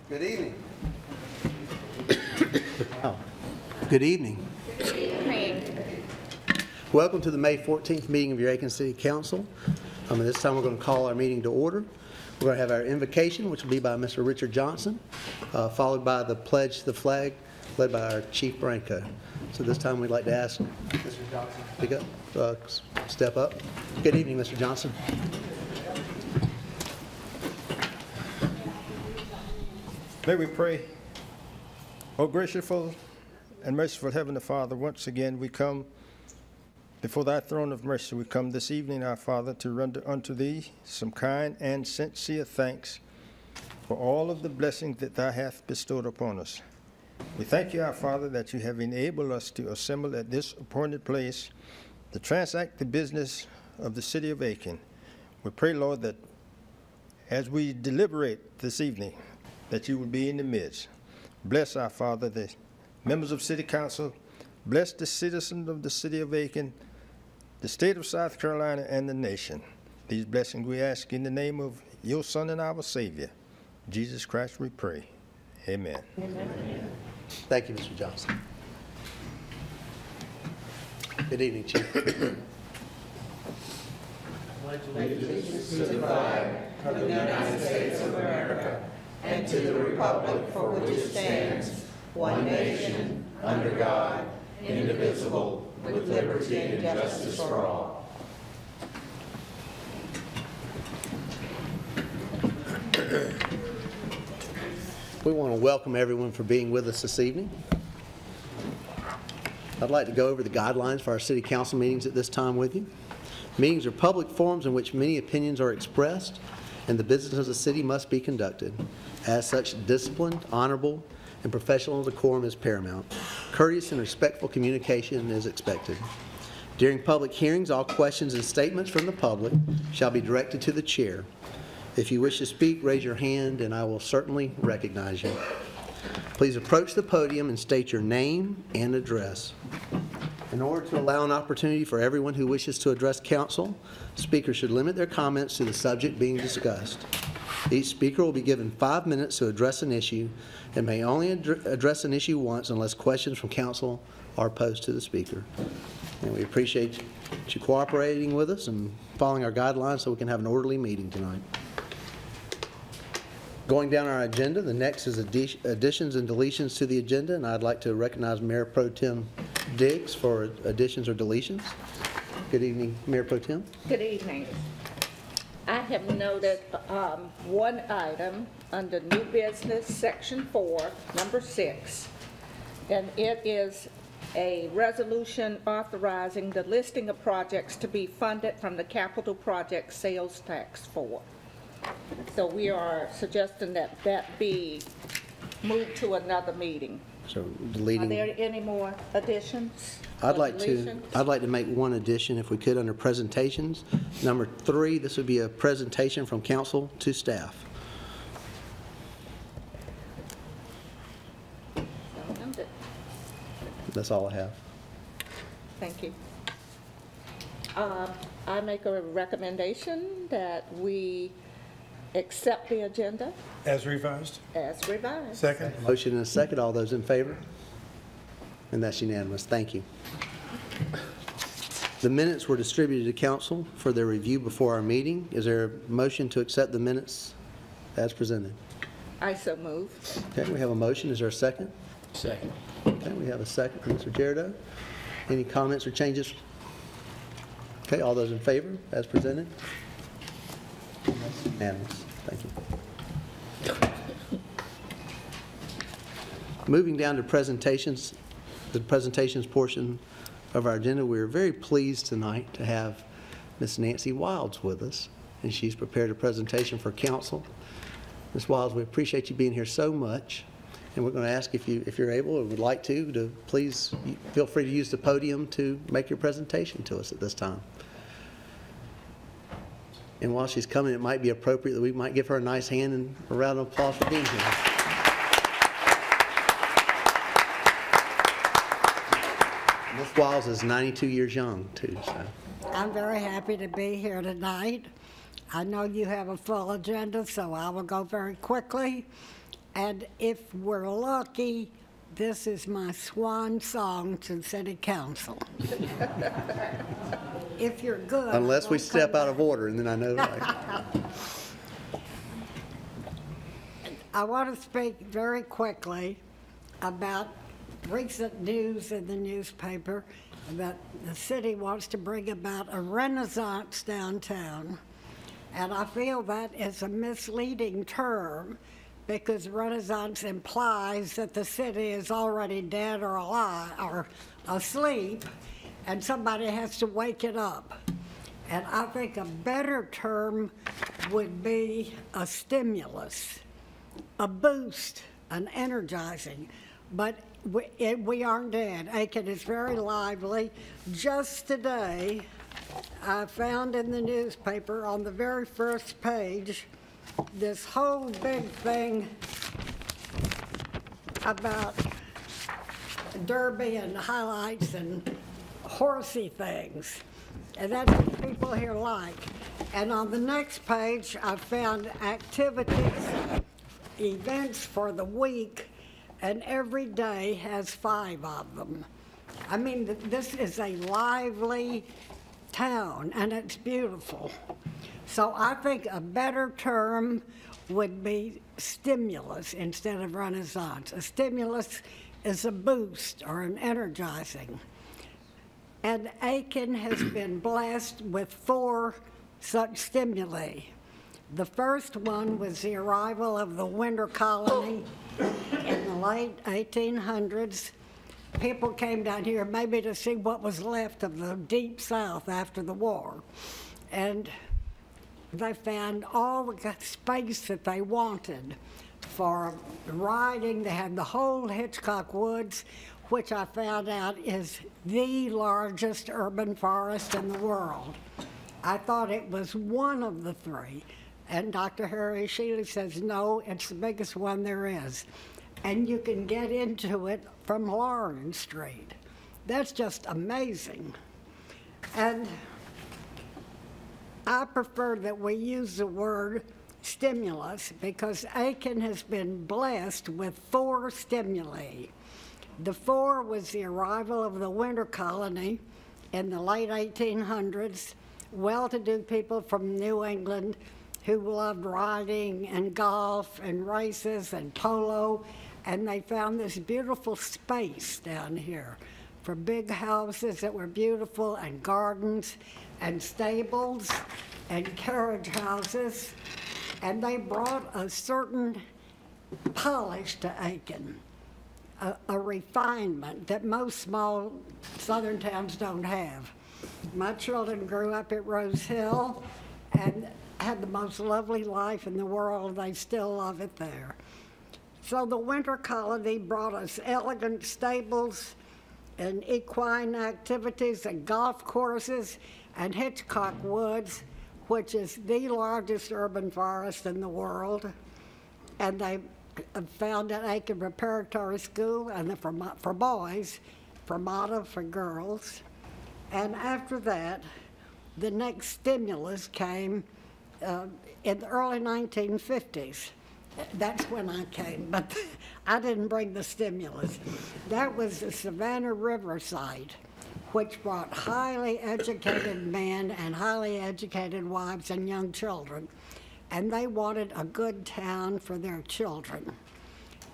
Good evening. Good evening. Good evening. Welcome to the May 14th meeting of your Aiken City Council. At this time we're going to call our meeting to order. We're going to have our invocation, which will be by Mr. Richard Johnson, followed by the pledge to the flag, led by our Chief Branco. So this time we'd like to ask Mr. Johnson to pick up, step up. Good evening, Mr. Johnson. May we pray. Oh, graceful and merciful Heavenly Father, once again we come before thy throne of mercy. We come this evening, our Father, to render unto thee some kind and sincere thanks for all of the blessings that thou hast bestowed upon us. We thank you, our Father, that you have enabled us to assemble at this appointed place to transact the business of the city of Aiken. We pray, Lord, that as we deliberate this evening, that you will be in the midst. Bless our Father, the members of City Council. Bless the citizens of the city of Aiken, the state of South Carolina, and the nation. These blessings we ask in the name of your Son and our Savior, Jesus Christ we pray. Amen. Amen. Thank you, Mr. Johnson. Good evening, Chief. Allegiance to the flag of the United States of America and to the republic for which it stands, one nation, under God, indivisible, with liberty and justice for all. We want to welcome everyone for being with us this evening. I'd like to go over the guidelines for our city council meetings at this time with you. Meetings are public forums in which many opinions are expressed, and the business of the city must be conducted. As such, disciplined, honorable, and professional decorum is paramount. Courteous and respectful communication is expected. During public hearings, all questions and statements from the public shall be directed to the chair. If you wish to speak, raise your hand and I will certainly recognize you. Please approach the podium and state your name and address. In order to allow an opportunity for everyone who wishes to address council, speakers should limit their comments to the subject being discussed. Each speaker will be given 5 minutes to address an issue and may only address an issue once unless questions from council are posed to the speaker. And we appreciate you cooperating with us and following our guidelines so we can have an orderly meeting tonight. Going down our agenda, the next is additions and deletions to the agenda, and I'd like to recognize Mayor Pro Tem Diggs for additions or deletions. Good evening, Mayor Pro Tem. Good evening. I have noted one item under new business, section 4, number 6, and it is a resolution authorizing the listing of projects to be funded from the capital project sales tax for. So we are suggesting that that be moved to another meeting. So deleting. Are there any more additions? I'd like to make one addition if we could under presentations. Number 3, this would be a presentation from council to staff. That's all I have. Thank you. I make a recommendation that we accept the agenda As revised. as revised. Second. Motion and a second. All those in favor? And that's unanimous. Thank you. The minutes were distributed to council for their review before our meeting. Is there a motion to accept the minutes as presented? I so move. Okay, we have a motion. Is there a second? Second. Okay, we have a second from Mr. Gerardo. Any comments or changes? Okay, all those in favor as presented? Unanimous. Thank you. Moving down to presentations, the presentations portion of our agenda, we're very pleased tonight to have Ms. Nancy Wilds with us, and she's prepared a presentation for council. Ms. Wilds, we appreciate you being here so much, and we're going to ask if you're able or would like to please feel free to use the podium to make your presentation to us at this time. And while she's coming, it might be appropriate that we might give her a nice hand and a round of applause for being here. Ms. Wiles is 92 years young, too. So. I'm very happy to be here tonight. I know you have a full agenda, so I will go very quickly. And if we're lucky, this is my swan song to City Council. If you're good. Unless we I'll step come out of back. order, and then I know like, I want to speak very quickly about recent news in the newspaper that the city wants to bring about a renaissance downtown. And I feel that is a misleading term because renaissance implies that the city is already dead or alive or asleep and somebody has to wake it up. And I think a better term would be a stimulus, a boost, an energizing. But we aren't dead. Aiken is very lively. Just today, I found in the newspaper on the very first page this whole big thing about derby and highlights and horsey things. And that's what people here like. And on the next page, I found activities, events for the week, and every day has 5 of them. I mean, this is a lively town, and it's beautiful. So I think a better term would be stimulus instead of renaissance. A stimulus is a boost or an energizing. And Aiken has been blessed with 4 such stimuli. The first one was the arrival of the winter colony in the late 1800s. People came down here maybe to see what was left of the Deep South after the war. And they found all the space that they wanted for riding. They had the whole Hitchcock Woods, which I found out is the largest urban forest in the world. I thought it was one of the 3. And Dr. Harry Shealy says, no, it's the biggest one there is. And you can get into it from Lawrence Street. That's just amazing. And I prefer that we use the word stimulus because Aiken has been blessed with 4 stimuli. The 4 was the arrival of the winter colony in the late 1800s, well-to-do people from New England who loved riding and golf and races and polo, and they found this beautiful space down here for big houses that were beautiful and gardens and stables and carriage houses, and they brought a certain polish to Aiken, a refinement that most small southern towns don't have. My children grew up at Rose Hill and had the most lovely life in the world. They still love it there. So the winter colony brought us elegant stables and equine activities and golf courses and Hitchcock Woods, which is the largest urban forest in the world. And they found an Aiken Preparatory School and for boys, Fermata for girls. And after that, the next stimulus came in the early 1950s. That's when I came, but I didn't bring the stimulus. That was the Savannah River site, which brought highly educated men and highly educated wives and young children. And they wanted a good town for their children.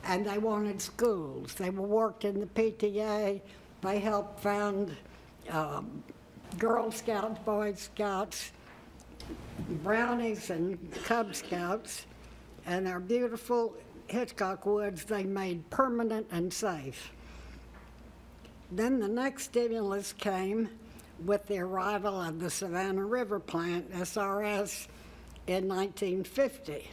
And they wanted schools. They worked in the PTA. They helped found Girl Scouts, Boy Scouts, Brownies, and Cub Scouts. And our beautiful Hitchcock Woods they made permanent and safe. Then the next stimulus came with the arrival of the Savannah River Plant, SRS, in 1950.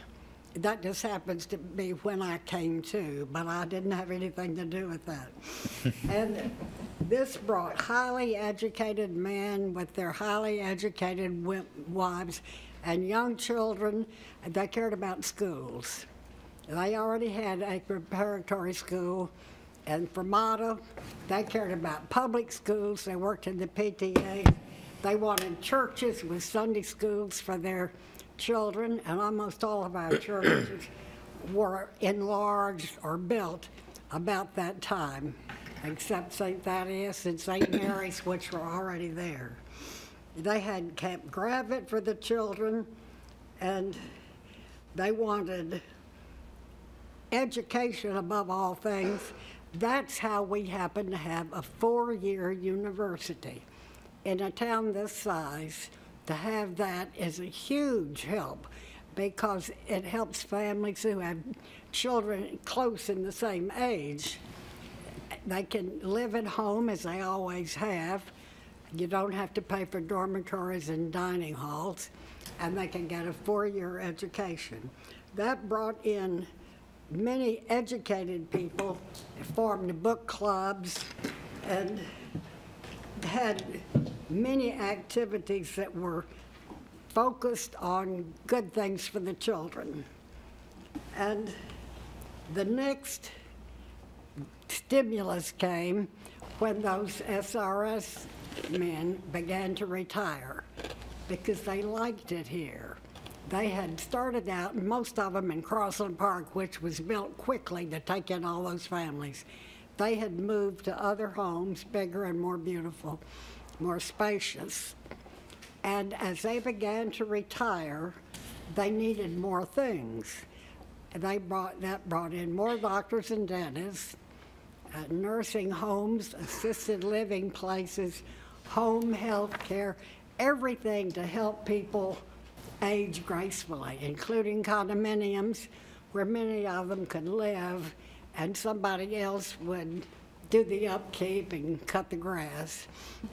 That just happens to be when I came to, but I didn't have anything to do with that. And this brought highly educated men with their highly educated wives and young children that cared about schools. They already had a preparatory school, and Fermata, they cared about public schools. They worked in the PTA. They wanted churches with Sunday schools for their children, and almost all of our churches were enlarged or built about that time, except St. Thaddeus and St. Mary's, which were already there. They had Camp Gravett for the children, and they wanted education above all things. That's how we happen to have a 4-year university. In a town this size, to have that is a huge help because it helps families who have children close in the same age. They can live at home as they always have. You don't have to pay for dormitories and dining halls, and they can get a 4-year education. That brought in many educated people, formed book clubs, and had many activities that were focused on good things for the children. And the next stimulus came when those SRS men began to retire because they liked it here. They had started out, most of them in Crossland Park, which was built quickly to take in all those families. They had moved to other homes, bigger and more beautiful, more spacious. And as they began to retire, they needed more things. That brought in more doctors and dentists, nursing homes, assisted living places, home health care, everything to help people age gracefully, including condominiums where many of them could live and somebody else would do the upkeep and cut the grass.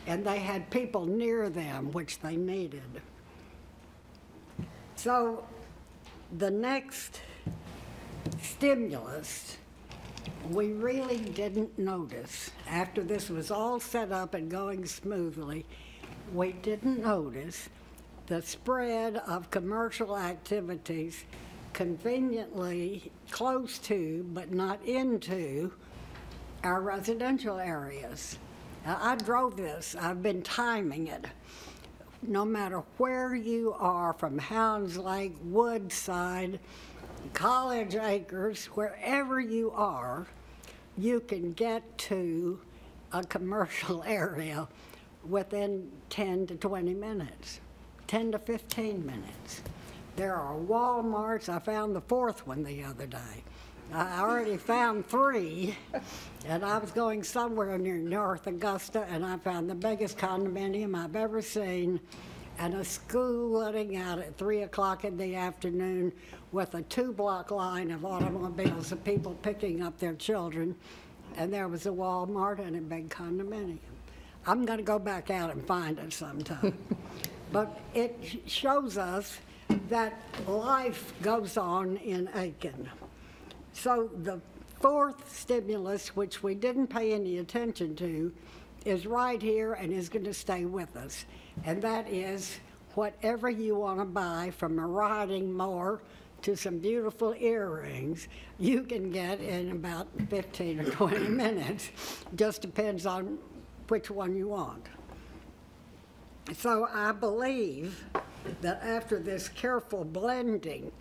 And they had people near them, which they needed. So the next stimulus, we really didn't notice. After this was all set up and going smoothly, we didn't notice the spread of commercial activities conveniently close to, but not into, our residential areas. Now, I drove this. I've been timing it. No matter where you are, from Hounds Lake, Woodside, College Acres, wherever you are, you can get to a commercial area within 10 to 20 minutes, 10 to 15 minutes. There are Walmarts. I found the 4th one the other day. I already found 3, and I was going somewhere near North Augusta, and I found the biggest condominium I've ever seen, and a school letting out at 3 o'clock in the afternoon with a 2-block line of automobiles of people picking up their children, and there was a Walmart and a big condominium. I'm going to go back out and find it sometime. But it shows us that life goes on in Aiken. So the 4th stimulus, which we didn't pay any attention to, is right here and is going to stay with us. And that is whatever you want to buy, from a riding mower to some beautiful earrings, you can get in about 15 or 20 minutes. Just depends on which one you want. So I believe that after this careful blending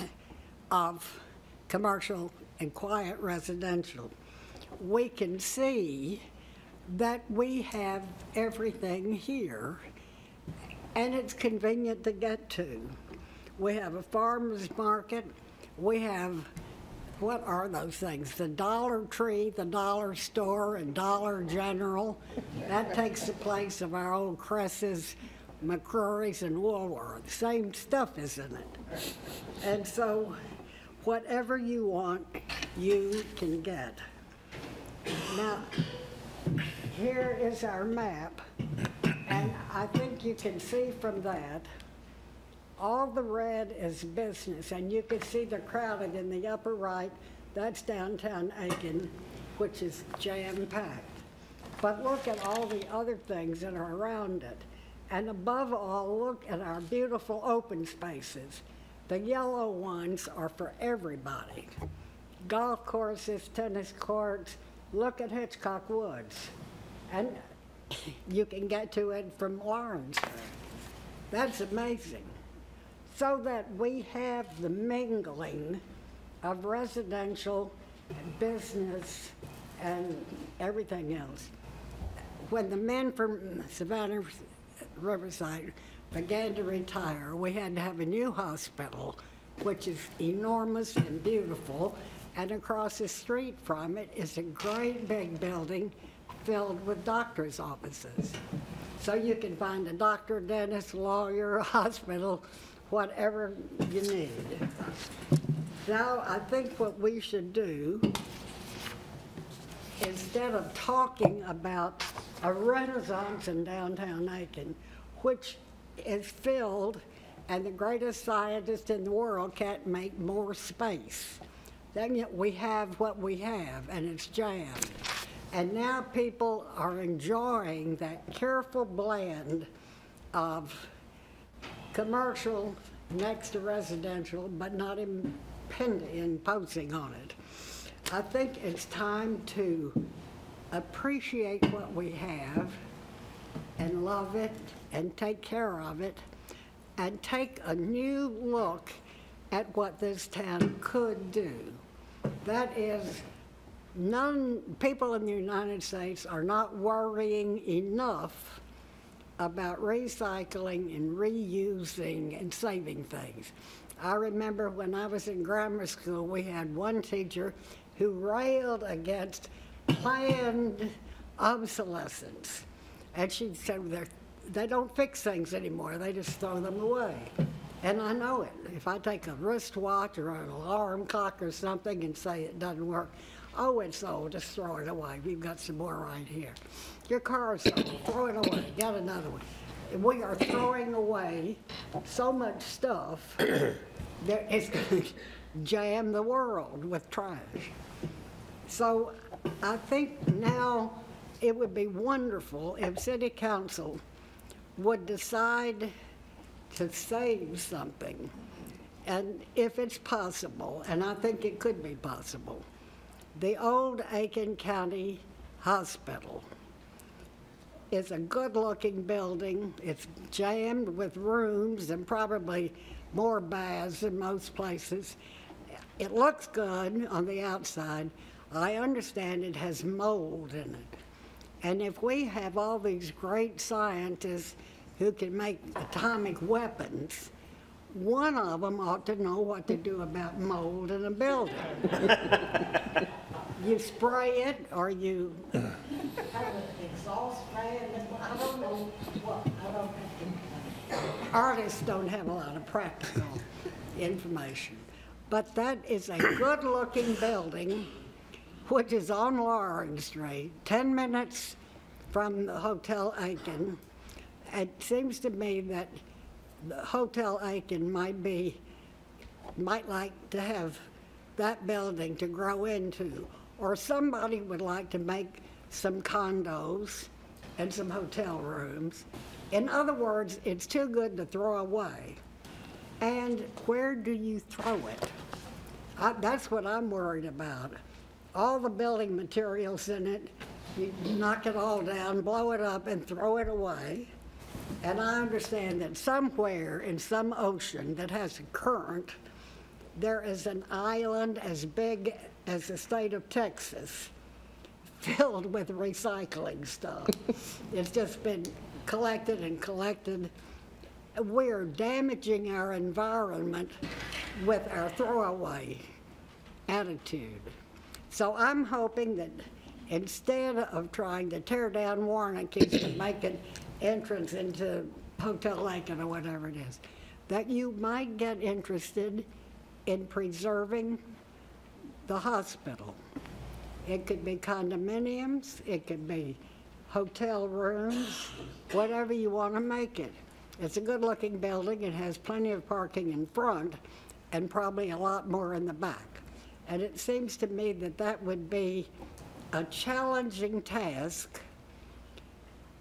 of commercial and quiet residential, we can see that we have everything here, and it's convenient to get to. We have a farmer's market. We have, what are those things? The Dollar Tree, the Dollar Store, and Dollar General. That takes the place of our old Cresses, McCrory's, and Woolworth. Same stuff, isn't it? And so whatever you want, you can get. Now, here is our map, and I think you can see from that, all the red is business, and you can see the crowded in the upper right. That's downtown Aiken, which is jam-packed. But look at all the other things that are around it. And above all, look at our beautiful open spaces. The yellow ones are for everybody. Golf courses, tennis courts. Look at Hitchcock Woods. And you can get to it from Lawrenceburg. That's amazing. So that we have the mingling of residential, business, and everything else. When the men from Savannah Riverside began to retire, we had to have a new hospital, which is enormous and beautiful, and across the street from it is a great big building filled with doctor's offices. So you can find a doctor, dentist, lawyer, hospital, whatever you need. Now, I think what we should do, instead of talking about a renaissance in downtown Aiken, which is filled, and the greatest scientist in the world can't make more space. Then yet we have what we have, and it's jammed. And now people are enjoying that careful blend of commercial next to residential, but not imposing on it. I think it's time to appreciate what we have and love it and take care of it and take a new look at what this town could do. That is, people in the United States are not worrying enough about recycling and reusing and saving things. I remember when I was in grammar school, we had one teacher who railed against planned obsolescence. And she said, they don't fix things anymore, they just throw them away. And I know it. If I take a wristwatch or an alarm clock or something and say it doesn't work, oh, it's old, just throw it away. We've got some more right here. Your car's old, throw it away, get another one. And we are throwing away so much stuff that it's going to jam the world with trash. So I think now it would be wonderful if City Council would decide to save something, and if it's possible, and I think it could be possible, the old Aiken County Hospital is a good-looking building. It's jammed with rooms and probably more baths than most places. It looks good on the outside. I understand it has mold in it. And if we have all these great scientists who can make atomic weapons, one of them ought to know what to do about mold in a building. You spray it, or you have an exhaust fan. I don't know what. Artists don't have a lot of practical information. But that is a good-looking building, which is on Loring Street, 10 minutes from the Hotel Aiken. It seems to me that the Hotel Aiken might like to have that building to grow into, or somebody would like to make some condos and some hotel rooms. In other words, it's too good to throw away. And where do you throw it? That's what I'm worried about. All the building materials in it, you knock it all down, blow it up, and throw it away. And I understand that somewhere in some ocean that has a current, there is an island as big as the state of Texas filled with recycling stuff. It's just been collected and collected. We're damaging our environment with our throwaway attitude. So I'm hoping that instead of trying to tear down Warnicki's and make an entrance into Hotel Aiken or whatever it is, that you might get interested in preserving the hospital. It could be condominiums, it could be hotel rooms, whatever you want to make it. It's a good-looking building. It has plenty of parking in front and probably a lot more in the back. And it seems to me that that would be a challenging task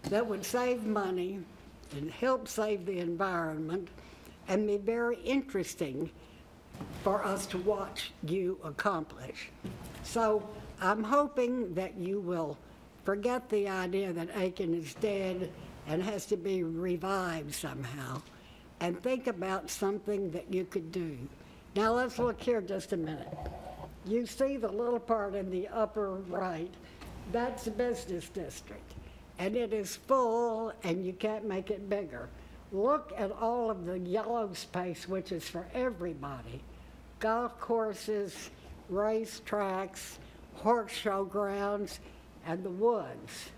that would save money and help save the environment and be very interesting for us to watch you accomplish. So I'm hoping that you will forget the idea that Aiken is dead and has to be revived somehow, and think about something that you could do. Now let's look here just a minute. You see the little part in the upper right, that's the business district. And it is full and you can't make it bigger. Look at all of the yellow space, which is for everybody. Golf courses, race tracks, horse show grounds, and the woods.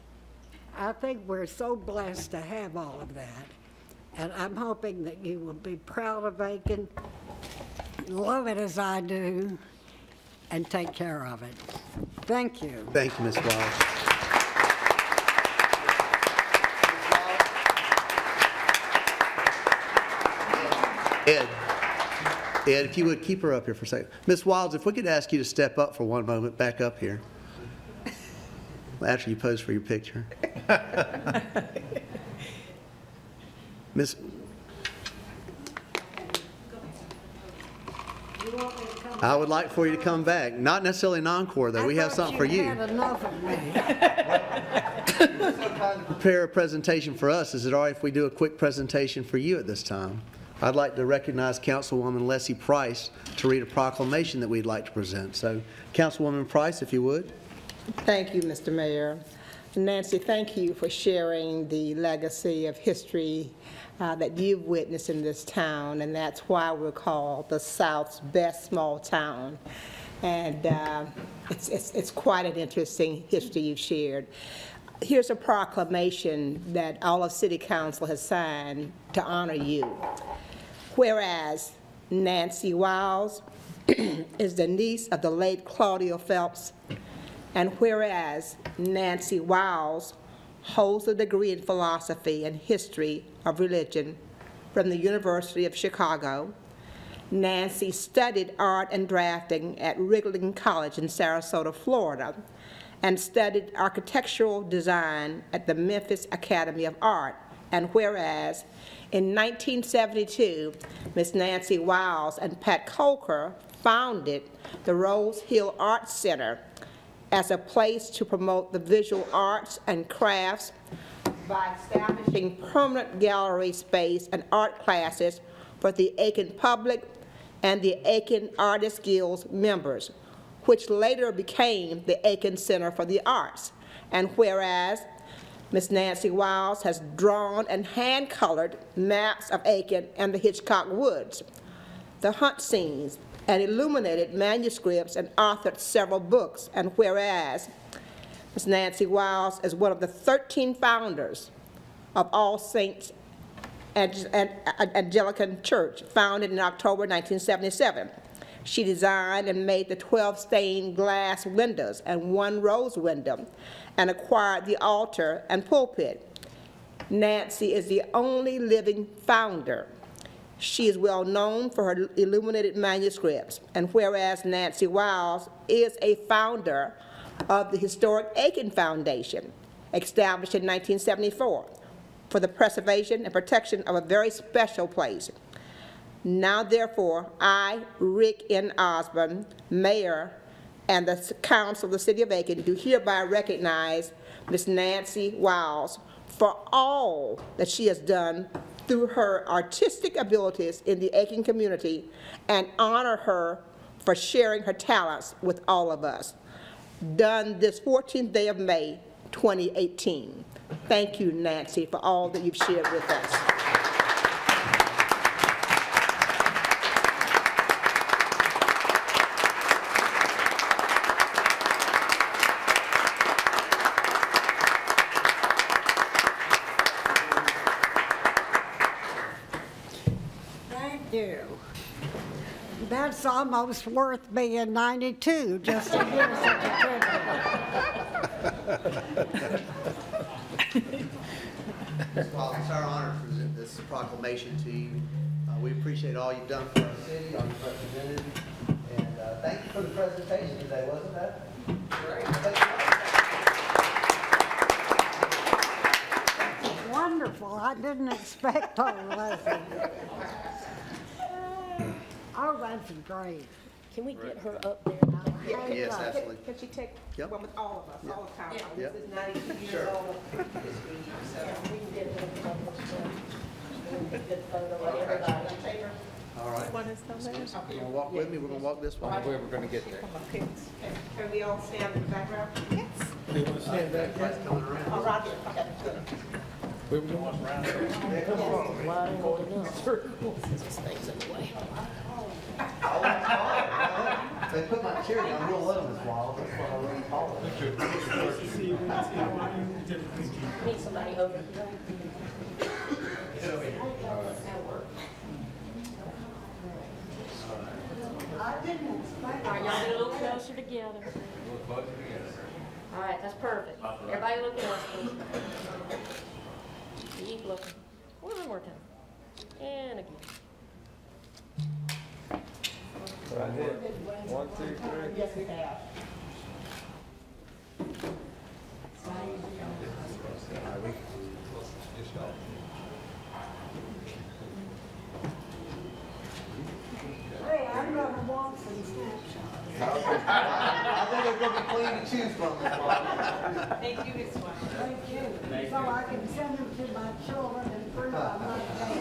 I think we're so blessed to have all of that. And I'm hoping that you will be proud of Aiken, love it as I do, and take care of it. Thank you. Thank you, Ms. Wiles. Ed, if you would keep her up here for a second. Ms. Wiles, if we could ask you to step up for one moment, back up here. After you pose for your picture. Miss, I would like for you to come back. Not necessarily an encore, though. We have something for you. Had enough of me. Prepare a presentation for us. Is it all right if we do a quick presentation for you at this time? I'd like to recognize Councilwoman Leslie Price to read a proclamation that we'd like to present. So, Councilwoman Price, if you would. Thank you, Mr. Mayor. Nancy, thank you for sharing the legacy of history that you've witnessed in this town, and that's why we're called the South's best small town. And it's quite an interesting history you've shared. Here's a proclamation that all of City Council has signed to honor you. Whereas Nancy Wiles is the niece of the late Claudia Phelps, and whereas Nancy Wiles holds a degree in philosophy and history of religion from the University of Chicago, Nancy studied art and drafting at Wrigley College in Sarasota, Florida, and studied architectural design at the Memphis Academy of Art. And whereas in 1972, Ms. Nancy Wiles and Pat Coker founded the Rose Hill Art Center as a place to promote the visual arts and crafts by establishing permanent gallery space and art classes for the Aiken public and the Aiken Artists Guild members, which later became the Aiken Center for the Arts. And whereas Ms. Nancy Wiles has drawn and hand-colored maps of Aiken and the Hitchcock Woods, the hunt scenes, and illuminated manuscripts and authored several books. And whereas Ms. Nancy Wiles is one of the 13 founders of All Saints Anglican Church, founded in October 1977. She designed and made the 12 stained glass windows and 1 rose window, and acquired the altar and pulpit. Nancy is the only living founder. She is well known for her illuminated manuscripts, and whereas Nancy Wiles is a founder of the historic Aiken Foundation, established in 1974, for the preservation and protection of a very special place. Now, therefore, I, Rick N. Osborne, Mayor, and the Council of the City of Aiken do hereby recognize Ms. Nancy Wiles for all that she has done through her artistic abilities in the Aiken community, and honor her for sharing her talents with all of us. Done this 14th day of May, 2018. Thank you, Nancy, for all that you've shared with us. Thank you. That's almost worth being 92 just to hear such a tribute. Well, it's our honor to present this proclamation to you. We appreciate all you've done for our city, all you've represented, and thank you for the presentation today, wasn't that great? Wonderful. I didn't expect all of that. Oh, that's great. Can we get her up there now? Yes, absolutely. Can she take Yep. one with all of us, all the time? Yep. This is 92 years Sure. old. We can get her up there. Good photo of everybody. All right. One is down there. You're going to walk with me? We're going to walk this way? Where we're going to get there. Can we all stand in the background? Yes. Everybody's coming around. Oh, Roger. Okay. We were going around. They put my chair down real low this while. That's why I really tall. Need somebody over here. I didn't expect All right, y'all get a little closer together. All right, that's perfect. Everybody look at us, please. Keep looking. One more time. And again. Right here. 1, 2, 3. Yes, we have. Hey, I'm gonna want some snapshots. I think there's going to be plenty to choose from this while. Thank you, Ms. Swan. Thank you. So I can send them to my children and prove I'm not dead.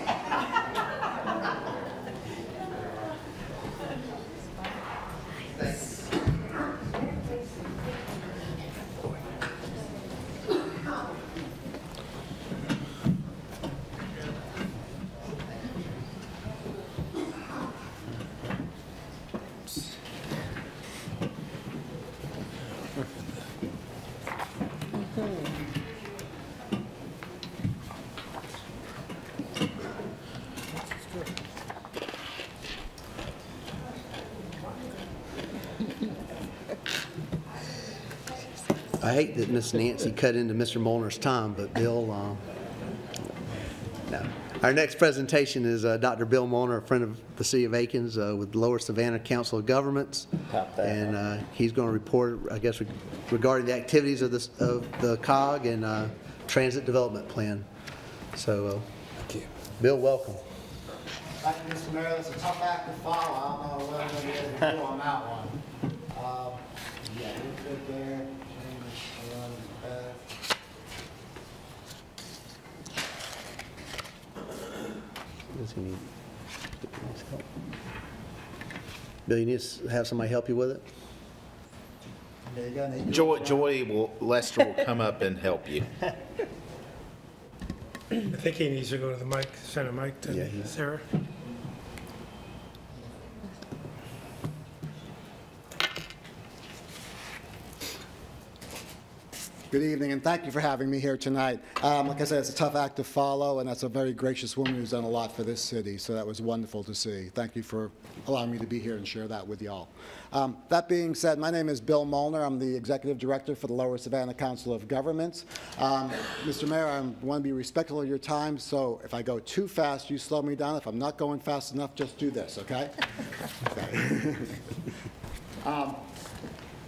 I hate that Miss Nancy cut into Mr. Molner's time, but Bill, no. Our next presentation is Dr. Bill Molner, a friend of the City of Aikens with Lower Savannah Council of Governments. And he's going to report, I guess, regarding the activities of the COG and Transit Development Plan. So, Bill, welcome. Thank you, Mr. Mayor. That's a tough act to follow. I don't know what I'm going to be able to do on that one. Yeah, we're good there. Change around the back. Does he need help? Bill, you need to have somebody help you with it? There you go. Need Joy Lester will come up and help you. I think he needs to go to the mic, send a mic Yeah, to Sarah. Good evening, and thank you for having me here tonight. Like I said, it's a tough act to follow, and that's a very gracious woman who's done a lot for this city, so that was wonderful to see. Thank you for allowing me to be here and share that with y'all. That being said, my name is Bill Molner. I'm the Executive Director for the Lower Savannah Council of Governments. Mr. Mayor, I want to be respectful of your time, so if I go too fast, you slow me down. If I'm not going fast enough, just do this, okay? Okay.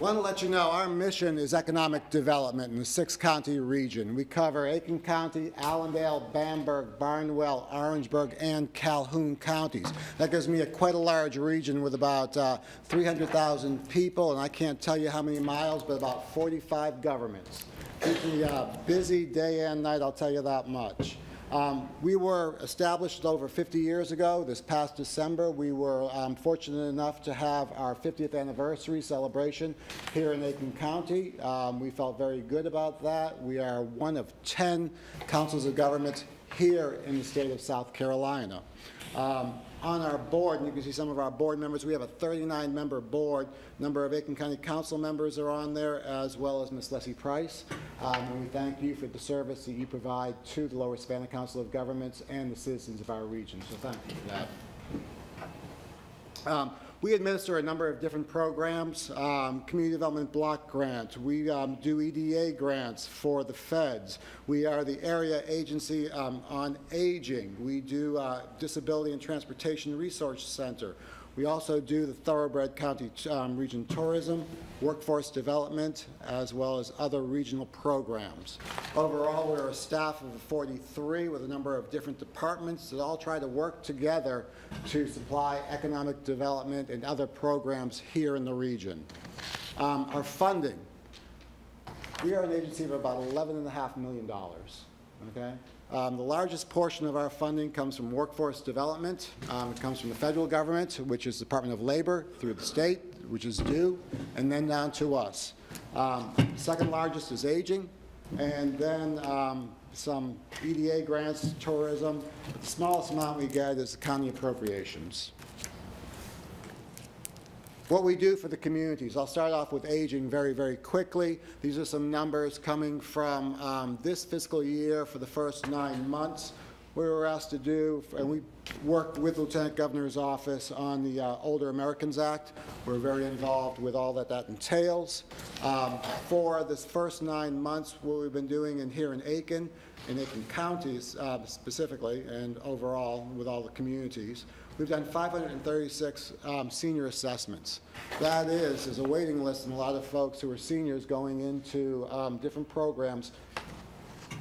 I want to let you know our mission is economic development in the 6-county region. We cover Aiken County, Allendale, Bamberg, Barnwell, Orangeburg, and Calhoun counties. That gives me quite a large region with about 300,000 people, and I can't tell you how many miles, but about 45 governments. Keeps me busy day and night, I'll tell you that much. We were established over 50 years ago. This past December, we were fortunate enough to have our 50th anniversary celebration here in Aiken County. We felt very good about that. We are one of 10 councils of government here in the state of South Carolina. On our board, and you can see some of our board members, we have a 39-member board. A number of Aiken County Council members are on there, as well as Ms. Leslie Price. And we thank you for the service that you provide to the Lower Savannah Council of Governments and the citizens of our region. So thank you for that. We administer a number of different programs, Community Development Block Grant. We do EDA grants for the feds. We are the area agency on aging. We do Disability and Transportation Resource Center. We also do the Thoroughbred County Region Tourism, Workforce Development, as well as other regional programs. Overall, we're a staff of 43 with a number of different departments that all try to work together to supply economic development and other programs here in the region. Our funding, we are an agency of about $11.5 million. Okay? The largest portion of our funding comes from workforce development. It comes from the federal government, which is the Department of Labor, through the state, which is due, and then down to us. Second largest is aging, and then some EDA grants, tourism. The smallest amount we get is the county appropriations. What we do for the communities, I'll start off with aging very, very quickly. These are some numbers coming from this fiscal year for the first 9 months. We were asked to do, and we worked with Lieutenant Governor's office on the Older Americans Act. We're very involved with all that entails. For this first 9 months, what we've been doing here in Aiken County specifically, and overall with all the communities, we've done 536 senior assessments. That is a waiting list and a lot of folks who are seniors going into different programs.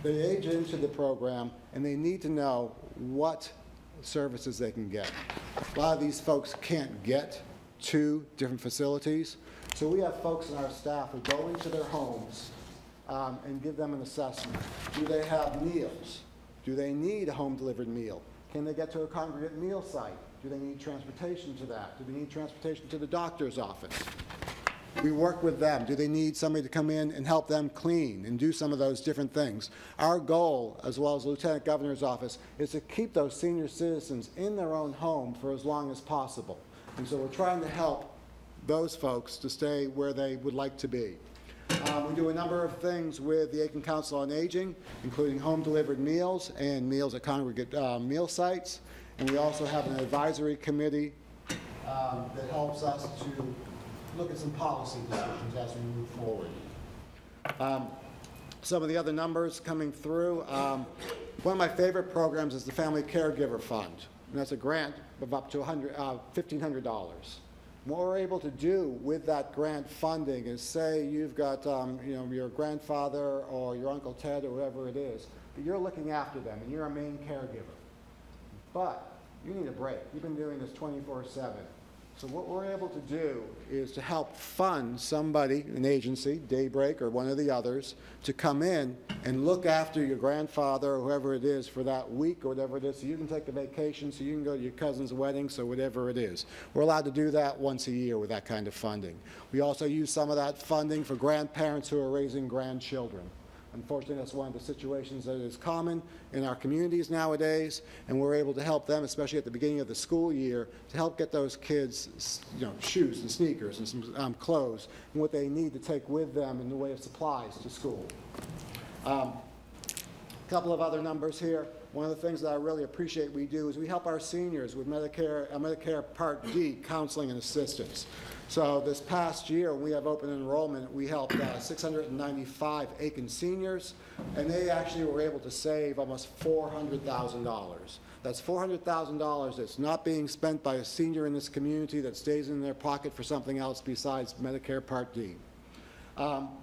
They age into the program and they need to know what services they can get. A lot of these folks can't get to different facilities, so we have folks in our staff who go into their homes and give them an assessment. Do they have meals? Do they need a home-delivered meal? Can they get to a congregate meal site? Do they need transportation to that? Do they need transportation to the doctor's office? We work with them. Do they need somebody to come in and help them clean and do some of those different things? Our goal, as well as the Lieutenant Governor's office, is to keep those senior citizens in their own home for as long as possible. And so we're trying to help those folks to stay where they would like to be. We do a number of things with the Aiken Council on Aging, including home-delivered meals and meals at congregate meal sites. And we also have an advisory committee that helps us to look at some policy decisions as we move forward. Some of the other numbers coming through. One of my favorite programs is the Family Caregiver Fund. And that's a grant of up to $1,500. What we're able to do with that grant funding is, say you've got your grandfather or your Uncle Ted or whoever it is, but you're looking after them and you're a main caregiver. But you need a break. You've been doing this 24/7. So what we're able to do is to help fund somebody, an agency, Daybreak or one of the others, to come in and look after your grandfather or whoever it is for that week or whatever it is, so you can take a vacation, so you can go to your cousin's wedding, so whatever it is. We're allowed to do that once a year with that kind of funding. We also use some of that funding for grandparents who are raising grandchildren. Unfortunately, that's one of the situations that is common in our communities nowadays, and we're able to help them, especially at the beginning of the school year, to help get those kids, shoes and sneakers and some clothes and what they need to take with them in the way of supplies to school. A couple of other numbers here. One of the things that I really appreciate we do is we help our seniors with Medicare Part D counseling and assistance. So this past year, we have open enrollment. We helped 695 Aiken seniors, and they actually were able to save almost $400,000. That's $400,000 that's not being spent by a senior in this community that stays in their pocket for something else besides Medicare Part D.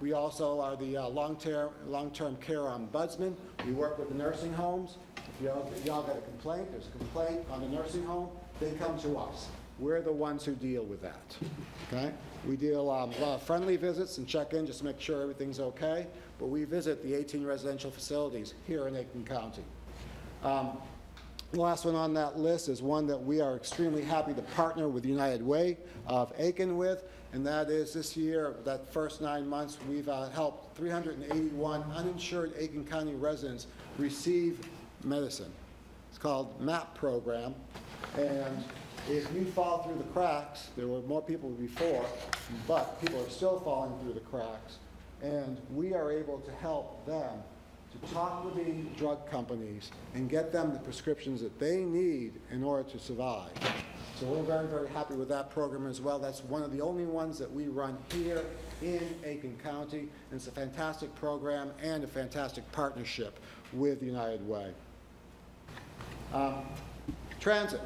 We also are the long-term care ombudsman. We work with the nursing homes. If y'all got a complaint, there's a complaint on the nursing home, they come to us. We're the ones who deal with that, okay? We deal a lot of friendly visits and check in just to make sure everything's okay, but we visit the 18 residential facilities here in Aiken County. The last one on that list is one that we are extremely happy to partner with United Way of Aiken with, and that is this year, that first 9 months, we've helped 381 uninsured Aiken County residents receive medicine. It's called MAP program, and if you fall through the cracks, there were more people before, but people are still falling through the cracks, and we are able to help them to talk with the drug companies and get them the prescriptions that they need in order to survive. So we're very, very happy with that program as well. That's one of the only ones that we run here in Aiken County, and it's a fantastic program and a fantastic partnership with United Way. Transit.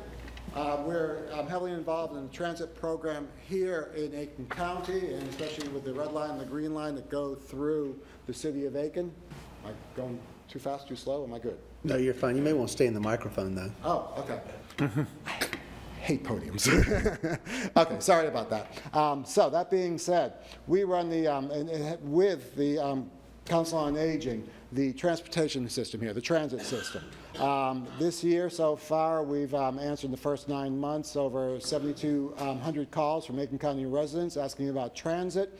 We're heavily involved in the transit program here in Aiken County, and especially with the red line and the green line that go through the city of Aiken. Am I going too fast, too slow? Am I good? No, you're fine. You may want to stay in the microphone, though. Oh, okay. I hate podiums. Okay, sorry about that. So that being said, we run the, with the Council on Aging, the transportation system here, the transit system. This year so far, we've answered in the first 9 months over 7,200 calls from Aiken County residents asking about transit.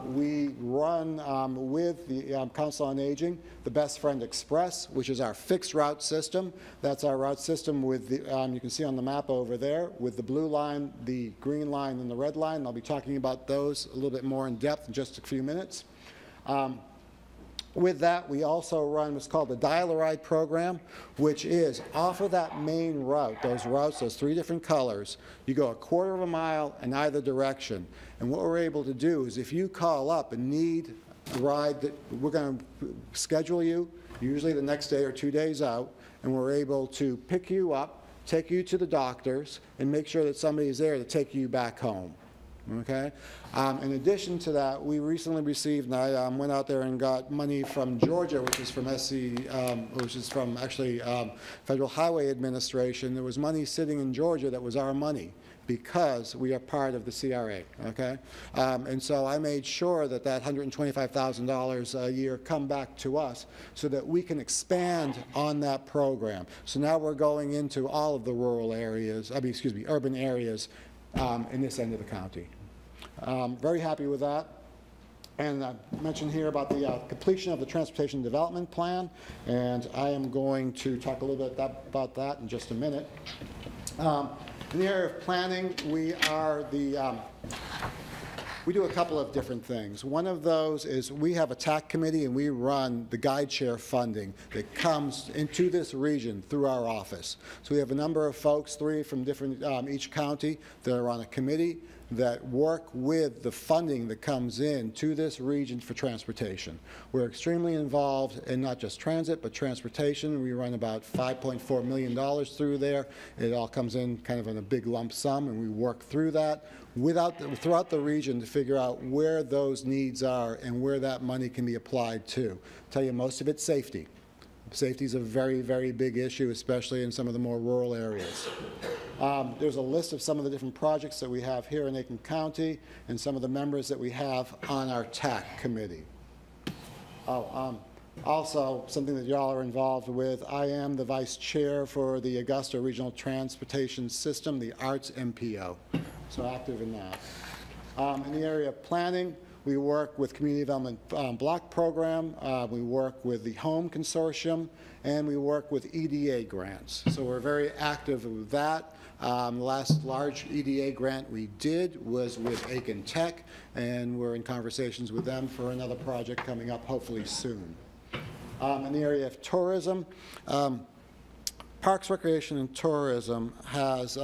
We run with the Council on Aging the Best Friend Express, which is our fixed route system. That's our route system with the, you can see on the map over there, with the blue line, the green line, and the red line. I'll be talking about those a little bit more in depth in just a few minutes. With that, we also run what's called the Dial-A-Ride program, which is off of that main route, those routes, those 3 different colors, you go 1/4 of a mile in either direction. And what we're able to do is if you call up and need a ride, that we're going to schedule you, usually the next day or 2 days out, and we're able to pick you up, take you to the doctors, and make sure that somebody's there to take you back home. Okay. In addition to that, we recently received, and I went out there and got money from Georgia, which is from which is from actually Federal Highway Administration. There was money sitting in Georgia that was our money because we are part of the CRA. Okay. And so I made sure that that $125,000 a year come back to us so that we can expand on that program. So now we're going into all of the rural areas, urban areas in this end of the county. Very happy with that. And I mentioned here about the completion of the Transportation Development Plan, and I am going to talk a little bit about that in just a minute. In the area of planning, we do a couple of different things. One of those is we have a TAC committee and we run the guide share funding that comes into this region through our office. So we have a number of folks, 3 from different each county, that are on a committee that work with the funding that comes in to this region for transportation. We're extremely involved in not just transit, but transportation. We run about $5.4 million through there. It all comes in kind of in a big lump sum, and we work through that throughout the region to figure out where those needs are and where that money can be applied to. I'll tell you, most of it's safety. Safety is a very, very big issue, especially in some of the more rural areas. There's a list of some of the different projects that we have here in Aiken County and some of the members that we have on our TAC committee. Also, something that y'all are involved with, I am the vice chair for the Augusta Regional Transportation System, the ARTS MPO, so active in that. In the area of planning, we work with Community Development Block Program, we work with the Home Consortium, and we work with EDA grants. So we're very active with that. The last large EDA grant we did was with Aiken Tech, and we're in conversations with them for another project coming up hopefully soon. In the area of tourism, Parks, Recreation, and Tourism has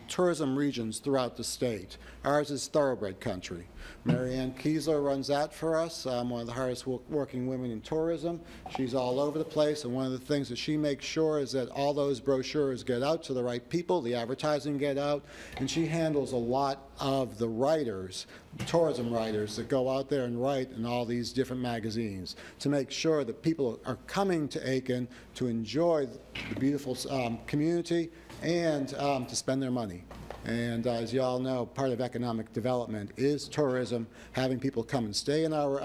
tourism regions throughout the state. Ours is thoroughbred country. Mary Ann Kiesler runs that for us, one of the hardest working women in tourism. She's all over the place, and one of the things that she makes sure is that all those brochures get out to the right people, the advertising get out, and she handles a lot of the writers, tourism writers that go out there and write in all these different magazines to make sure that people are coming to Aiken to enjoy the beautiful community and to spend their money. And as you all know, part of economic development is tourism, having people come and stay in our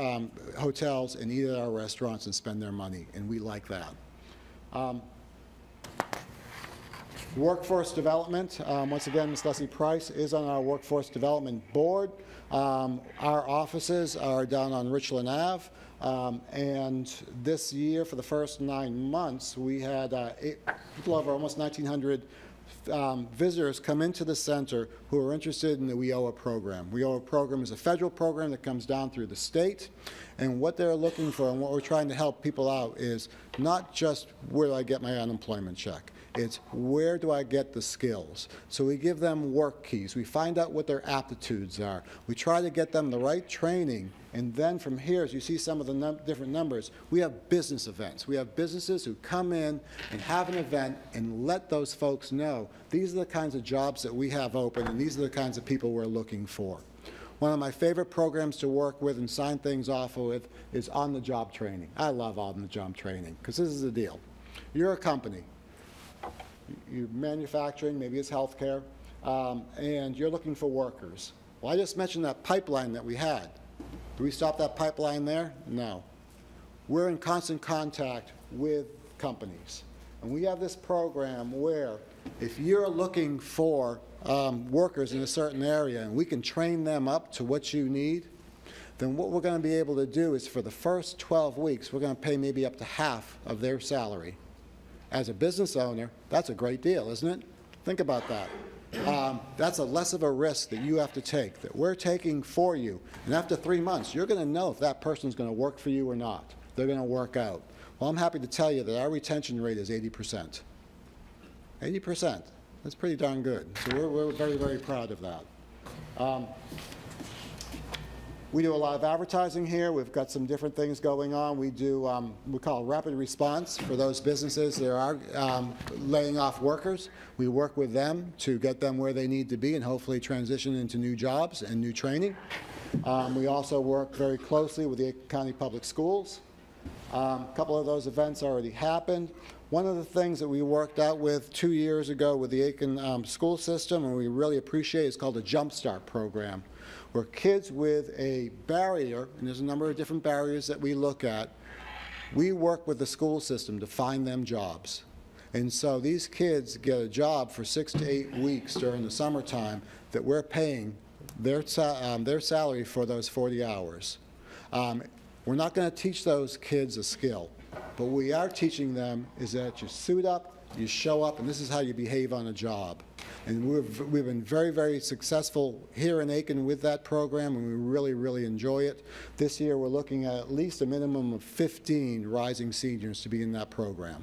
hotels and eat at our restaurants and spend their money, and we like that. Workforce development, once again, Ms. Leslie Price is on our Workforce Development Board. Our offices are down on Richland Ave, and this year, for the first 9 months, we had a little over almost 1,900 visitors come into the center who are interested in the WIOA program. WIOA program is a federal program that comes down through the state, and what they're looking for and what we're trying to help people out is not just where do I get my unemployment check, it's where do I get the skills. So we give them work keys, we find out what their aptitudes are, we try to get them the right training, and then from here, as you see some of the different numbers, we have business events. We have businesses who come in and have an event and let those folks know these are the kinds of jobs that we have open and these are the kinds of people we're looking for. One of my favorite programs to work with and sign things off with is on-the-job training. I love on-the-job training because this is the deal. You're a company. You're manufacturing, maybe it's healthcare, and you're looking for workers. Well, I just mentioned that pipeline that we had. Do we stop that pipeline there? No. we're in constant contact with companies. And we have this program where if you're looking for workers in a certain area and we can train them up to what you need, then what we're going to be able to do is for the first 12 weeks, we're going to pay maybe up to half of their salary. As a business owner, that's a great deal, isn't it? Think about that. That's a less of a risk that you have to take, that we're taking for you. And after 3 months, you're going to know if that person's going to work for you or not. They're going to work out. Well, I'm happy to tell you that our retention rate is 80%. 80%. That's pretty darn good. So we're very, very proud of that. We do a lot of advertising here. We've got some different things going on. We do, we call rapid response for those businesses that are laying off workers. We work with them to get them where they need to be and hopefully transition into new jobs and new training. We also work very closely with the Aiken County Public Schools. A couple of those events already happened. One of the things that we worked out with 2 years ago with the Aiken school system, and we really appreciate, is called a Jump Start program, where kids with a barrier, and there's a number of different barriers that we look at, we work with the school system to find them jobs. And so these kids get a job for 6 to 8 weeks during the summertime that we're paying their salary for those 40 hours. We're not going to teach those kids a skill, but what we are teaching them is that you suit up, you show up, and this is how you behave on a job. And we've been very, very successful here in Aiken with that program, and we really, really enjoy it. This year we're looking at least a minimum of 15 rising seniors to be in that program.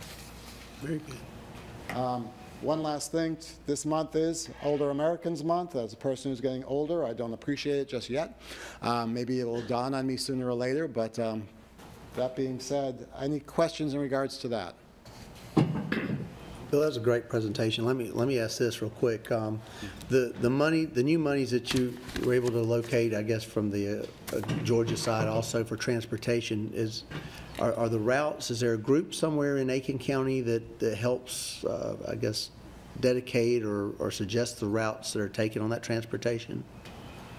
Very good. One last thing, this month is Older Americans Month. As a person who's getting older, I don't appreciate it just yet. Maybe it will dawn on me sooner or later, but that being said, any questions in regards to that? Bill, that was a great presentation. Let me ask this real quick. The new monies that you were able to locate, I guess, from the Georgia side, also for transportation, are the routes? Is there a group somewhere in Aiken County that helps, I guess, dedicate or suggest the routes that are taken on that transportation?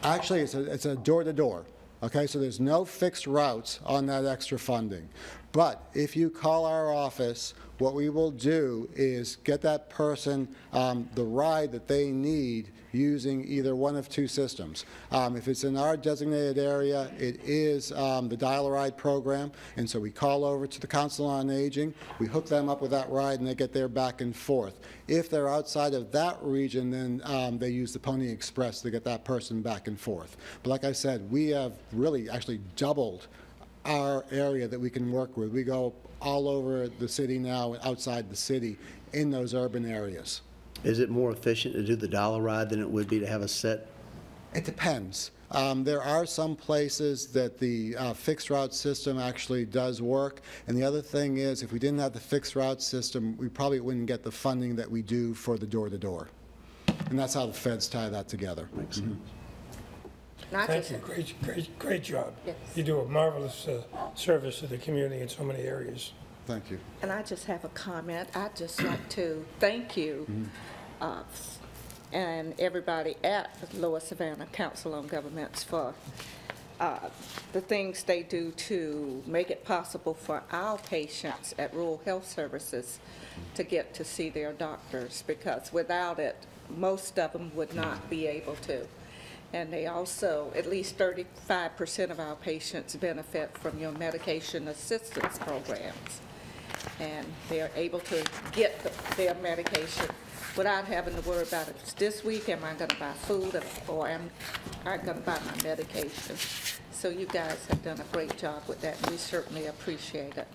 Actually, it's a door-to-door. Okay, so there's no fixed routes on that extra funding. But if you call our office, what we will do is get that person the ride that they need using either one of two systems. If it's in our designated area, it is the Dial-A-Ride program, and so we call over to the Council on Aging, we hook them up with that ride, and they get there back and forth. If they're outside of that region, then they use the Pony Express to get that person back and forth. But like I said, we have really actually doubled our area that we can work with. We go all over the city now, outside the city, in those urban areas. Is it more efficient to do the Dial-A-Ride than it would be to have a set? It depends. There are some places that the fixed route system actually does work, and the other thing is, if we didn't have the fixed route system, we probably wouldn't get the funding that we do for the door-to-door. And that's how the feds tie that together. Makes sense. Thank you. Great job. Yes. You do a marvelous service to the community in so many areas. Thank you. And I just have a comment. I'd just like to thank you and everybody at the Lower Savannah Council on Governments for the things they do to make it possible for our patients at Rural Health Services to get to see their doctors, because without it, most of them would not be able to. And they also, at least 35% of our patients benefit from your medication assistance programs. And they're able to get their medication without having to worry about it. This week, am I going to buy food, or am I going to buy my medication? So you guys have done a great job with that, and we certainly appreciate it.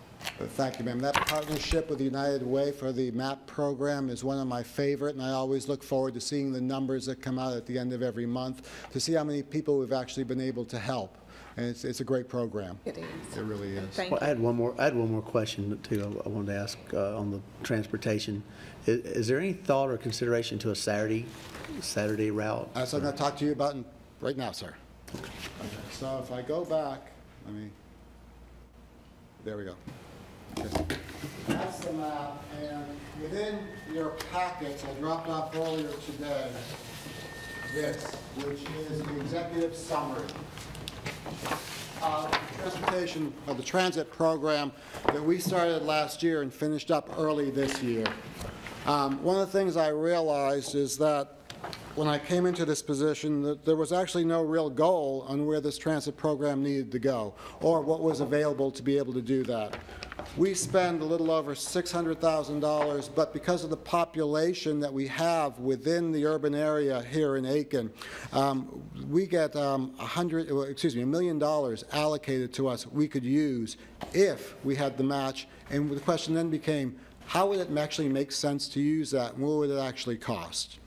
Thank you, ma'am. That partnership with United Way for the MAP program is one of my favorite, and I always look forward to seeing the numbers that come out at the end of every month to see how many people we've actually been able to help. And it's a great program. It is. It really is. Thank Well, you. I had one more question too. I wanted to ask on the transportation. Is there any thought or consideration to a Saturday route? That's what I'm going to talk to you about right now, sir. Okay. So if I go back, there we go. Okay. That's the map, and within your packets, I dropped off earlier today this, which is the executive summary. Transportation of the transit program that we started last year and finished up early this year. One of the things I realized is that when I came into this position, that there was actually no real goal on where this transit program needed to go or what was available to be able to do that. We spend a little over $600,000, but because of the population that we have within the urban area here in Aiken, we get $1 million allocated to us we could use if we had the match. And the question then became, how would it actually make sense to use that, and what would it actually cost?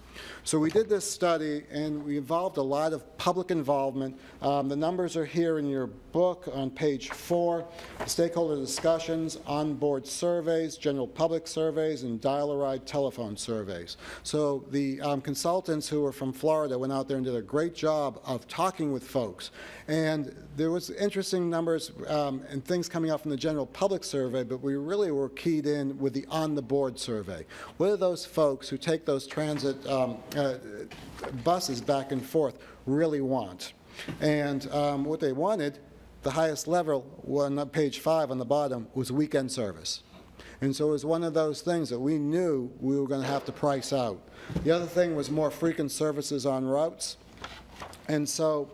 So we did this study, and we involved a lot of public involvement. The numbers are here in your book on page 4. The stakeholder discussions, on-board surveys, general public surveys, and dial-a-ride telephone surveys. So the consultants who were from Florida went out there and did a great job of talking with folks. And there was interesting numbers and things coming out from the general public survey, but we really were keyed in with the on-the-board survey. What do those folks who take those transit buses back and forth really want? And what they wanted, the highest level, on page 5 on the bottom, was weekend service. And so it was one of those things that we knew we were going to have to price out. The other thing was more frequent services on routes. And so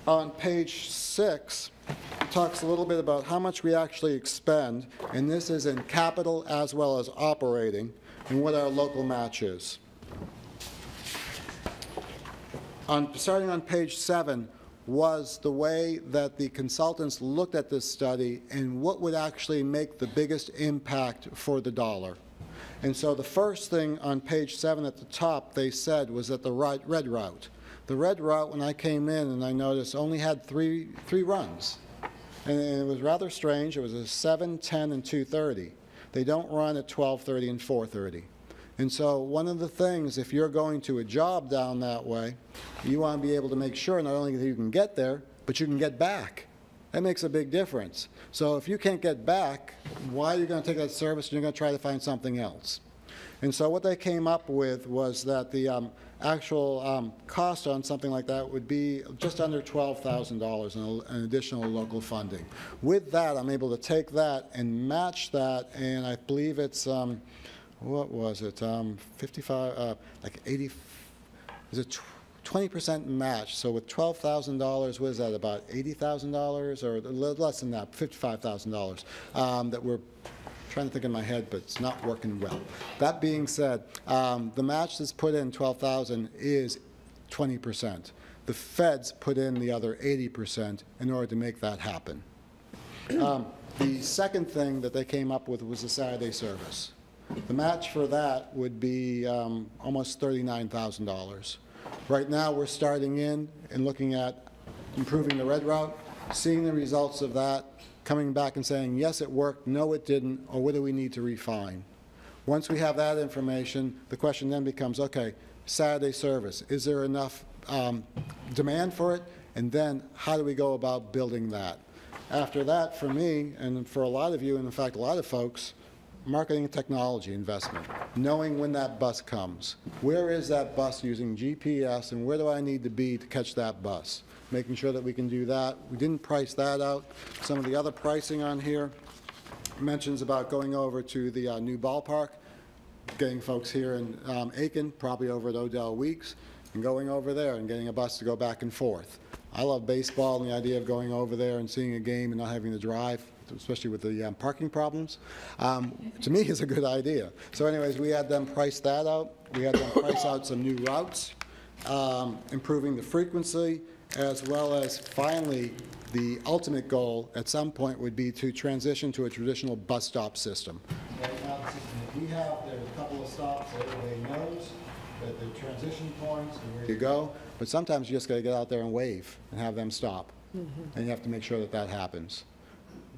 on page 6, it talks a little bit about how much we actually expend, and this is in capital as well as operating, and what our local match is. Starting on page 7 was the way that the consultants looked at this study and what would actually make the biggest impact for the dollar. And so the first thing on page 7 at the top they said was that the red route. The red route, when I came in and I noticed, only had three runs. And it was rather strange. It was a 7, 10, and 2:30. They don't run at 12:30 and 4:30. And so one of the things, if you're going to a job down that way, you want to be able to make sure not only that you can get there, but you can get back. That makes a big difference. So if you can't get back, why are you going to take that service and you're going to try to find something else? And so what they came up with was that the actual cost on something like that would be just under $12,000 in additional local funding. With that, I'm able to take that and match that, and I believe it's, what was it, 55, like 80, is it 20% match? So with $12,000, what is that, about $80,000 or less than that, $55,000 that we're trying to think in my head, but it's not working well. That being said, the match that's put in, $12,000, is 20%. The feds put in the other 80% in order to make that happen. The second thing that they came up with was the Saturday service. The match for that would be almost $39,000. Right now, we're starting in and looking at improving the red route, seeing the results of that, coming back and saying, yes, it worked, no, it didn't, or what do we need to refine? Once we have that information, the question then becomes, okay, Saturday service, is there enough demand for it? And then how do we go about building that? After that, for me, and for a lot of you, and in fact, a lot of folks, marketing and technology investment, knowing when that bus comes. Where is that bus using GPS, and where do I need to be to catch that bus? Making sure that we can do that. We didn't price that out. Some of the other pricing on here mentions about going over to the new ballpark, getting folks here in Aiken, probably over at Odell Weeks, and going over there and getting a bus to go back and forth. I love baseball and the idea of going over there and seeing a game and not having to drive, especially with the parking problems, to me is a good idea. So anyways, we had them price that out. We had them price out some new routes, improving the frequency, as well as finally the ultimate goal at some point would be to transition to a traditional bus stop system. Right now the system that we have, there's a couple of stops that everybody knows, that the transition points and where you go, but sometimes you just got to get out there and wave and have them stop. And you have to make sure that that happens.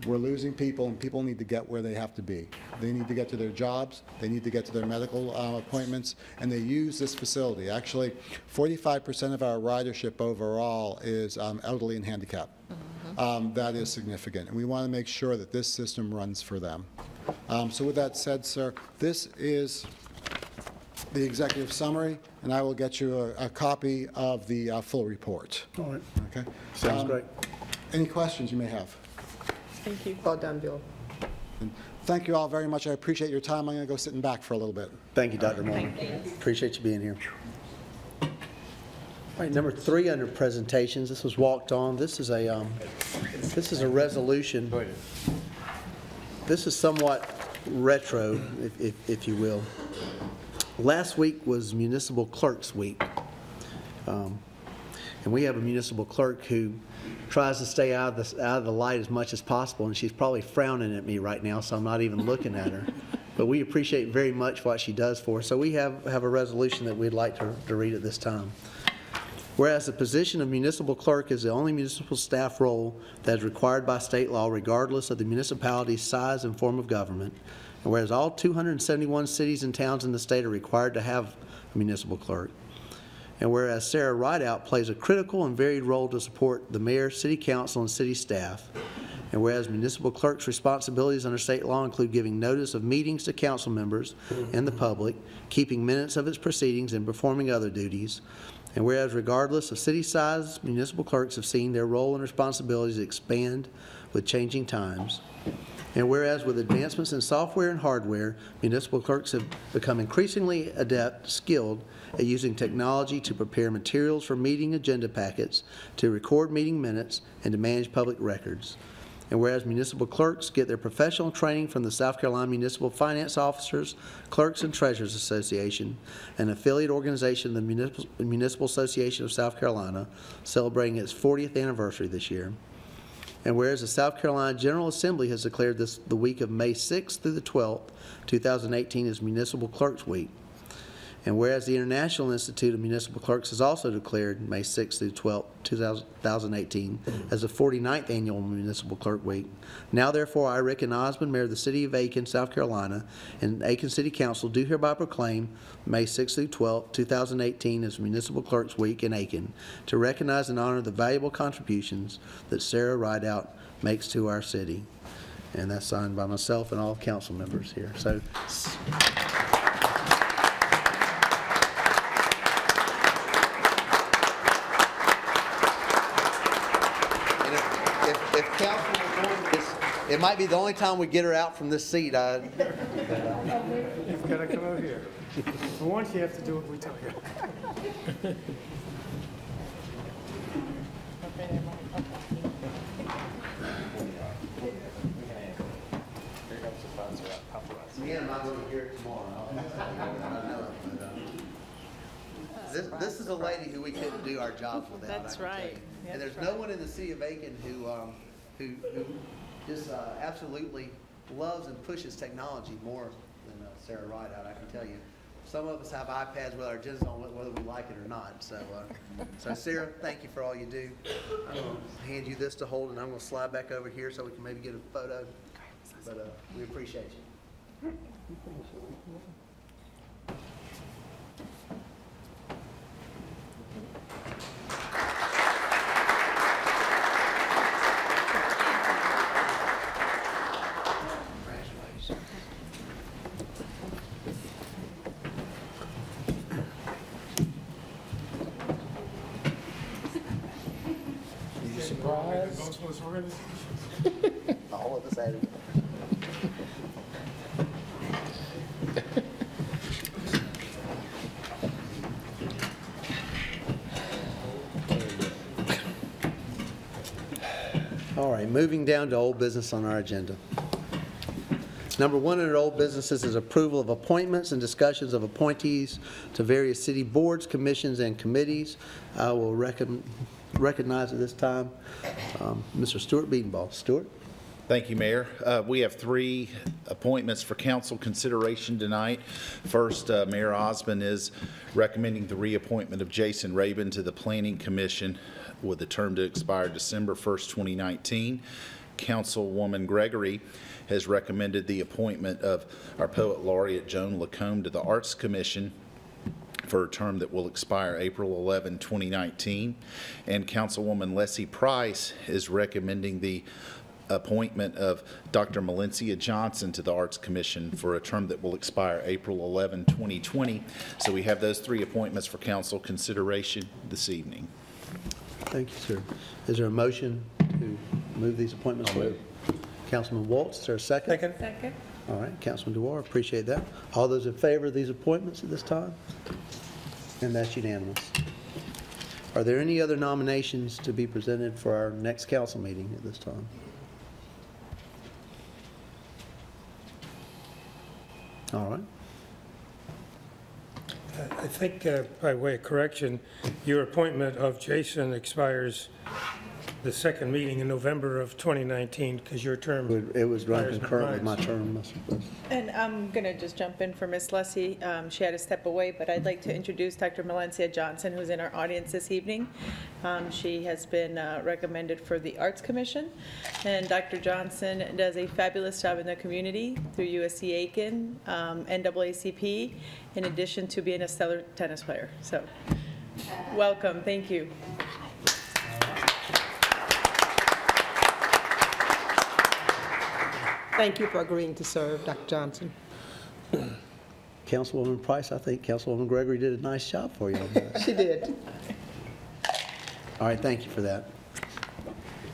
We're losing people, and people need to get where they have to be. They need to get to their jobs, they need to get to their medical appointments, and they use this facility. Actually, 45% of our ridership overall is elderly and handicapped. That is significant, and we want to make sure that this system runs for them. So with that said, sir, this is the executive summary, and I will get you a copy of the full report. All right. Okay? Sounds great. Any questions you may have? Thank you. Well done, Bill. Thank you all very much. I appreciate your time. I'm going to go sit in back for a little bit. Thank you, Dr. Moore. Appreciate you being here. All right, number 3 under presentations. This was walked on. This is a resolution. This is somewhat retro, if you will. Last week was Municipal Clerks Week. And we have a municipal clerk who tries to stay out of the light as much as possible, and she's probably frowning at me right now, so I'm not even looking at her. But we appreciate very much what she does for us. So we have a resolution that we'd like to read at this time. Whereas the position of municipal clerk is the only municipal staff role that is required by state law regardless of the municipality's size and form of government, and whereas all 271 cities and towns in the state are required to have a municipal clerk, and whereas Sarah Rideout plays a critical and varied role to support the mayor, city council, and city staff, and whereas municipal clerk's responsibilities under state law include giving notice of meetings to council members and the public, keeping minutes of its proceedings, and performing other duties, and whereas regardless of city size, municipal clerks have seen their role and responsibilities expand with changing times, and whereas with advancements in software and hardware, municipal clerks have become increasingly adept, skilled at using technology to prepare materials for meeting agenda packets, to record meeting minutes, and to manage public records. And whereas municipal clerks get their professional training from the South Carolina Municipal Finance Officers, Clerks and Treasurers Association, an affiliate organization of the Municipal Association of South Carolina, celebrating its 40th anniversary this year. And whereas the South Carolina General Assembly has declared the week of May 6th through the 12th, 2018 as Municipal Clerks Week. And whereas the International Institute of Municipal Clerks has also declared May 6th through 12th, 2018 as the 49th Annual Municipal Clerk Week. Now, therefore, I, Rick Osmond, Mayor of the City of Aiken, South Carolina, and Aiken City Council do hereby proclaim May 6th through 12th, 2018 as Municipal Clerks Week in Aiken to recognize and honor the valuable contributions that Sarah Rideout makes to our city. And that's signed by myself and all council members here. So. If council will join this, it might be the only time we get her out from this seat. You've got to come over here. For once, you have to do what we tell you. Me and I will be here tomorrow. This is a lady who we couldn't do our jobs without. That's right. And there's no one in the city of Aiken who just absolutely loves and pushes technology more than Sarah Rideout, I can tell you. Some of us have iPads with our agendas on whether we like it or not. So, Sarah, thank you for all you do. I'm going to hand you this to hold, and I'm going to slide back over here so we can maybe get a photo. But we appreciate you. All of us had it. All right, moving down to old business on our agenda. Number 1 under old businesses is approval of appointments and discussions of appointees to various city boards, commissions, and committees. I will recognize at this time Mr. Stuart Beatonball. Stuart? Thank you, Mayor. We have 3 appointments for council consideration tonight. First, Mayor Osmond is recommending the reappointment of Jason Rabin to the Planning Commission with a term to expire December 1st, 2019. Councilwoman Gregory has recommended the appointment of our Poet Laureate Joan Lacombe to the Arts Commission for a term that will expire April 11, 2019. And Councilwoman Leslie Price is recommending the appointment of Dr. Malencia Johnson to the Arts Commission for a term that will expire April 11, 2020. So we have those 3 appointments for council consideration this evening. Thank you, sir. Is there a motion to move these appointments forward? Councilman Waltz, is there a second? Second. All right, Councilman DeWar, appreciate that. All those in favor of these appointments at this time? And that's unanimous. Are there any other nominations to be presented for our next council meeting at this time? All right. I think, by way of correction, your appointment of Jason expires the second meeting in November of 2019, because your term It was run expires in concurrent with my March. term, I suppose. And I'm going to just jump in for Miss Lessie. She had to step away, but I'd like to introduce Dr. Malencia Johnson, who's in our audience this evening. She has been recommended for the Arts Commission, and Dr. Johnson does a fabulous job in the community through USC Aiken, NAACP, in addition to being a stellar tennis player. So, welcome. Thank you. Thank you for agreeing to serve, Dr. Johnson. Councilwoman Price, I think Councilwoman Gregory did a nice job for you on that. She did. All right, thank you for that.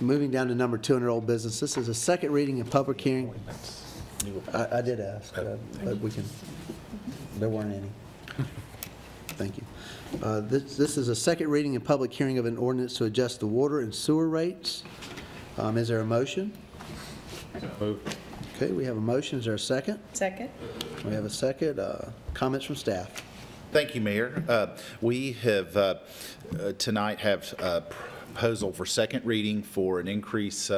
Moving down to number 2 under old business, this is a second reading and public hearing. I did ask, but we can, there weren't any. Thank you. This is a second reading and public hearing of an ordinance to adjust the water and sewer rates. Is there a motion? Moved. Okay, we have a motion. Is there a second? Second. We have a second. Comments from staff? Thank you, Mayor. We have tonight have a proposal for second reading for an increase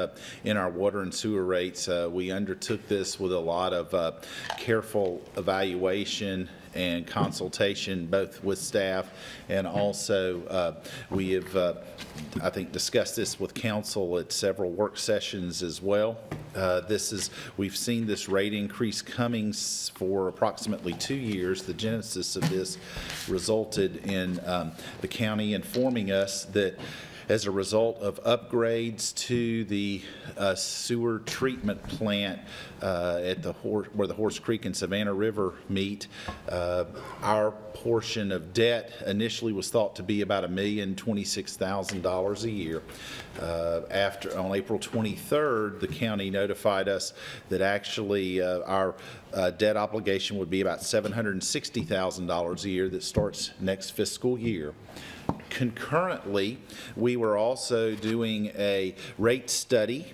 in our water and sewer rates. We undertook this with a lot of careful evaluation and consultation, both with staff and also we have, I think, discussed this with council at several work sessions as well. We've seen this rate increase coming for approximately 2 years. The genesis of this resulted in the county informing us that as a result of upgrades to the sewer treatment plant at where the Horse Creek and Savannah River meet, our portion of debt initially was thought to be about $1,026,000 a year. On April 23rd, the county notified us that actually our debt obligation would be about $760,000 a year that starts next fiscal year. Concurrently, we were also doing a rate study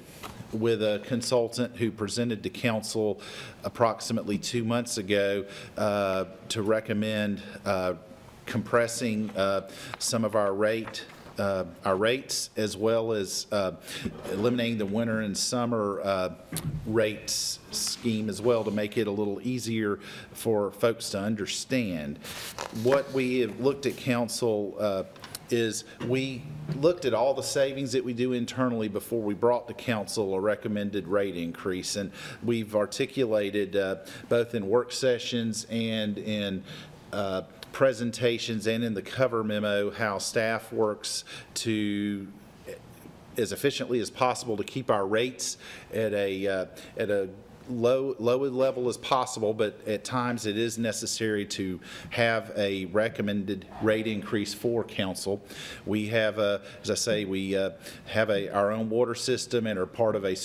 with a consultant who presented to council approximately 2 months ago to recommend compressing some of our rates, as well as eliminating the winter and summer rates scheme as well, to make it a little easier for folks to understand. What we have looked at, council, is we looked at all the savings that we do internally before we brought to council a recommended rate increase, and we've articulated both in work sessions and in presentations and in the cover memo how staff works to as efficiently as possible to keep our rates at a low level as possible, but at times it is necessary to have a recommended rate increase for council. We have, as I say, we have our own water system and are part of a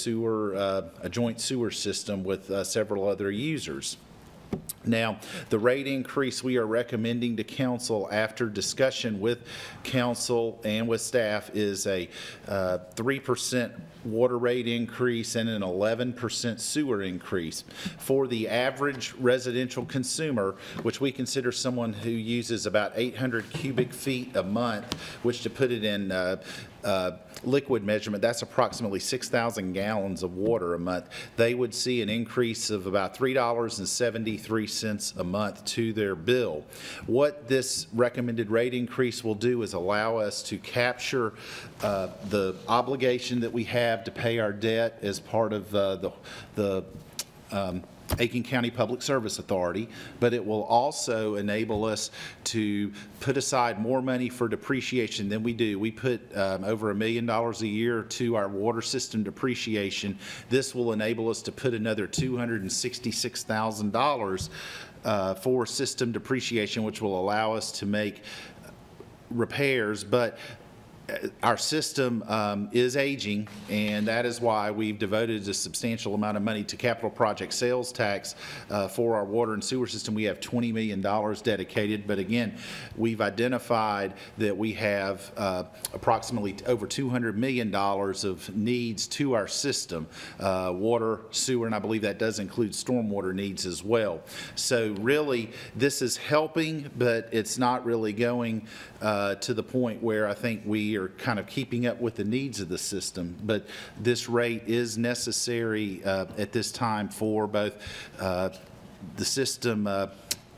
joint sewer system with several other users. Now, the rate increase we are recommending to council after discussion with council and with staff is a 3% water rate increase and an 11% sewer increase. For the average residential consumer, which we consider someone who uses about 800 cubic feet a month, which, to put it in liquid measurement, that's approximately 6,000 gallons of water a month, they would see an increase of about $3.73 a month to their bill. What this recommended rate increase will do is allow us to capture the obligation that we have to pay our debt as part of the Aiken County Public Service Authority, but it will also enable us to put aside more money for depreciation than we do. We put over $1 million a year to our water system depreciation. This will enable us to put another $266,000 for system depreciation, which will allow us to make repairs. But our system is aging, and that is why we've devoted a substantial amount of money to capital project sales tax for our water and sewer system. We have $20 million dedicated, but again, we've identified that we have approximately over $200 million of needs to our system, water, sewer, and I believe that does include stormwater needs as well. So really, this is helping, but it's not really going to the point where I think we are kind of keeping up with the needs of the system. But this rate is necessary at this time for both the system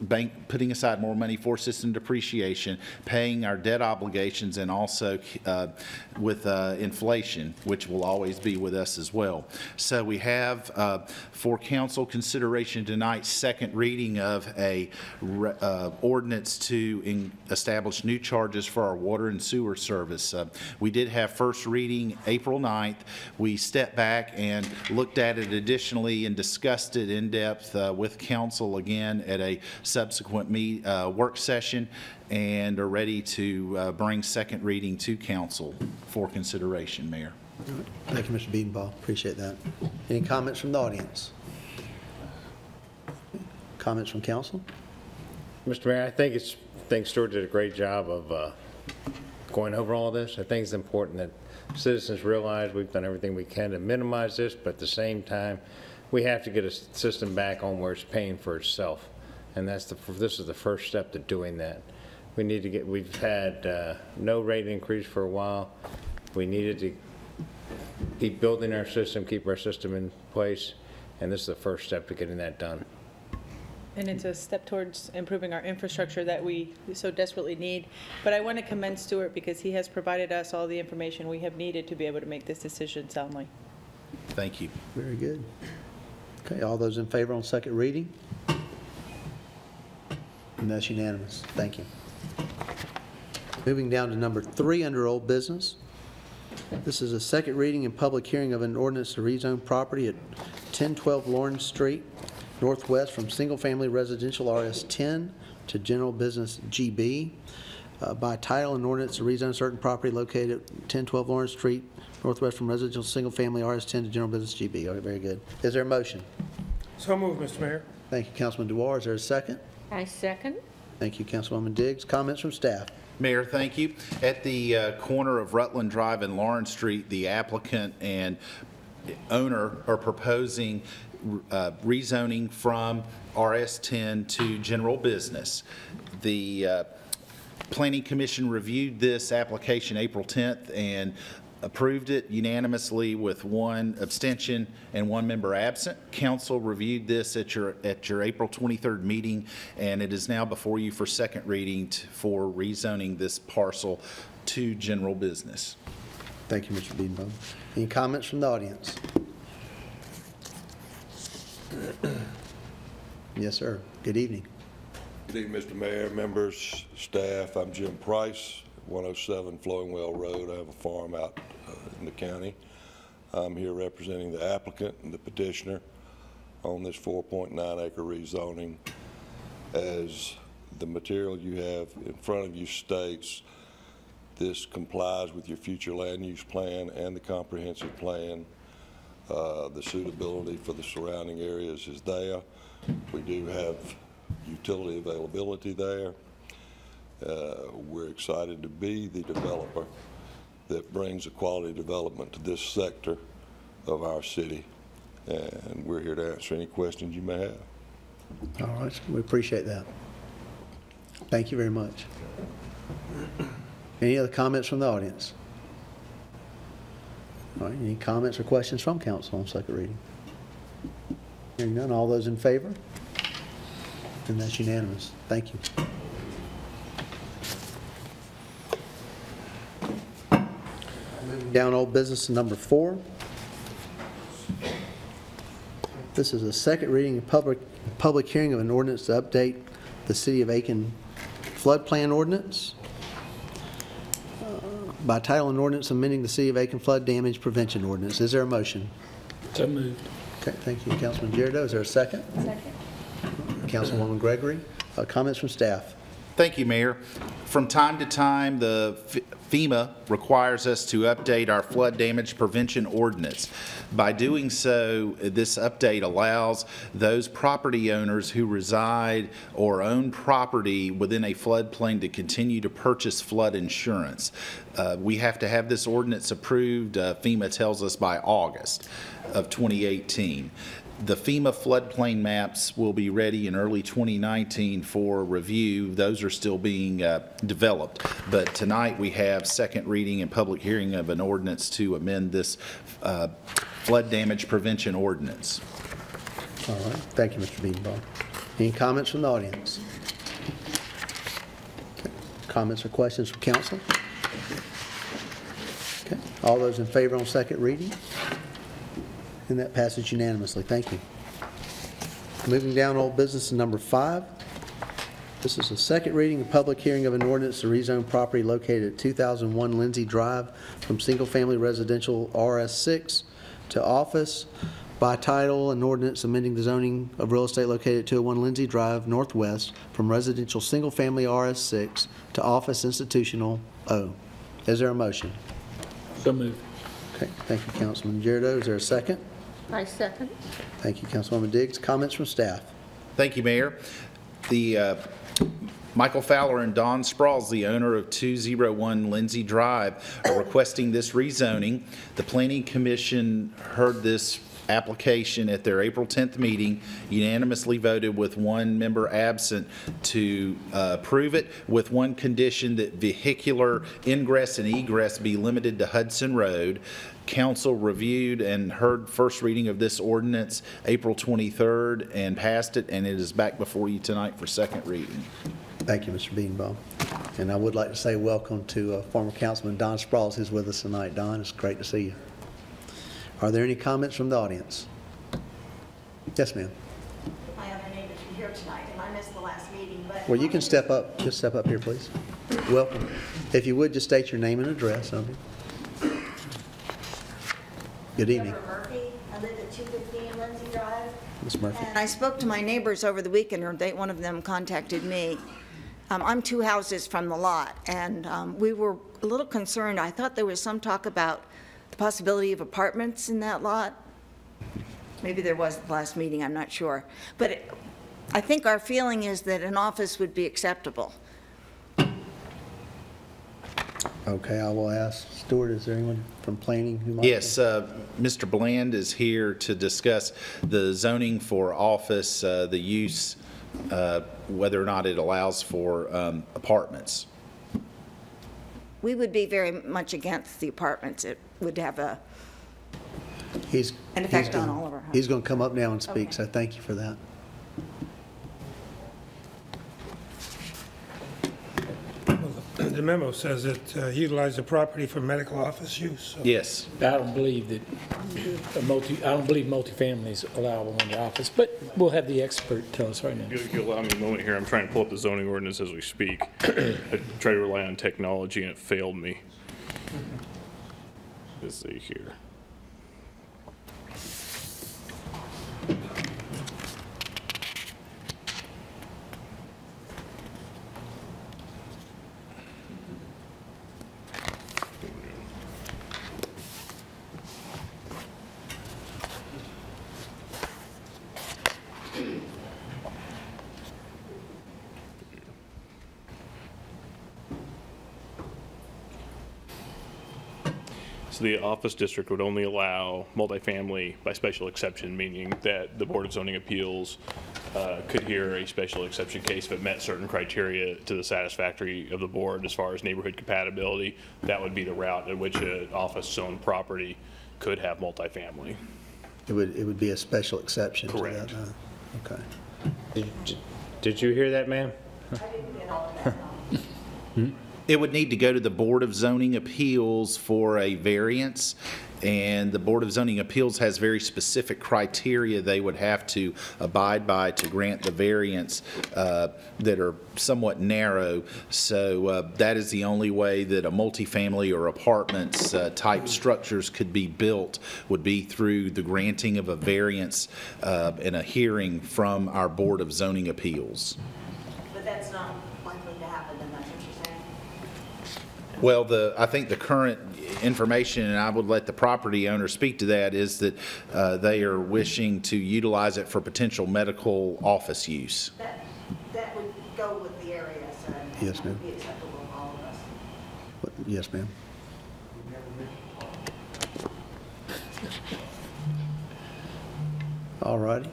bank putting aside more money for system depreciation, paying our debt obligations, and also with inflation, which will always be with us as well. So we have for council consideration tonight second reading of a ordinance to establish new charges for our water and sewer service. We did have first reading April 9th. We stepped back and looked at it additionally and discussed it in depth with council again at a subsequent work session, and are ready to bring second reading to council for consideration, Mayor. Thank you, Mr. Biedenbaugh. Appreciate that. Any comments from the audience? Comments from council? Mr. Mayor, I think Stuart did a great job of going over all this. I think it's important that citizens realize we've done everything we can to minimize this, but at the same time, we have to get a system back on where it's paying for itself. And this is the first step to doing that. We've had no rate increase for a while. We needed to keep building our system, keep our system in place, and this is the first step to getting that done. And it's a step towards improving our infrastructure that we so desperately need. But I want to commend Stuart because he has provided us all the information we have needed to be able to make this decision soundly. Thank you. Very good. Okay, all those in favor on second reading? And that's unanimous. Thank you. Moving down to number 3 under old business. This is a second reading and public hearing of an ordinance to rezone property at 1012 Lawrence Street, northwest from single-family residential RS10 to general business GB. By title, an ordinance to rezone certain property located at 1012 Lawrence Street, northwest from residential single-family RS10 to general business GB. All right, very good. Is there a motion? So moved, Mr. Mayor. Thank you, Councilman Dewar. Is there a second? I second. Thank you, Councilwoman Diggs. Comments from staff? Mayor, thank you. At the corner of Rutland Drive and Lawrence Street, the applicant and owner are proposing rezoning from RS10 to general business. The Planning Commission reviewed this application April 10th and approved it unanimously with 1 abstention and 1 member absent. Council reviewed this at your April 23rd meeting, and it is now before you for second reading for rezoning this parcel to general business. Thank you, Mr. Biedenbaugh. Any comments from the audience? Yes, sir. Good evening. Good evening, Mr. Mayor, members, staff. I'm Jim Price, 107 Flowing Well Road. I have a farm out in the county. I'm here representing the applicant and the petitioner on this 4.9-acre rezoning. As the material you have in front of you states, this complies with your future land use plan and the comprehensive plan. The suitability for the surrounding areas is there. We do have utility availability there. We're excited to be the developer that brings a quality development to this sector of our city, and we're here to answer any questions you may have. All right, we appreciate that. Thank you very much. Any other comments from the audience? All right, any comments or questions from council on second reading? Hearing none, all those in favor? And that's unanimous. Thank you. Moving down old business to number 4. This is a second reading and public hearing of an ordinance to update the City of Aiken floodplain ordinance. By title, an ordinance amending the City of Aiken flood damage prevention ordinance. Is there a motion? So moved. Okay, thank you, Councilman Girardeau. Is there a second? Second. Councilwoman Gregory. Comments from staff? Thank you, Mayor. From time to time, the FEMA requires us to update our flood damage prevention ordinance. By doing so, this update allows those property owners who reside or own property within a floodplain to continue to purchase flood insurance. We have to have this ordinance approved, FEMA tells us, by August of 2018. The FEMA floodplain maps will be ready in early 2019 for review. Those are still being developed. But tonight we have second reading and public hearing of an ordinance to amend this flood damage prevention ordinance. All right. Thank you, Mr. Beatonbaugh. Any comments from the audience? Okay. Comments or questions from council? Okay. All those in favor on second reading? And that passes unanimously. Thank you. Moving down, old business to number 5. This is a second reading and public hearing of an ordinance to rezone property located at 2001 Lindsay Drive from single-family residential RS6 to office. By title, an ordinance amending the zoning of real estate located at 201 Lindsay Drive Northwest from residential single-family RS6 to office institutional O. Is there a motion? So moved. Okay. Thank you, Councilman Girardeau. Is there a second? I second. Thank you, Councilwoman Diggs. Comments from staff? Thank you, Mayor. The Michael Fowler and Don Sprouls, the owner of 201 Lindsay Drive, are requesting this rezoning. The Planning Commission heard this application at their April 10th meeting, unanimously voted with one member absent to approve it, with one condition that vehicular ingress and egress be limited to Hudson Road. Council reviewed and heard first reading of this ordinance April 23rd and passed it, and it is back before you tonight for second reading. Thank you, Mr. Beatonbaugh. And I would like to say welcome to former Councilman Don Sprouls, who's with us tonight. Don, it's great to see you. Are there any comments from the audience? Yes, ma'am. My other neighbors are here tonight, and I missed the last meeting, but... Well, you can step up. Just step up here, please. Welcome. If you would, just state your name and address. Good evening. Deborah Murphy. I live at 215 Lindsay Drive. Ms. Murphy. And I spoke to my neighbors over the weekend, or one of them contacted me. I'm 2 houses from the lot, and we were a little concerned. I thought there was some talk about the possibility of apartments in that lot. Maybe there was at the last meeting, I'm not sure. But I think our feeling is that an office would be acceptable. Okay, I will ask Stuart, is there anyone from planning who might? Yes, Mr. Bland is here to discuss the zoning for office, the use, whether or not it allows for apartments. We would be very much against the apartments. It would have an effect on all of our houses. He's going to come up now and speak, so thank you for that. The memo says it utilize the property for medical office use. So. Yes. I don't believe that I don't believe multifamily is allowable in the office, but we'll have the expert tell us right now. If you allow me a moment here, I'm trying to pull up the zoning ordinance as we speak. I tried to rely on technology and it failed me. Let's see here. So the office district would only allow multifamily by special exception, meaning that the Board of Zoning Appeals could hear a special exception case if it met certain criteria to the satisfactory of the board as far as neighborhood compatibility. That would be the route at which an office-owned property could have multifamily. It would be a special exception. Correct. To that. Okay. Did you hear that, ma'am? I didn't get all of that. It would need to go to the Board of Zoning Appeals for a variance, and the Board of Zoning Appeals has very specific criteria they would have to abide by to grant the variance that are somewhat narrow. So that is the only way that a multifamily or apartments type structures could be built, would be through the granting of a variance and a hearing from our Board of Zoning Appeals. But that's not likely to happen, and that's what you're saying? Well, I think the current information, and I would let the property owner speak to that, is that they are wishing to utilize it for potential medical office use. That would go with the area, so Yes, it ma'am. would be acceptable to all of us. Yes, ma'am. All righty.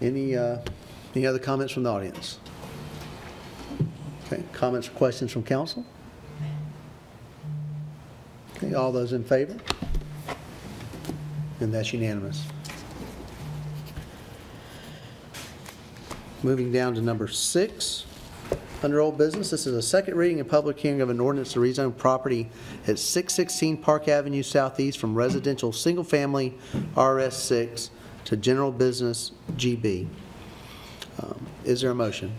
Any other comments from the audience? Okay, comments or questions from council? Okay, all those in favor? And that's unanimous. Moving down to number 6, under old business, this is a second reading and public hearing of an ordinance to rezone property at 616 Park Avenue Southeast from residential single-family RS6 to general business GB. Is there a motion?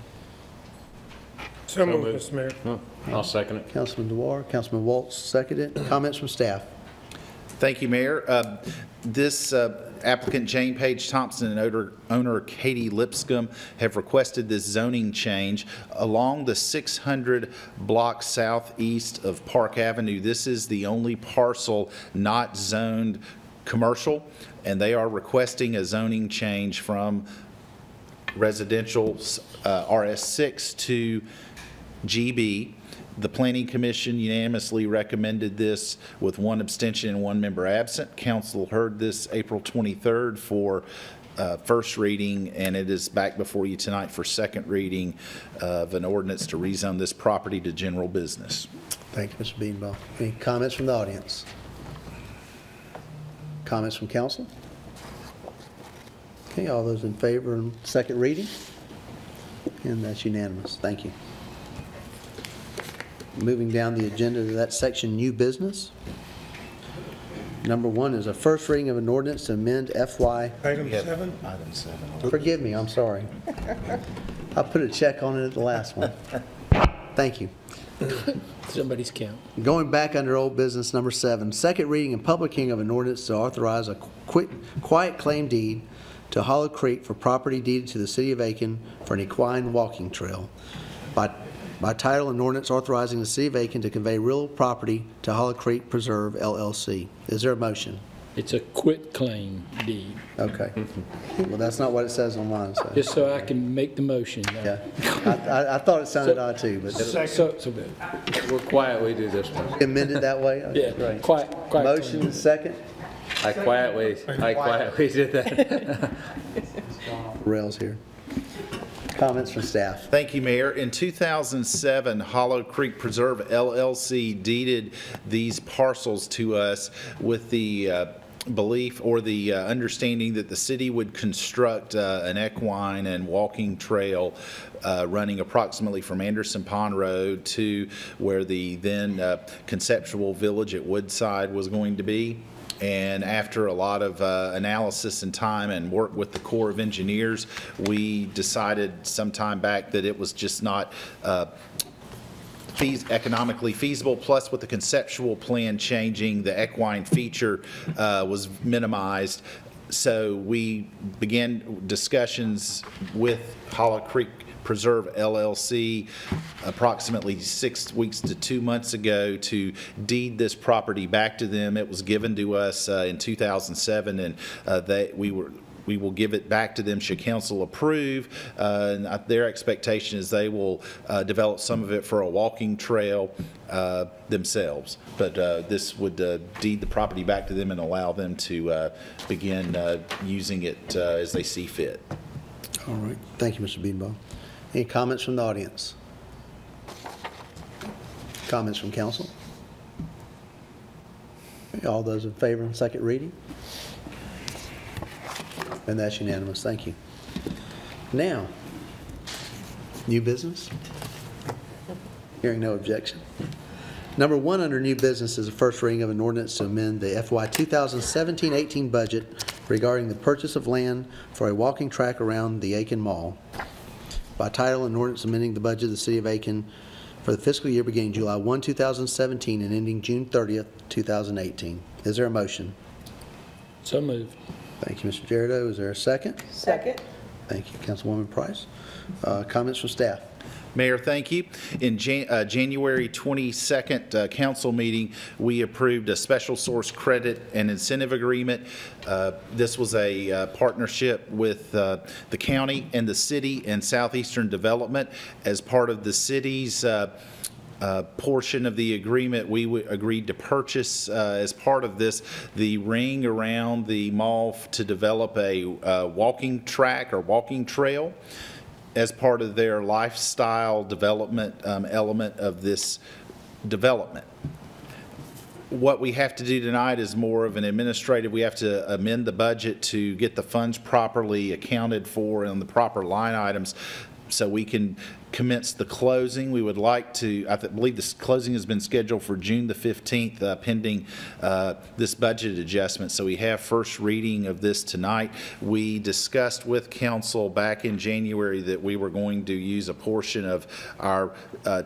So moved, Mr. Mayor. I'll second it. Councilman DeWar, Councilman Waltz, seconded. Comments from staff? Thank you, Mayor. This applicant, Jane Page Thompson, and owner Katie Lipscomb have requested this zoning change along the 600 block southeast of Park Avenue. This is the only parcel not zoned commercial, and they are requesting a zoning change from residential RS6 to GB. The Planning Commission unanimously recommended this with one abstention and one member absent. Council heard this April 23rd for first reading, and it is back before you tonight for second reading of an ordinance to rezone this property to general business. Thank you, Mr. Beanbaugh. Any comments from the audience? Comments from council? Okay, all those in favor of second reading? And that's unanimous. Thank you. Moving down the agenda to that section, new business. Number 1 is a first reading of an ordinance to amend FY. Item 7? Item 7. Forgive me, I'm sorry. I put a check on it at the last one. Thank you. Somebody's count. Going back under old business, number 7, second reading and public hearing of an ordinance to authorize a quiet claim deed to Hollow Creek for property deeded to the city of Aiken for an equine walking trail. By title, an ordinance authorizing the city of Aiken to convey real property to Hollow Creek Preserve LLC. Is there a motion? It's a quit claim deed. Okay. Well, that's not what it says on mine, so. Just so I can make the motion. Yeah. I thought it sounded odd too, but So We're quiet, we do this one. amended that way? Okay, yeah, great. quiet. Motion and second. I quietly did that. Rails here. Comments from staff? Thank you, Mayor. In 2007, Hollow Creek Preserve LLC deeded these parcels to us with the belief or the understanding that the city would construct an equine and walking trail running approximately from Anderson Pond Road to where the then conceptual village at Woodside was going to be. And after a lot of analysis and time and work with the Corps of Engineers, we decided some time back that it was just not economically feasible. Plus, with the conceptual plan changing, the equine feature was minimized. So we began discussions with Hollow Creek Preserve LLC approximately 6 weeks to 2 months ago to deed this property back to them. It was given to us in 2007, and we will give it back to them should council approve. And their expectation is they will develop some of it for a walking trail themselves. But this would deed the property back to them and allow them to begin using it as they see fit. All right. Thank you, Mr. Beanbaugh. Any comments from the audience? Comments from council? Okay, all those in favor of second reading? And that's unanimous. Thank you. Now, new business? Hearing no objection. Number 1 under new business is a first reading of an ordinance to amend the FY 2017-18 budget regarding the purchase of land for a walking track around the Aiken Mall. By title, an ordinance amending the budget of the City of Aiken for the fiscal year beginning July 1, 2017 and ending June 30th, 2018. Is there a motion? So moved. Thank you, Mr. Jericho. Is there a second? Second. Thank you, Councilwoman Price. Comments from staff? Mayor, thank you. In January 22nd council meeting, we approved a special source credit and incentive agreement. This was a partnership with the county and the city and Southeastern Development. As part of the city's portion of the agreement, we agreed to purchase, as part of this, the ring around the mall to develop a walking track or walking trail as part of their lifestyle development element of this development. What we have to do tonight is more of an administrative. We have to amend the budget to get the funds properly accounted for and the proper line items so we can commence the closing. We would like to, I believe this closing has been scheduled for June the 15th, pending this budget adjustment. So we have first reading of this tonight. We discussed with council back in January that we were going to use a portion of our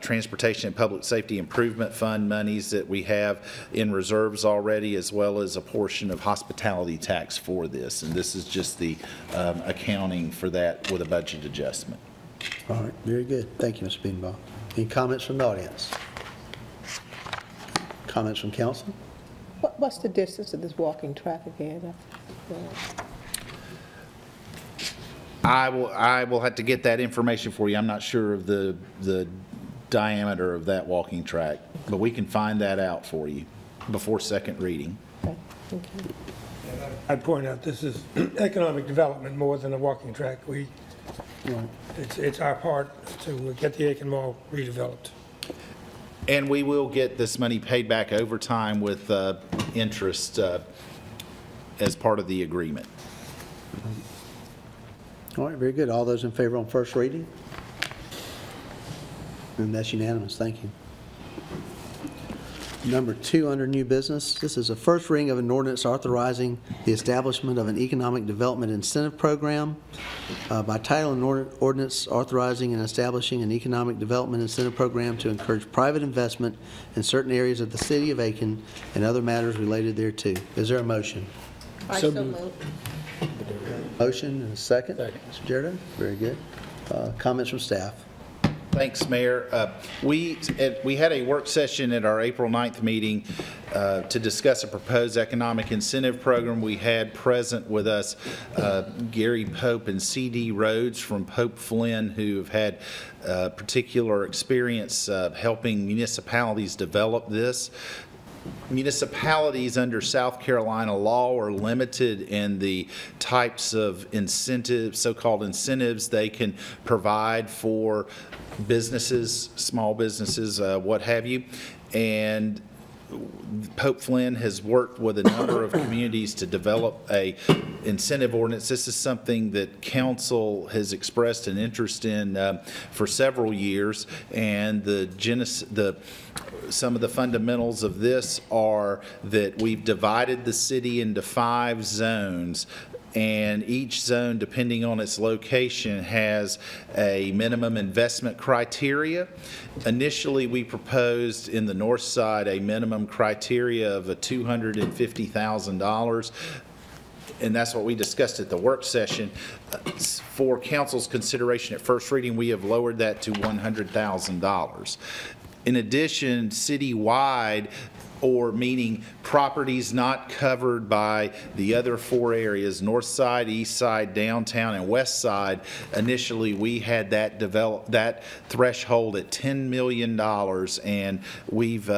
Transportation and Public Safety Improvement Fund monies that we have in reserves already, as well as a portion of hospitality tax for this. And this is just the accounting for that with a budget adjustment. All right, very good. Thank you, Mr. Bedenbaugh. Any comments from the audience? Comments from council? What's the distance of this walking track again? I will have to get that information for you. I'm not sure of the diameter of that walking track, but we can find that out for you before second reading. Okay. Thank you. I'd point out this is economic development more than a walking track. It's our part to get the Aiken Mall redeveloped. And we will get this money paid back over time with interest as part of the agreement. All right, very good. All those in favor on first reading? And that's unanimous. Thank you. Number 2 under new business, this is a first reading of an ordinance authorizing the establishment of an economic development incentive program. By title, an ordinance authorizing and establishing an economic development incentive program to encourage private investment in certain areas of the city of Aiken and other matters related thereto. Is there a motion? I so move. Motion and a second. Mr. Jericho, very good. Comments from staff? Thanks, Mayor. We had a work session at our April 9th meeting to discuss a proposed economic incentive program. We had present with us Gary Pope and C.D. Rhodes from Pope Flynn, who have had particular experience helping municipalities develop this. Municipalities under South Carolina law are limited in the types of incentives, so-called incentives they can provide for businesses, small businesses, what have you. And Pope Flynn has worked with a number of communities to develop a incentive ordinance. This is something that council has expressed an interest in for several years, and some of the fundamentals of this are that we've divided the city into 5 zones, and each zone, depending on its location, has a minimum investment criteria. Initially, we proposed in the north side a minimum criteria of $250,000. And that's what we discussed at the work session. For council's consideration at first reading, we have lowered that to $100,000. In addition, citywide, or meaning properties not covered by the other 4 areas, north side, east side, downtown, and west side, initially we had that threshold at $10 million, and we've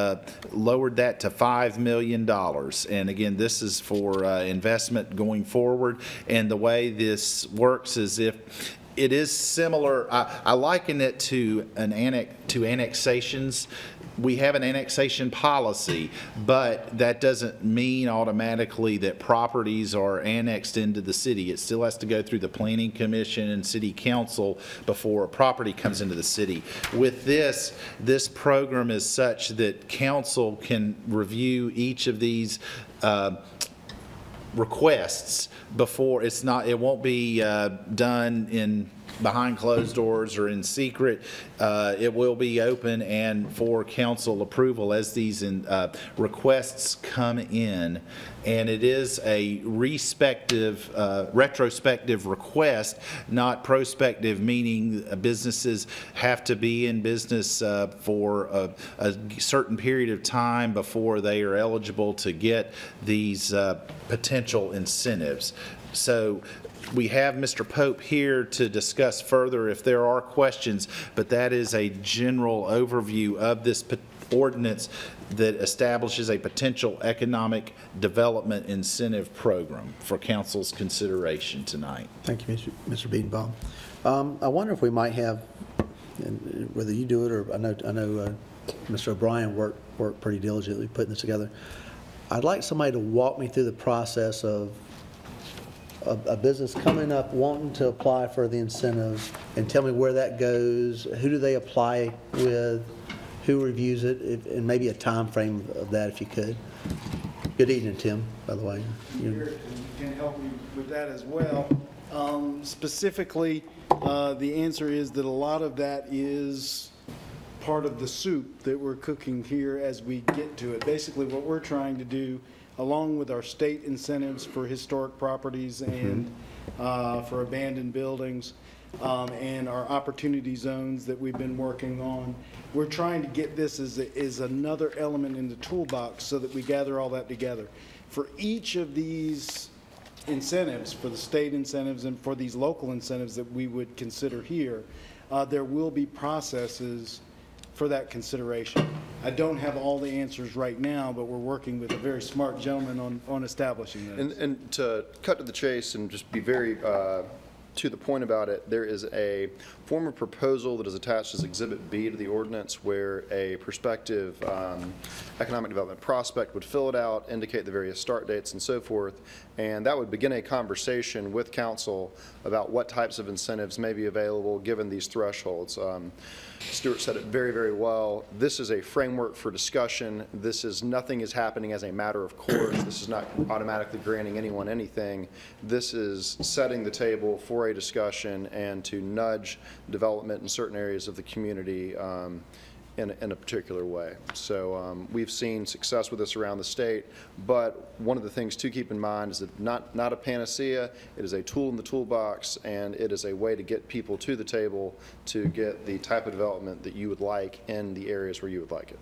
lowered that to $5 million. And again, this is for investment going forward. And the way this works is if It is similar. I liken it to annexations. We have an annexation policy, but that doesn't mean automatically that properties are annexed into the city. It still has to go through the Planning Commission and City Council before a property comes into the city. With this program is such that council can review each of these requests before it won't be done in behind closed doors or in secret. It will be open and for council approval as these requests come in. And it is a retrospective request, not prospective, meaning businesses have to be in business for a certain period of time before they are eligible to get these potential incentives. So we have Mr. Pope here to discuss further if there are questions, but that is a general overview of this ordinance that establishes a potential economic development incentive program for council's consideration tonight. Thank you, Mr. Beadenbaum. I wonder if we might have, and whether you do it or I know Mr. O'Brien worked pretty diligently putting this together. I'd like somebody to walk me through the process of a business coming up wanting to apply for the incentives and tell me where that goes, who do they apply with, who reviews it, and maybe a time frame of that if you could. Good evening, Tim, by the way. You can help me with that as well. Specifically, the answer is that a lot of that is part of the soup that we're cooking here as we get to it. Basically, what we're trying to do, along with our state incentives for historic properties and for abandoned buildings and our opportunity zones that we've been working on, we're trying to get this as another element in the toolbox so that we gather all that together. For each of these incentives, for the state incentives and for these local incentives that we would consider here, there will be processes for that consideration. I don't have all the answers right now, but we're working with a very smart gentleman on establishing those. And to cut to the chase and just be very to the point about it, there is a form of proposal that is attached as Exhibit B to the ordinance where a prospective economic development prospect would fill it out, indicate the various start dates and so forth, and that would begin a conversation with council about what types of incentives may be available given these thresholds. Stuart said it very, very well. This is a framework for discussion. Nothing is happening as a matter of course. This is not automatically granting anyone anything. This is setting the table for a discussion and to nudge development in certain areas of the community in a particular way. So we've seen success with this around the state, but one of the things to keep in mind is that not a panacea. It is a tool in the toolbox, and it is a way to get people to the table to get the type of development that you would like in the areas where you would like it.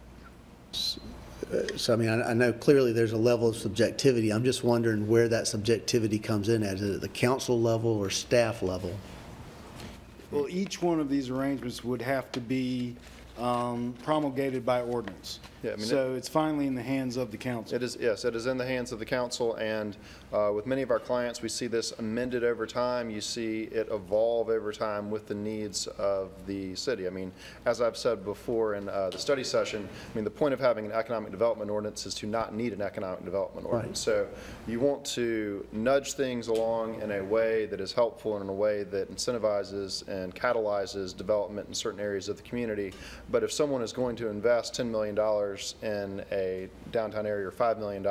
So, I mean, I know clearly there's a level of subjectivity. I'm just wondering where that subjectivity comes in at. Is it at the council level or staff level? Well, each one of these arrangements would have to be promulgated by ordinance. Yeah, I mean, so it's finally in the hands of the council. It is, yes, it is in the hands of the council, and with many of our clients, we see this amended over time. You see it evolve over time with the needs of the city. I mean, as I've said before in the study session, I mean, the point of having an economic development ordinance is to not need an economic development ordinance. Right. So you want to nudge things along in a way that is helpful and in a way that incentivizes and catalyzes development in certain areas of the community. But if someone is going to invest $10 million in a downtown area or $5 million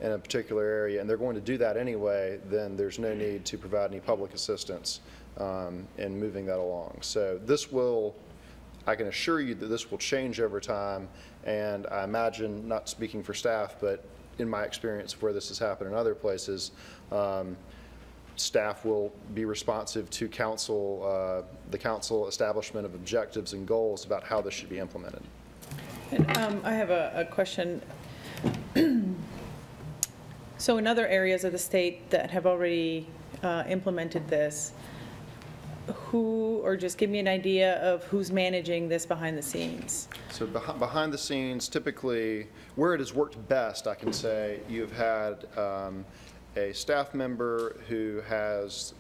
in a particular area, and they're going to do that anyway, then there's no need to provide any public assistance in moving that along. So this will, I can assure you that this will change over time, and I imagine, not speaking for staff, but in my experience where this has happened in other places, staff will be responsive to council, the council establishment of objectives and goals about how this should be implemented. And, I have a question. So in other areas of the state that have already implemented this, who, or just give me an idea of who's managing this behind the scenes? So behind the scenes, typically, where it has worked best, I can say, you've had a staff member who has,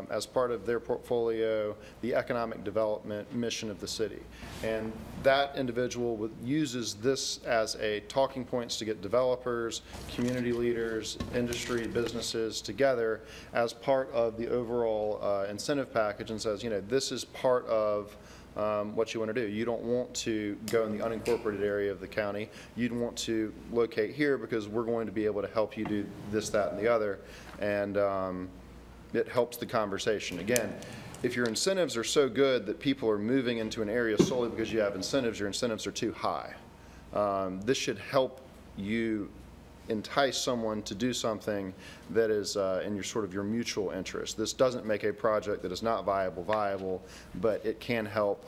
as part of their portfolio, the economic development mission of the city. And that individual uses this as a talking points to get developers, community leaders, industry, businesses together as part of the overall incentive package, and says, you know, this is part of what you want to do. You don't want to go in the unincorporated area of the county. You'd want to locate here because we're going to be able to help you do this, that, and the other. And it helps the conversation. Again, if your incentives are so good that people are moving into an area solely because you have incentives, your incentives are too high. This should help you entice someone to do something that is in your mutual interest. This doesn't make a project that is not viable, but it can help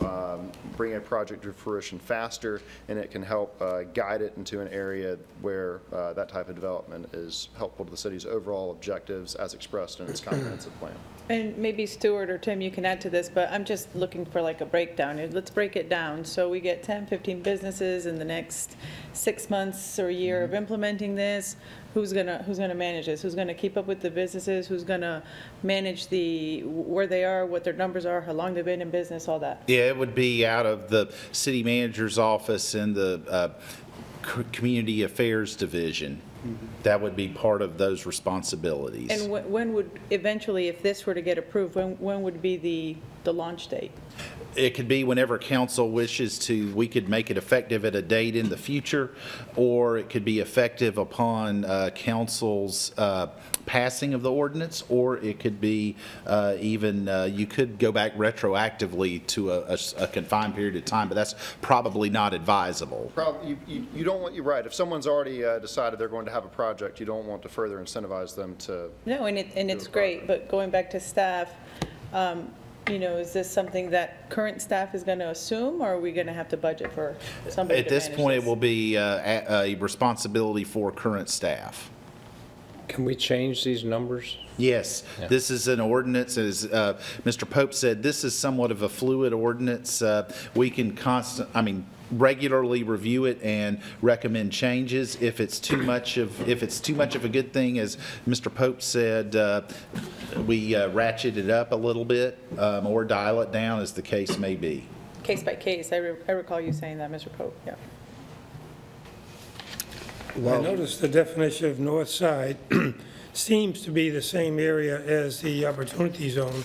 bring a project to fruition faster, and it can help guide it into an area where that type of development is helpful to the city's overall objectives as expressed in its comprehensive plan. And maybe Stuart or Tim, you can add to this, but I'm just looking for like a breakdown. Let's break it down. So we get 10, 15 businesses in the next 6 months or a year of implementing this. Who's gonna manage this? Who's gonna keep up with the businesses? Who's gonna manage where they are, what their numbers are, how long they've been in business, all that? Yeah, it would be out of the city manager's office and the community affairs division. That would be part of those responsibilities. And when would, eventually, if this were to get approved, when would be the launch date? It could be whenever council wishes to. We could make it effective at a date in the future, or it could be effective upon council's passing of the ordinance, or it could be even, you could go back retroactively to a confined period of time, but that's probably not advisable. Probably, you don't want, you're right, if someone's already decided they're going to have a project, you don't want to further incentivize them to. No, and it's great, but going back to staff, you know, is this something that current staff is going to assume, or are we going to have to budget for somebody At this point, it will be a responsibility for current staff. Can we change these numbers? Yes, Yeah. This is an ordinance, as Mr. Pope said, this is somewhat of a fluid ordinance. We can regularly review it and recommend changes. If it's too much of a good thing, as Mr. Pope said, we ratchet it up a little bit or dial it down, as the case may be. Case by case, I recall you saying that, Mr. Pope, yeah. I noticed the definition of north side seems to be the same area as the opportunity zone.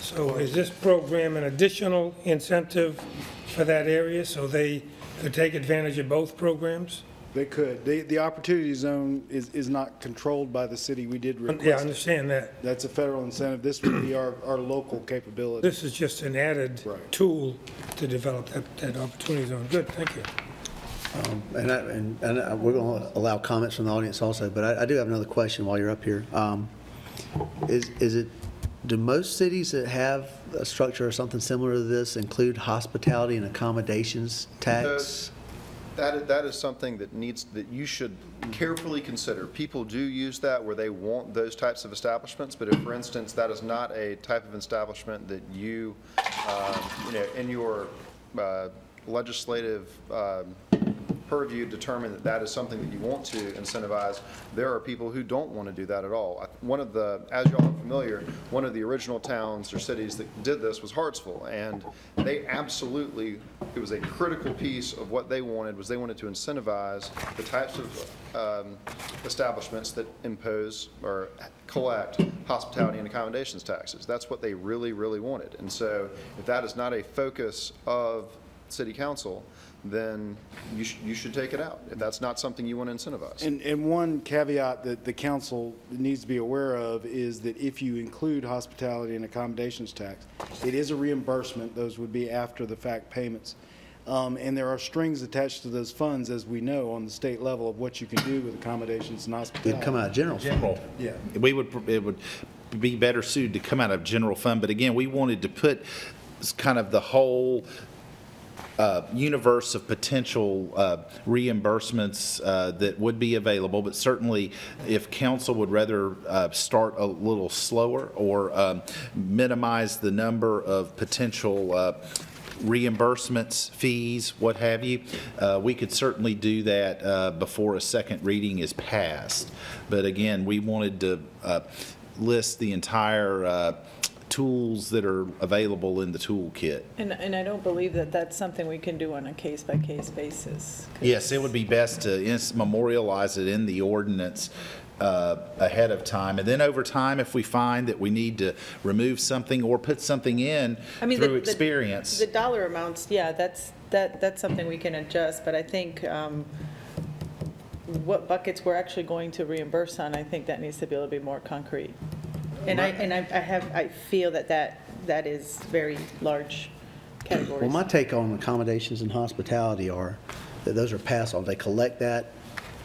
So is this program an additional incentive for that area so they could take advantage of both programs? They could. The opportunity zone is not controlled by the city. We did request. Yeah, I understand that. That's a federal incentive. This would be our local capability. This is just an added tool to develop that opportunity zone. Good, thank you. And we're going to allow comments from the audience also, but I do have another question while you're up here. Do most cities that have a structure or something similar to this include hospitality and accommodations tax? That is something that you should carefully consider. People do use that where they want those types of establishments, but if, for instance, that is not a type of establishment that you know, in your legislative purview determine that that is something that you want to incentivize, there are people who don't want to do that at all. As y'all are familiar, one of the original towns or cities that did this was Hartsville, and they absolutely, it was a critical piece of what they wanted, was they wanted to incentivize the types of establishments that impose or collect hospitality and accommodations taxes. That's what they really, really wanted. And so if that is not a focus of City Council, then you should take it out if that's not something you want to incentivize. And one caveat that the council needs to be aware of is that if you include hospitality and accommodations tax, it is a reimbursement. Those would be after the fact payments. And there are strings attached to those funds, as we know, on the state level of what you can do with accommodations and hospitality. It'd come out of general fund. Yeah. It would be better suited to come out of general fund, but again, we wanted to put kind of the whole universe of potential reimbursements that would be available, but certainly if council would rather start a little slower or minimize the number of potential reimbursements, fees, what have you, we could certainly do that before a second reading is passed. But again, we wanted to list the entire tools that are available in the toolkit. And I don't believe that that's something we can do on a case-by-case basis. Yes, it would be best to memorialize it in the ordinance ahead of time, and then over time, if we find that we need to remove something or put something in through experience. The dollar amounts, yeah, that's something we can adjust, but I think what buckets we're actually going to reimburse on, I think that needs to be a little bit more concrete. And I feel that is very large categories. Well, my take on accommodations and hospitality are that those are pass on. They collect that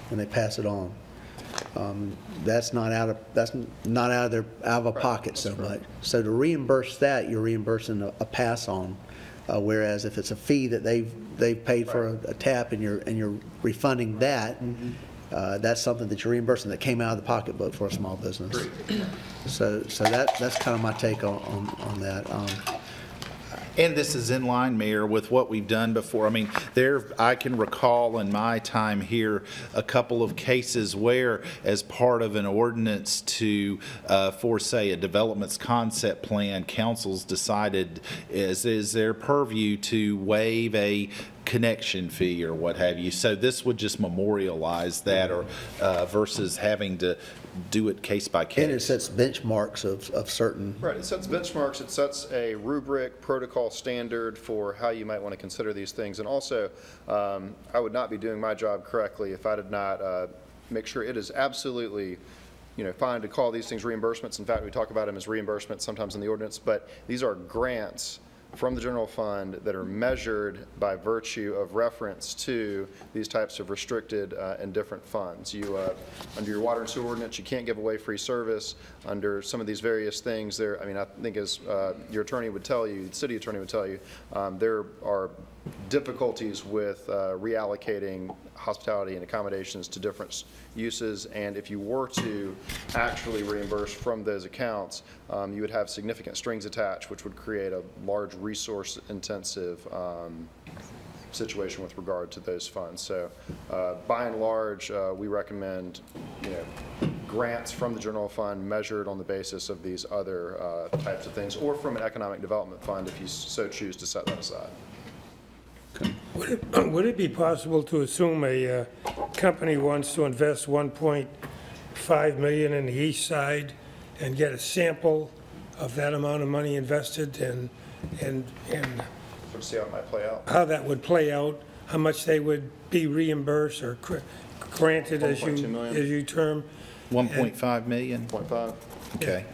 and they pass it on. That's not out of a pocket so much. So to reimburse that, you're reimbursing a pass on. Whereas if it's a fee that they've paid for a tap and you're refunding that, that's something that you're reimbursing that came out of the pocketbook for a small business. So that's kind of my take on that. And this is in line, Mayor, with what we've done before. I mean, I can recall in my time here a couple of cases where, as part of an ordinance for, say, a development's concept plan, councils decided is their purview to waive a connection fee or what have you. So this would just memorialize that, or versus having to do it case by case. And it sets benchmarks of certain. Right, it sets benchmarks, it sets a rubric, protocol standard for how you might want to consider these things. And also, I would not be doing my job correctly if I did not make sure it is absolutely fine to call these things reimbursements. In fact, we talk about them as reimbursements sometimes in the ordinance, but these are grants from the general fund that are measured by virtue of reference to these types of restricted and different funds. Under your water and sewer ordinance, you can't give away free service. Under some of these various things there, I mean, I think as your attorney would tell you, the city attorney would tell you, there are difficulties with reallocating hospitality and accommodations to different uses, and if you were to actually reimburse from those accounts, you would have significant strings attached, which would create a large resource-intensive situation with regard to those funds. So, by and large, we recommend, grants from the general fund measured on the basis of these other types of things, or from an economic development fund if you so choose to set that aside. Would it be possible to assume a company wants to invest $1.5 million in the east side and get a sample of that amount of money invested and See how it might play out. How that would play out, how much they would be reimbursed or granted as you term? 1.5 million? 1.5. Okay.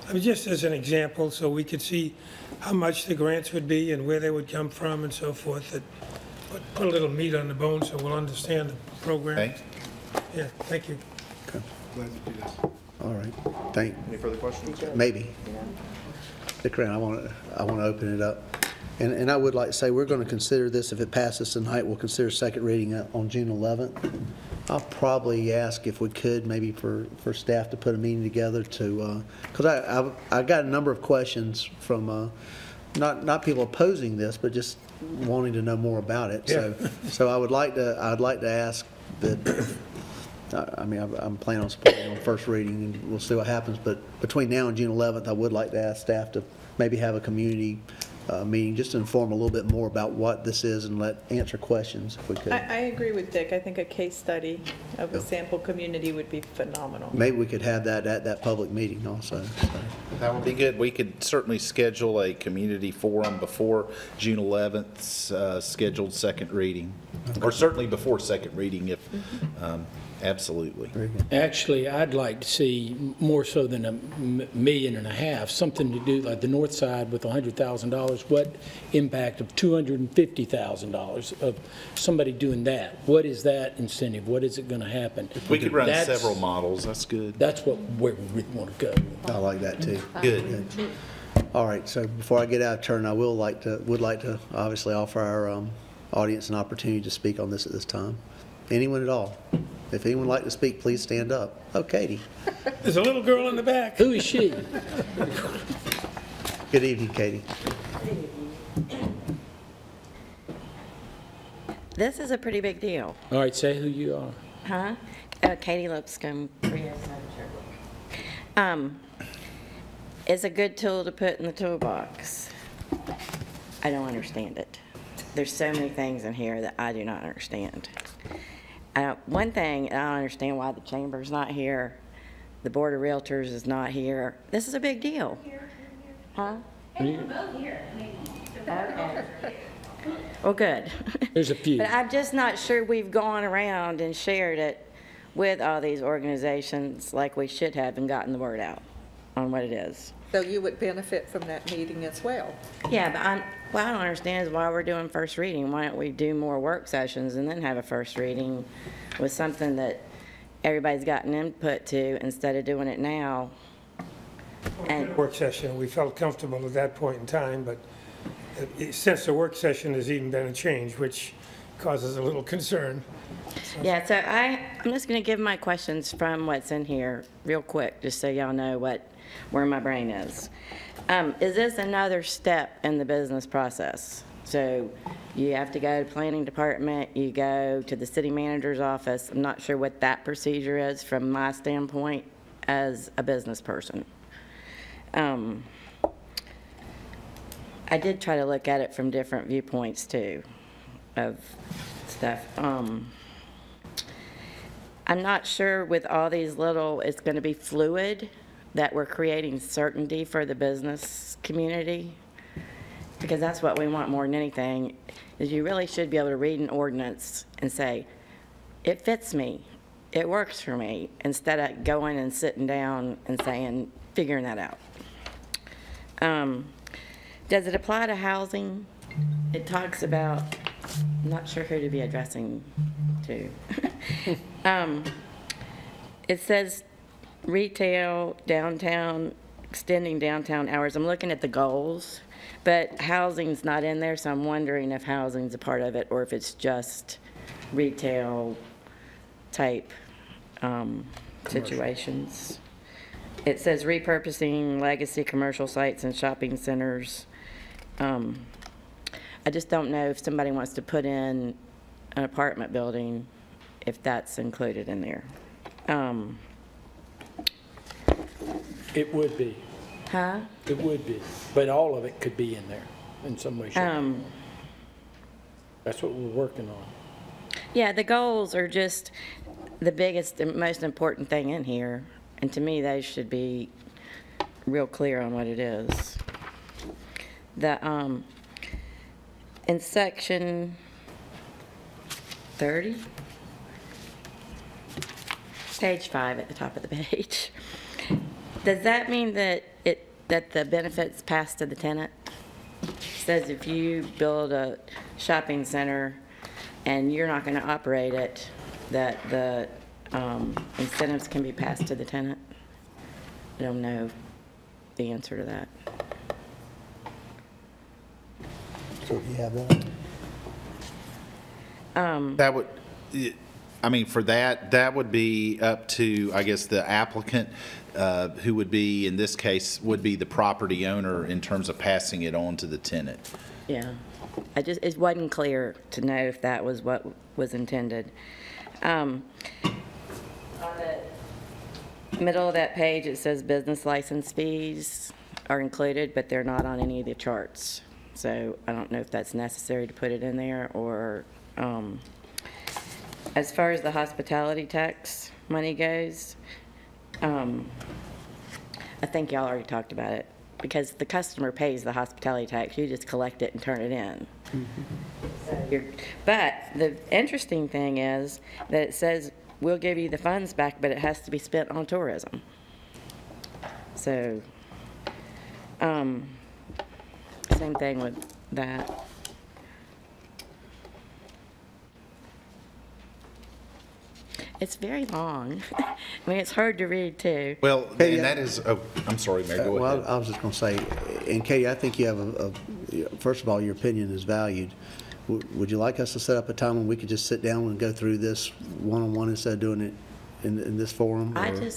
I mean, just as an example, so we could see how much the grants would be and where they would come from and so forth. That put a little meat on the bone so we'll understand the program. Okay. Yeah, thank you. Okay. Glad to do that. All right. Any further questions? Maybe. Stick around. I want to open it up. And I would like to say we're going to consider this, if it passes tonight, we'll consider second reading on June 11th. I'll probably ask if we could, maybe for staff to put a meeting together to, because I got a number of questions from not people opposing this, but just wanting to know more about it. Yeah. So I'd like to ask that. I mean, I'm planning on supporting on first reading, and we'll see what happens. But between now and June 11th, I would like to ask staff to maybe have a community meeting just to inform a little bit more about what this is and answer questions if we could. I agree with Dick. I think a case study of a sample community would be phenomenal. Maybe we could have that at that public meeting also. So. That would be good. We could certainly schedule a community forum before June 11th's scheduled second reading, or certainly before second reading if absolutely. Actually, I'd like to see more so than $1.5 million, something to do like the north side with $100,000. What impact of $250,000 of somebody doing that? What is that incentive? What is it going to happen? We could run several models. That's good. That's where we really want to go. I like that too. Good. All right. So before I get out of turn, I would like to obviously offer our audience an opportunity to speak on this at this time. Anyone at all? If anyone would like to speak, please stand up. Oh, Katie. There's a little girl in the back. Who is she? Good evening, Katie. This is a pretty big deal. All right, say who you are. Huh? Katie Lipscomb, 307 It's a good tool to put in the toolbox. I don't understand it. There's so many things in here that I do not understand. One thing, I don't understand why the chamber's not here. The Board of Realtors is not here. This is a big deal. Huh? We're both here. Okay. Well, good. There's a few. But I'm just not sure we've gone around and shared it with all these organizations like we should have and gotten the word out on what it is. So you would benefit from that meeting as well. Yeah, but what I don't understand is why we're doing first reading. Why don't we do more work sessions and then have a first reading with something that everybody's gotten input to instead of doing it now? And Work session, we felt comfortable at that point in time, but since the work session has even been a change, which causes a little concern. yeah, so I'm just going to give my questions from what's in here real quick, just so y'all know where my brain is. Is this another step in the business process? So you have to go to the planning department, you go to the city manager's office. I'm not sure what that procedure is from my standpoint as a business person. I did try to look at it from different viewpoints too of stuff. I'm not sure with all these little, it's going to be fluid, that we're creating certainty for the business community, because that's what we want more than anything, is you really should be able to read an ordinance and say, it fits me, it works for me, instead of going and sitting down and saying, figuring that out. Does it apply to housing? It talks about, I'm not sure who to be addressing to. It says retail, downtown, extending downtown hours. I'm looking at the goals, but housing's not in there, so I'm wondering if housing's a part of it or if it's just retail type situations. It says repurposing legacy commercial sites and shopping centers. I just don't know if somebody wants to put in an apartment building, if that's included in there. It would be. Huh? It would be. But all of it could be in there in some way, shape, or form. That's what we're working on. Yeah, the goals are just the biggest and most important thing in here. And to me, they should be real clear on what it is. In section 30, page 5 at the top of the page, does that mean that the benefits pass to the tenant? It says if you build a shopping center and you're not going to operate it, that the incentives can be passed to the tenant? I don't know the answer to that. So you have that? That would, I mean, for that would be up to, I guess, the applicant, who would be, in this case, would be the property owner in terms of passing it on to the tenant. Yeah, it wasn't clear to know if that was what was intended. On the middle of that page, it says business license fees are included, but they're not on any of the charts. So I don't know if that's necessary to put it in there, or as far as the hospitality tax money goes, I think y'all already talked about it, because the customer pays the hospitality tax, you just collect it and turn it in. But the interesting thing is that it says we'll give you the funds back, but it has to be spent on tourism. So, same thing with that. It's very long. I mean, it's hard to read, too. Well, and that is, oh, I'm sorry, Mayor, go ahead. Well, I was just going to say, and Katie, I think you have first of all, your opinion is valued. Would you like us to set up a time when we could just sit down and go through this one-on-one instead of doing it in this forum? I'm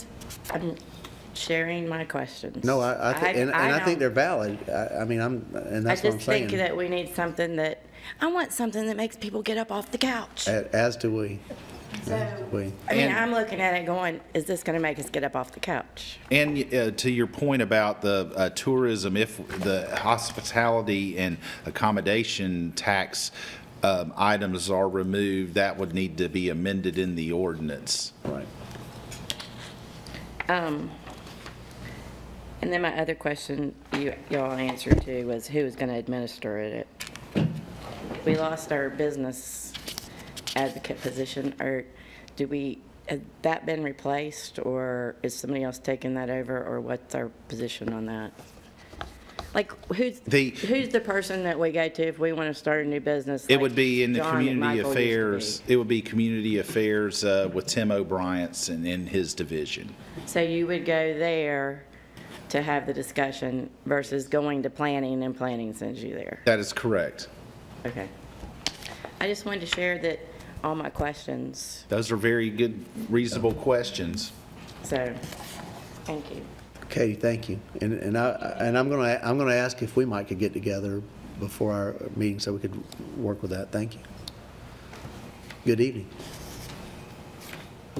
sharing my questions. No, I think they're valid. I mean, and that's what I'm saying. I just think that we need something that, I want something that makes people get up off the couch. As do we. So, I mean, I'm looking at it going, is this going to make us get up off the couch? And to your point about the tourism, if the hospitality and accommodation tax items are removed, that would need to be amended in the ordinance. Right. And then my other question y'all answered to was who is going to administer it. We lost our business advocate position, or has that been replaced, or is somebody else taking that over, or what's our position on that? Like, who's the person that we go to if we want to start a new business? It would be in the John and community Michael affairs. It would be community affairs with Tim O'Brien's and in his division. So you would go there to have the discussion versus going to planning and planning sends you there? That is correct. Okay. I just wanted to share that all my questions. Those are very good, reasonable questions. So, thank you. Katie, thank you. And I'm going to ask if we might could get together before our meeting so we could work with that. Thank you. Good evening.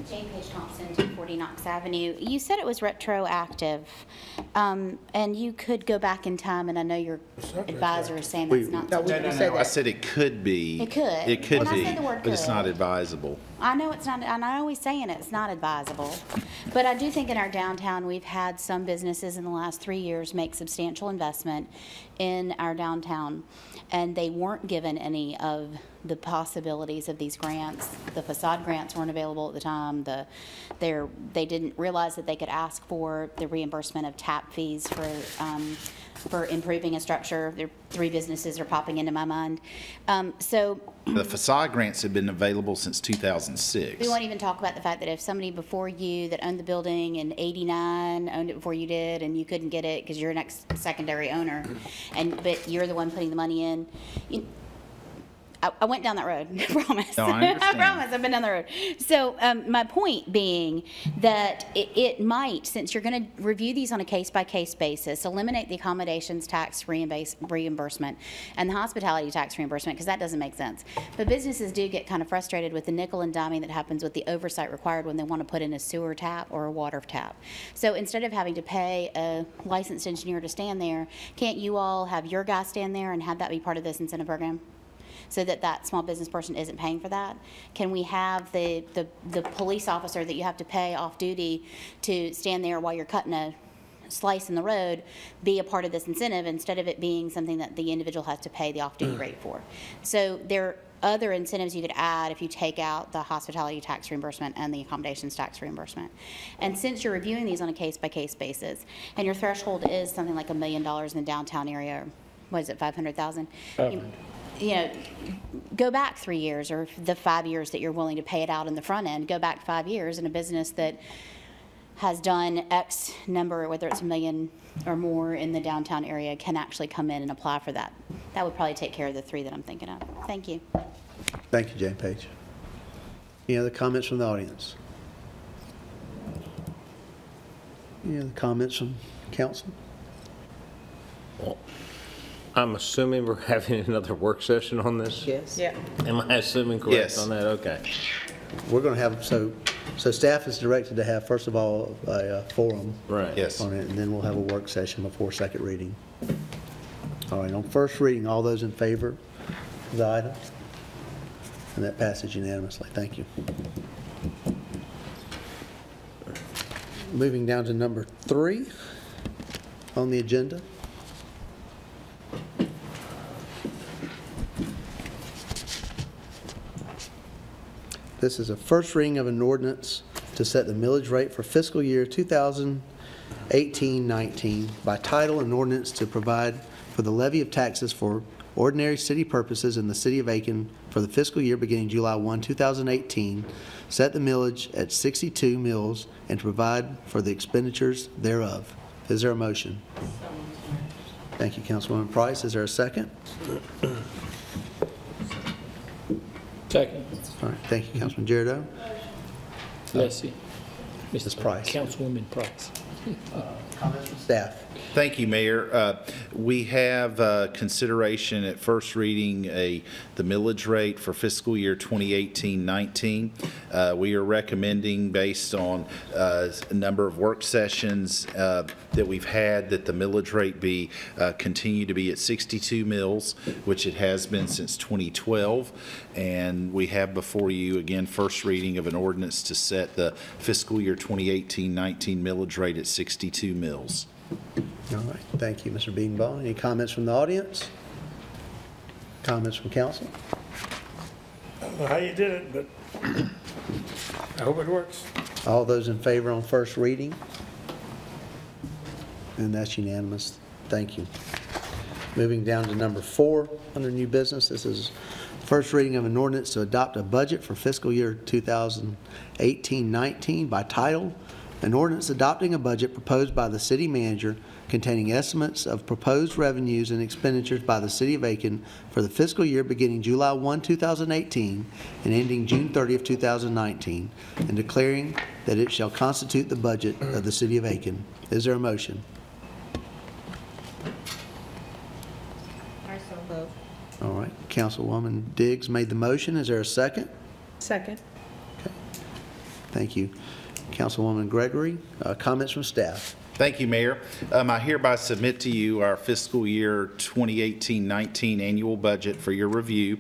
Jane Page Thompson, 240 Knox Avenue. You said it was retroactive, and you could go back in time, and I know your advisor is saying that's not. No, I said it could be. It could. It could And I be, said the word but it's could. not advisable. I know it's not, and I'm always saying it's not advisable, but I do think in our downtown, we've had some businesses in the last 3 years make substantial investment in our downtown, and they weren't given any of the possibilities of these grants. The facade grants weren't available at the time. They didn't realize that they could ask for the reimbursement of tap fees for improving a structure. There 3 businesses are popping into my mind. So The facade grants have been available since 2006. we won't even talk about the fact that if somebody before you that owned the building in '89 owned it before you did, and you couldn't get it because you're an secondary owner, but you're the one putting the money in. I went down that road, I promise. No, I understand. I promise, I've been down the road. So my point being that it might, since you're going to review these on a case-by-case basis, eliminate the accommodations tax reimbursement and the hospitality tax reimbursement, because that doesn't make sense. But businesses do get kind of frustrated with the nickel and diming that happens with the oversight required when they want to put in a sewer tap or a water tap. So instead of having to pay a licensed engineer to stand there, can't you all have your guy stand there and have that be part of this incentive program? So that small business person isn't paying for that? Can we have the police officer that you have to pay off duty to stand there while you're cutting a slice in the road be a part of this incentive instead of it being something that the individual has to pay the off-duty rate for? So there are other incentives you could add if you take out the hospitality tax reimbursement and the accommodations tax reimbursement. And since you're reviewing these on a case-by-case basis, and your threshold is something like $1 million in the downtown area, what is it, 500,000? You know, go back 3 years, or the 5 years that you're willing to pay it out in the front end. Go back 5 years, and a business that has done X number, whether it's $1 million or more in the downtown area, can actually come in and apply for that. That would probably take care of the 3 that I'm thinking of. Thank you. Thank you, Jane Page. Any other comments from the audience? Any other comments from council? Well, I'm assuming we're having another work session on this? Yes. Yeah. Am I assuming correct Yes. on that? Okay. We're going to have, so staff is directed to have, first of all, a forum. Right. Yes. On it, and then we'll have a work session before second reading. All right, on first reading, all those in favor of the item? And that passes unanimously. Thank you. Moving down to number 3 on the agenda. This is a first reading of an ordinance to set the millage rate for fiscal year 2018-19 by title, an ordinance to provide for the levy of taxes for ordinary city purposes in the city of Aiken for the fiscal year beginning July 1, 2018, set the millage at 62 mills, and to provide for the expenditures thereof. Is there a motion? Thank you, Councilwoman Price. Is there a second? Second. All right, thank you, Councilman Jericho. Leslie. Mrs. Price. Councilwoman Price. Comments from staff? Thank you, Mayor. We have consideration at first reading the millage rate for fiscal year 2018-19. We are recommending, based on a number of work sessions that we've had, that the millage rate be continue to be at 62 mills, which it has been since 2012. And we have before you, again, first reading of an ordinance to set the fiscal year 2018-19 millage rate at 62 mills. All right, thank you, Mr. Beatonbaugh. Any comments from the audience? Comments from council? I don't know how you did it, but I hope it works. All those in favor on first reading? And that's unanimous. Thank you. Moving down to number 4 under new business. This is first reading of an ordinance to adopt a budget for fiscal year 2018-19 by title. An ordinance adopting a budget proposed by the city manager containing estimates of proposed revenues and expenditures by the city of Aiken for the fiscal year beginning July 1, 2018 and ending June 30 of 2019, and declaring that it shall constitute the budget of the city of Aiken. Is there a motion? All right, Councilwoman Diggs made the motion. Is there a second? Second. Okay. Thank you. Councilwoman Gregory, comments from staff. Thank you, Mayor. I hereby submit to you our fiscal year 2018-19 annual budget for your review.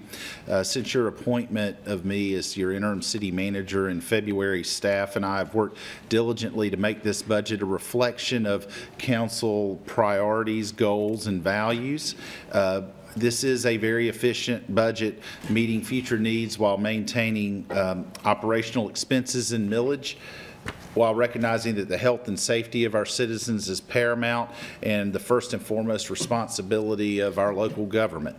Since your appointment of me as your interim city manager in February, staff and I have worked diligently to make this budget a reflection of council priorities, goals, and values. This is a very efficient budget, meeting future needs while maintaining operational expenses and millage, while recognizing that the health and safety of our citizens is paramount and the first and foremost responsibility of our local government.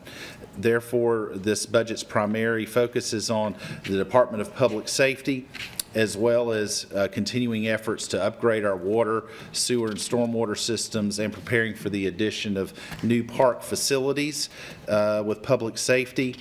Therefore, this budget's primary focus is on the Department of Public Safety, as well as continuing efforts to upgrade our water, sewer, and stormwater systems, and preparing for the addition of new park facilities with public safety.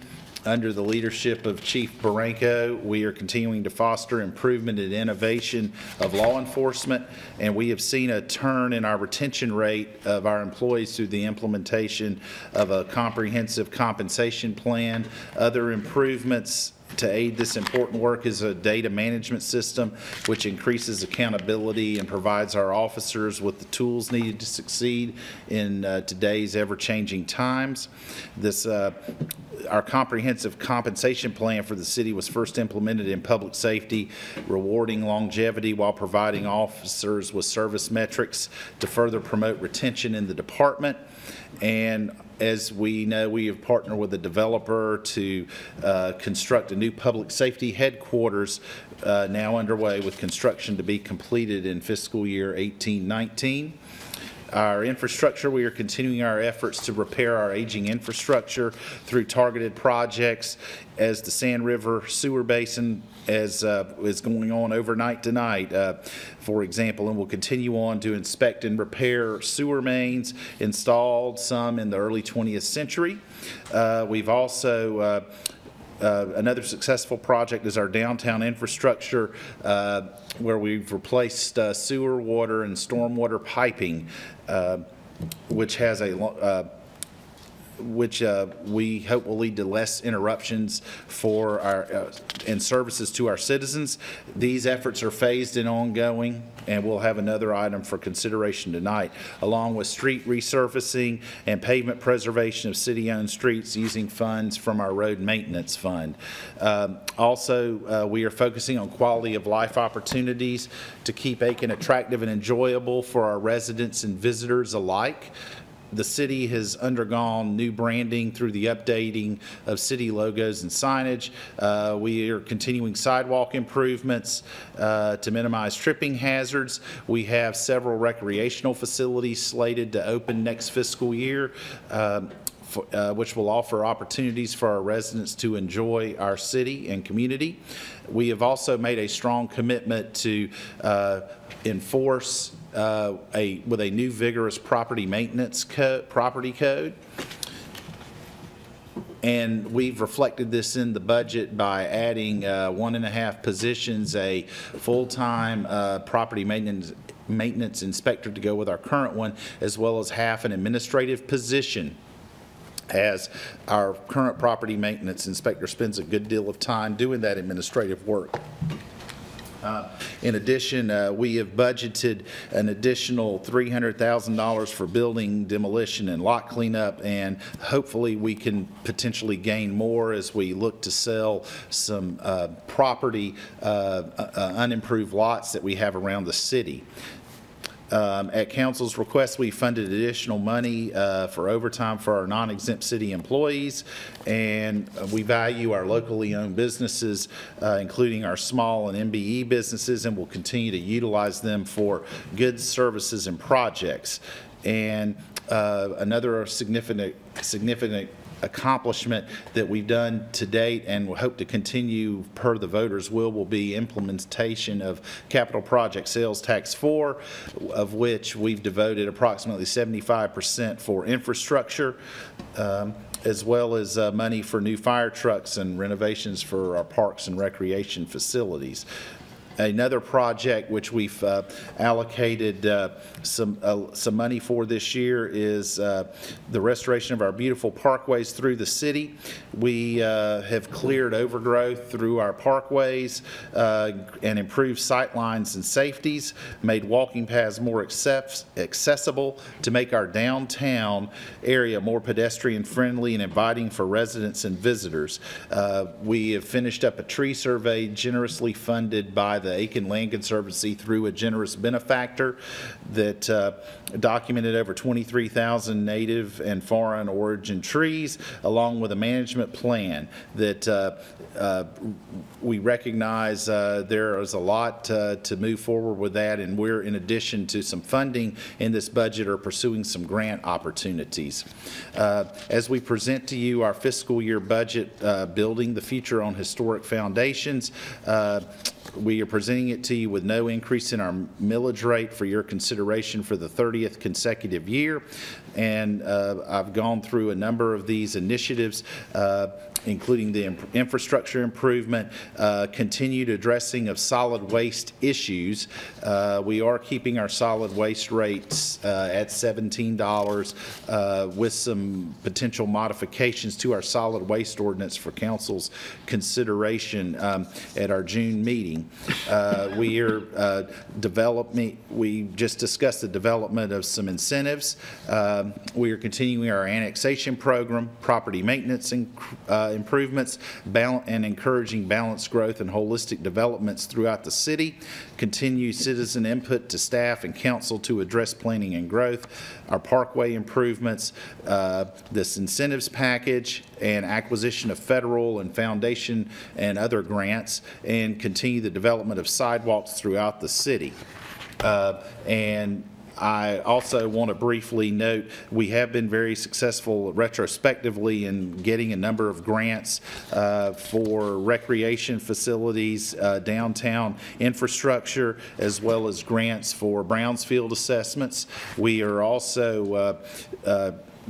Under the leadership of Chief Barranco, we are continuing to foster improvement and innovation of law enforcement, and we have seen a turn in our retention rate of our employees through the implementation of a comprehensive compensation plan. Other improvements to aid this important work is a data management system which increases accountability and provides our officers with the tools needed to succeed in today's ever-changing times. Our comprehensive compensation plan for the city was first implemented in public safety, rewarding longevity while providing officers with service metrics to further promote retention in the department. And as we know, we have partnered with a developer to construct a new public safety headquarters now underway, with construction to be completed in fiscal year 18-19. Our infrastructure, we are continuing our efforts to repair our aging infrastructure through targeted projects, as the Sand River Sewer Basin is going on overnight tonight, for example, and we'll continue on to inspect and repair sewer mains installed, some in the early 20th century. We've also another successful project is our downtown infrastructure, where we've replaced sewer, water, and stormwater piping, which has we hope will lead to less interruptions for our and services to our citizens. These efforts are phased and ongoing, and we'll have another item for consideration tonight, along with street resurfacing and pavement preservation of city-owned streets using funds from our road maintenance fund. Also, we are focusing on quality of life opportunities to keep Aiken attractive and enjoyable for our residents and visitors alike. The city has undergone new branding through the updating of city logos and signage. We are continuing sidewalk improvements to minimize tripping hazards. We have several recreational facilities slated to open next fiscal year, which will offer opportunities for our residents to enjoy our city and community. We have also made a strong commitment to enforce with a new vigorous property maintenance property code. And we've reflected this in the budget by adding 1.5 positions, a full-time property maintenance maintenance inspector to go with our current one, as well as half an administrative position, as our current property maintenance inspector spends a good deal of time doing that administrative work. In addition, we have budgeted an additional $300,000 for building demolition and lot cleanup, and hopefully we can potentially gain more as we look to sell some property, unimproved lots that we have around the city. At council's request, we funded additional money for overtime for our non-exempt city employees, and we value our locally owned businesses, including our small and MBE businesses, and will continue to utilize them for goods, services, and projects. And another significant accomplishment that we've done to date and will hope to continue per the voters' will be implementation of capital project sales tax 4, of which we've devoted approximately 75% for infrastructure, as well as money for new fire trucks and renovations for our parks and recreation facilities. Another project which we've allocated some money for this year is the restoration of our beautiful parkways through the city. We have cleared overgrowth through our parkways and improved sight lines and safeties, made walking paths more accessible to make our downtown area more pedestrian friendly and inviting for residents and visitors. We have finished up a tree survey generously funded by the Aiken Land Conservancy through a generous benefactor that documented over 23,000 native and foreign origin trees, along with a management plan that we recognize there is a lot to move forward with that, and we're, in addition to some funding in this budget, are pursuing some grant opportunities. As we present to you our fiscal year budget, Building the Future on Historic Foundations, we are presenting it to you with no increase in our millage rate for your consideration for the 30th consecutive year. And I've gone through a number of these initiatives, including the infrastructure improvement, continued addressing of solid waste issues. We are keeping our solid waste rates at $17 with some potential modifications to our solid waste ordinance for council's consideration at our June meeting. We are we just discussed the development of some incentives. We are continuing our annexation program, property maintenance improvements, and encouraging balanced growth and holistic developments throughout the city. Continue citizen input to staff and council to address planning and growth. Our parkway improvements, this incentives package, and acquisition of federal and foundation and other grants, and continue the development of sidewalks throughout the city. And I also want to briefly note we have been very successful retrospectively in getting a number of grants for recreation facilities, downtown infrastructure, as well as grants for Brownsfield assessments. We are also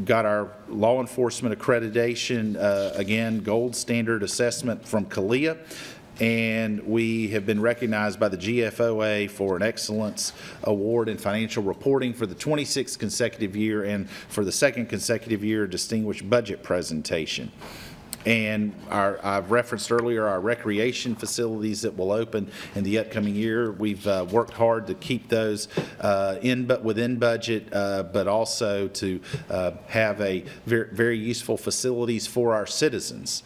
got our law enforcement accreditation, again, gold standard assessment from CALEA. And we have been recognized by the GFOA for an excellence award in financial reporting for the 26th consecutive year, and for the 2nd consecutive year, distinguished budget presentation. And I've referenced earlier our recreation facilities that will open in the upcoming year. We've worked hard to keep those within budget, but also to have a very useful facilities for our citizens.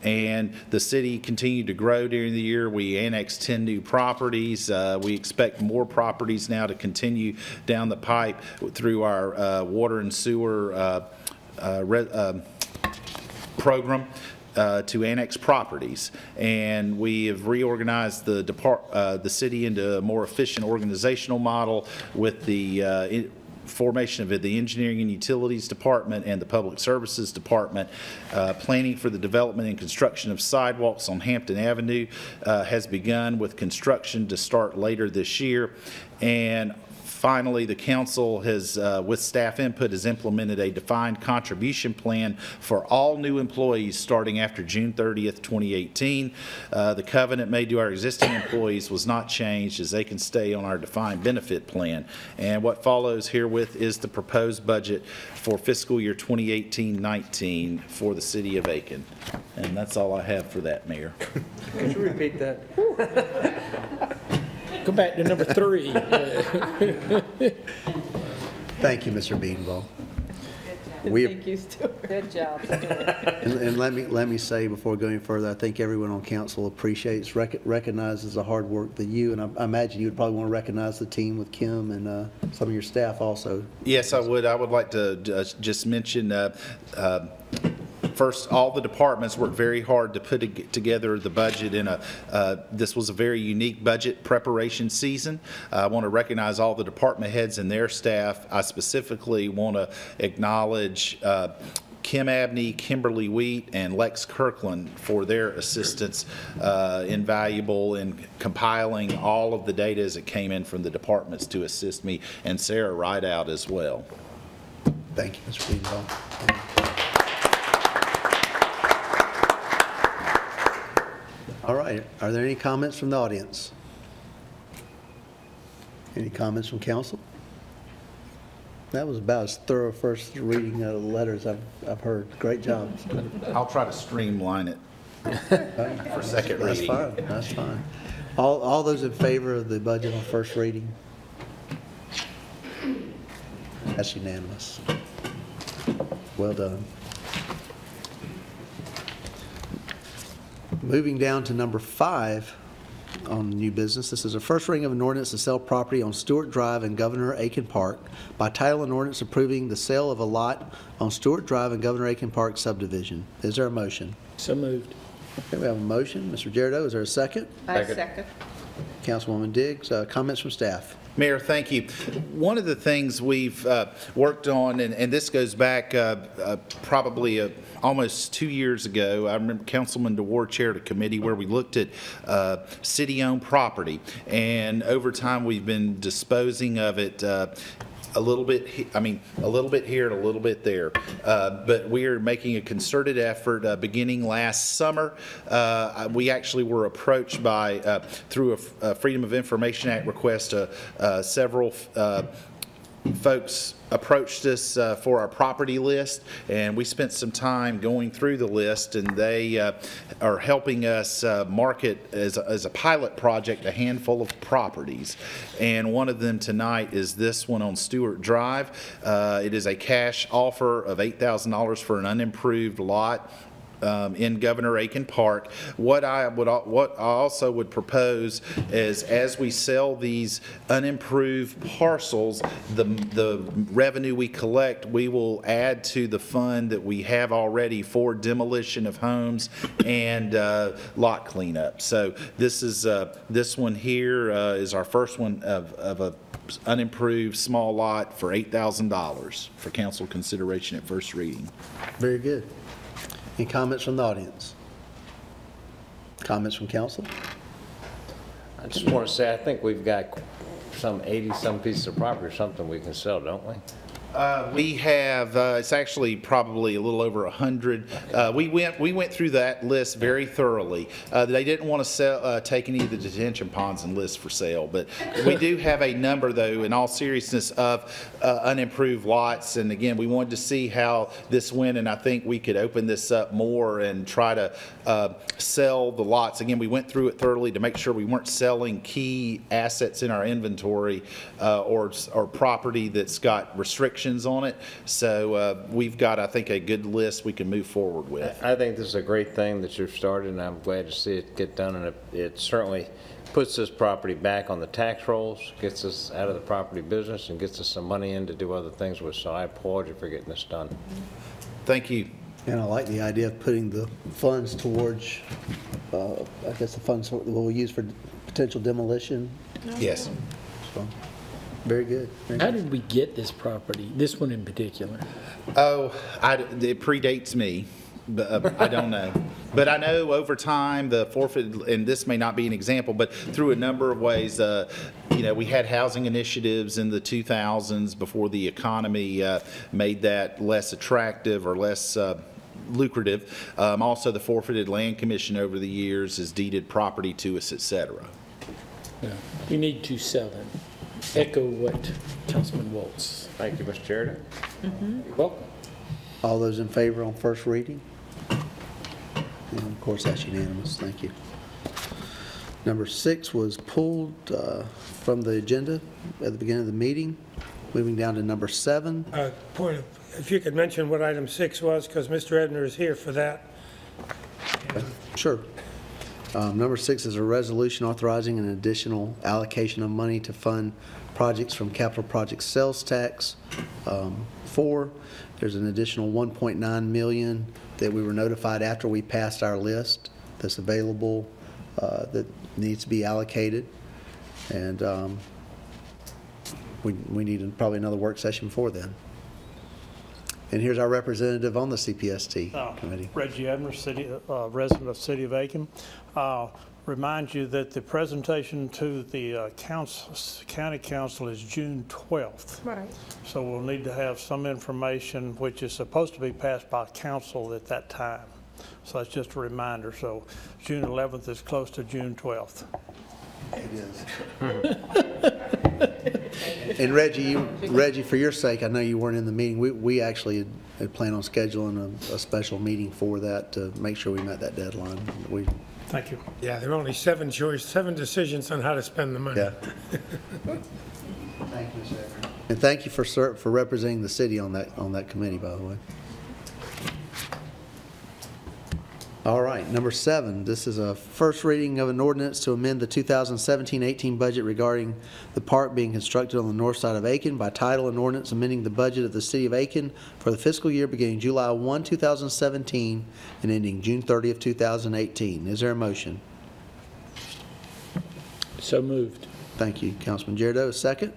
And the city continued to grow during the year. We annexed 10 new properties. We expect more properties now to continue down the pipe through our water and sewer program to annex properties. And we have reorganized the city into a more efficient organizational model with the formation of the Engineering and Utilities Department and the Public Services Department. Planning for the development and construction of sidewalks on Hampton Avenue has begun, with construction to start later this year. And Finally, the council has, with staff input, has implemented a defined contribution plan for all new employees starting after June 30th, 2018. The covenant made to our existing employees was not changed as they can stay on our defined benefit plan. And what follows herewith is the proposed budget for fiscal year 2018-19 for the city of Aiken. And that's all I have for that, Mayor. Could you repeat that? Go back to number 3. Thank you, Mr. Beanwell. Thank you, Stuart. Good job. And let me say before going further, I think everyone on council appreciates, recognizes the hard work that you, and I imagine you would probably want to recognize the team with Kim and some of your staff also. Yes, I would. I would like to just mention first, all the departments worked very hard to put together the budget in this was a very unique budget preparation season. I want to recognize all the department heads and their staff. I specifically want to acknowledge Kim Abney, Kimberly Wheat, and Lex Kirkland for their assistance, invaluable in compiling all of the data as it came in from the departments to assist me, and Sarah Rideout as well. Thank you, Mr. Beanwell. All right, are there any comments from the audience? Any comments from council? That was about as thorough first reading of the letters I've heard. Great job. I'll try to streamline it for second reading. That's fine, that's fine. All those in favor of the budget on first reading? That's unanimous. Well done. Moving down to number 5 on new business. This is a first reading of an ordinance to sell property on Stewart Drive in Governor Aiken Park. By title, an ordinance approving the sale of a lot on Stewart Drive in Governor Aiken Park subdivision. Is there a motion? So moved. Okay, we have a motion. Mr. Gerardo, is there a second? I second. Councilwoman Diggs, comments from staff. Mayor, thank you. One of the things we've worked on, and this goes back probably almost 2 years ago, I remember Councilman DeWard chaired a committee where we looked at city-owned property, and over time we've been disposing of it a little bit here and a little bit there. But we are making a concerted effort beginning last summer. We actually were approached by, through a Freedom of Information Act request, several folks approached us for our property list, and we spent some time going through the list, and they are helping us market as a pilot project a handful of properties. And one of them tonight is this one on Stewart Drive. It is a cash offer of $8,000 for an unimproved lot in Governor Aiken Park. What I also would propose is, as we sell these unimproved parcels, the revenue we collect, we will add to the fund that we have already for demolition of homes and lot cleanup. So this is this one here is our first one of a unimproved small lot for $8,000 for council consideration at first reading. Very good. Any comments from the audience? Comments from council? I just want to say, I think we've got some 80-some pieces of property or something we can sell, don't we? We have, it's actually probably a little over 100. We went through that list very thoroughly. They didn't want to take any of the detention ponds and list for sale, but we do have a number, though, in all seriousness, of unimproved lots. And again, we wanted to see how this went, and I think we could open this up more and try to sell the lots. Again, we went through it thoroughly to make sure we weren't selling key assets in our inventory or property that's got restrictions on it. So we've got, I think, a good list we can move forward with. I think this is a great thing that you've started, and I'm glad to see it get done. And it certainly puts this property back on the tax rolls, gets us out of the property business, and gets us some money in to do other things with. So I applaud you for getting this done. Thank you. And I like the idea of putting the funds towards, I guess the funds we'll use for potential demolition. Yes. So, very good. How did we get this property, this one in particular? Oh, it predates me, but I don't know. But I know over time, the forfeit, and this may not be an example, but through a number of ways, we had housing initiatives in the 2000s before the economy made that less attractive or less lucrative. Also, the forfeited land commission over the years has deeded property to us, et cetera. Yeah. We need to sell them. Echo what Councilman Waltz. Thank you, Mr. Chair. You're welcome. All those in favor on first reading? And of course, that's unanimous. Thank you. Number 6 was pulled from the agenda at the beginning of the meeting. Moving down to number 7. Point of, if you could mention what item 6 was, because Mr. Ebner is here for that. Sure. Number 6 is a resolution authorizing an additional allocation of money to fund projects from capital project sales tax. 4, there's an additional $1.9 million that we were notified after we passed our list that's available that needs to be allocated. And we need probably another work session before then. And here's our representative on the CPST committee. Reggie Ebner, resident of City of Aiken. Remind you that the presentation to the county council is June 12th. Right. So we'll need to have some information which is supposed to be passed by council at that time. So that's just a reminder. So June 11th is close to June 12th. It is. And Reggie, for your sake, I know you weren't in the meeting. We actually had planned on scheduling a special meeting for that to make sure we met that deadline. Thank you. Yeah, there are only 7 decisions on how to spend the money. Yeah. Thank you, sir. And thank you for representing the city on that committee, by the way. All right, number 7, this is a first reading of an ordinance to amend the 2017-18 budget regarding the park being constructed on the north side of Aiken by title, and ordinance amending the budget of the city of Aiken for the fiscal year beginning July 1, 2017 and ending June 30th, 2018. Is there a motion? So moved. Thank you, Councilman Girardeau. A second?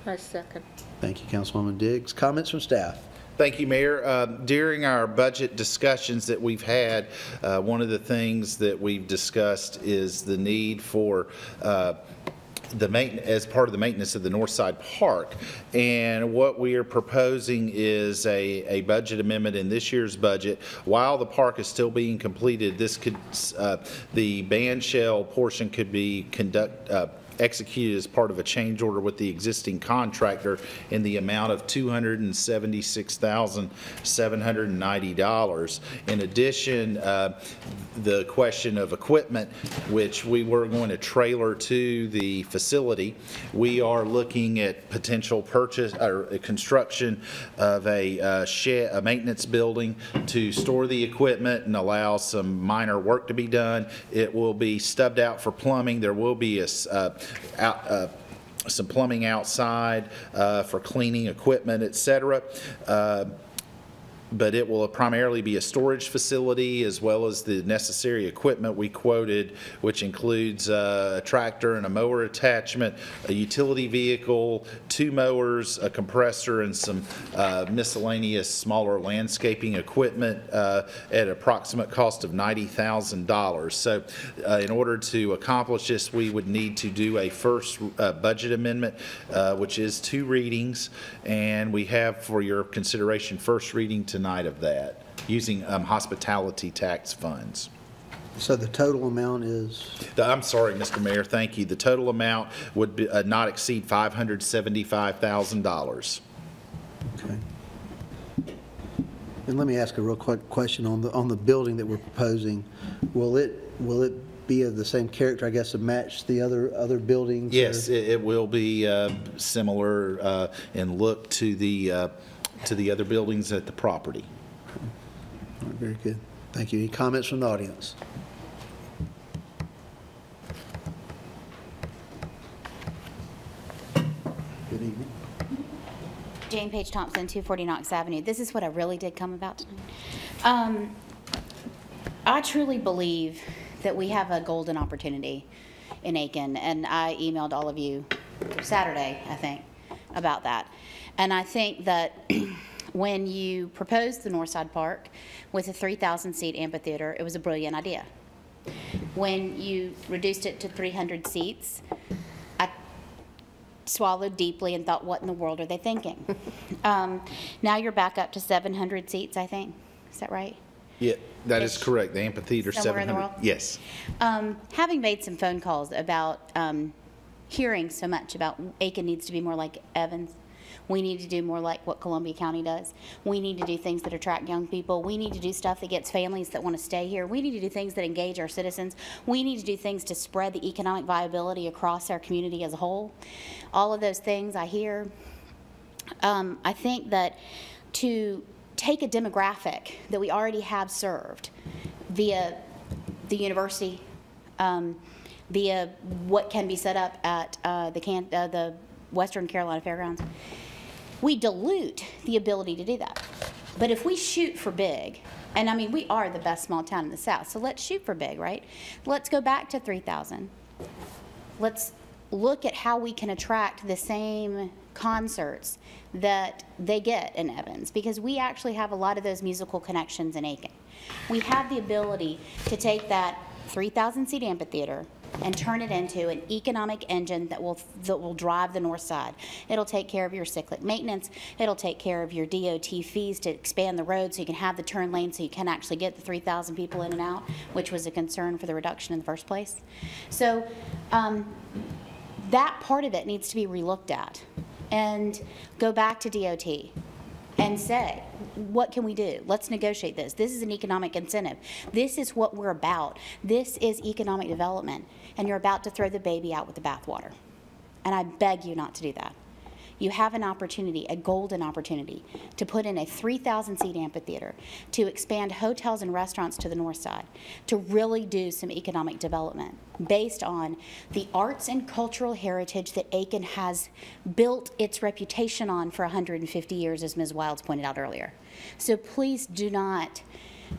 I second. Thank you, Councilwoman Diggs. Comments from staff? Thank you, Mayor. During our budget discussions that we've had, one of the things that we've discussed is the need for as part of the maintenance of the North Side Park. And what we are proposing is a budget amendment in this year's budget. While the park is still being completed, this could the band shell portion could be executed as part of a change order with the existing contractor in the amount of $276,790. In addition, the question of equipment, which we were going to trailer to the facility, we are looking at potential purchase or construction of a maintenance building to store the equipment and allow some minor work to be done. It will be stubbed out for plumbing. There will be some plumbing outside for cleaning equipment, etc. But it will primarily be a storage facility as well as the necessary equipment we quoted, which includes a tractor and a mower attachment, a utility vehicle, 2 mowers, a compressor, and some miscellaneous smaller landscaping equipment at an approximate cost of $90,000. So in order to accomplish this, we would need to do a first budget amendment, which is 2 readings, and we have for your consideration first reading tonight of that using hospitality tax funds. So the total amount is? I'm sorry, Mr. Mayor, thank you. The total amount would be, not exceed $575,000. Okay. And let me ask a real quick question on the building that we're proposing. Will it be of the same character, I guess, to match the other buildings? Yes, it will be similar in look to the other buildings at the property. All right, very good. Thank you. Any comments from the audience? Good evening. Jane Page Thompson, 240 Knox Avenue. This is what I really did come about tonight. I truly believe that we have a golden opportunity in Aiken, and I emailed all of you Saturday, I think, about that. And I think that When you proposed the Northside Park with a 3,000-seat amphitheater, it was a brilliant idea. When you reduced it to 300 seats, I swallowed deeply and thought, what in the world are they thinking? Now you're back up to 700 seats, I think. Is that right? Yeah, that is correct. The amphitheater, Somewhere in the 700. world? Yes. Having made some phone calls about hearing so much about Aiken needs to be more like Evans. We need to do more like what Columbia County does. We need to do things that attract young people. We need to do stuff that gets families that want to stay here. We need to do things that engage our citizens. We need to do things to spread the economic viability across our community as a whole. All of those things I hear. I think that to take a demographic that we already have served via the university, via what can be set up at the Western Carolina Fairgrounds, we dilute the ability to do that. But if we shoot for big, and I mean, we are the best small town in the South, so let's shoot for big, right? Let's go back to 3,000. Let's look at how we can attract the same concerts that they get in Evans, because we actually have a lot of those musical connections in Aiken. We have the ability to take that 3,000-seat amphitheater and turn it into an economic engine that will drive the north side. It'll take care of your cyclic maintenance. It'll take care of your DOT fees to expand the road so you can have the turn lane so you can actually get the 3,000 people in and out, which was a concern for the reduction in the first place. So that part of it needs to be relooked at and go back to DOT and say, what can we do? Let's negotiate this. This is an economic incentive. This is what we're about. This is economic development. And you're about to throw the baby out with the bathwater. And I beg you not to do that. You have an opportunity, a golden opportunity, to put in a 3,000-seat amphitheater, to expand hotels and restaurants to the north side, to really do some economic development based on the arts and cultural heritage that Aiken has built its reputation on for 150 years, as Ms. Wilds pointed out earlier. So please do not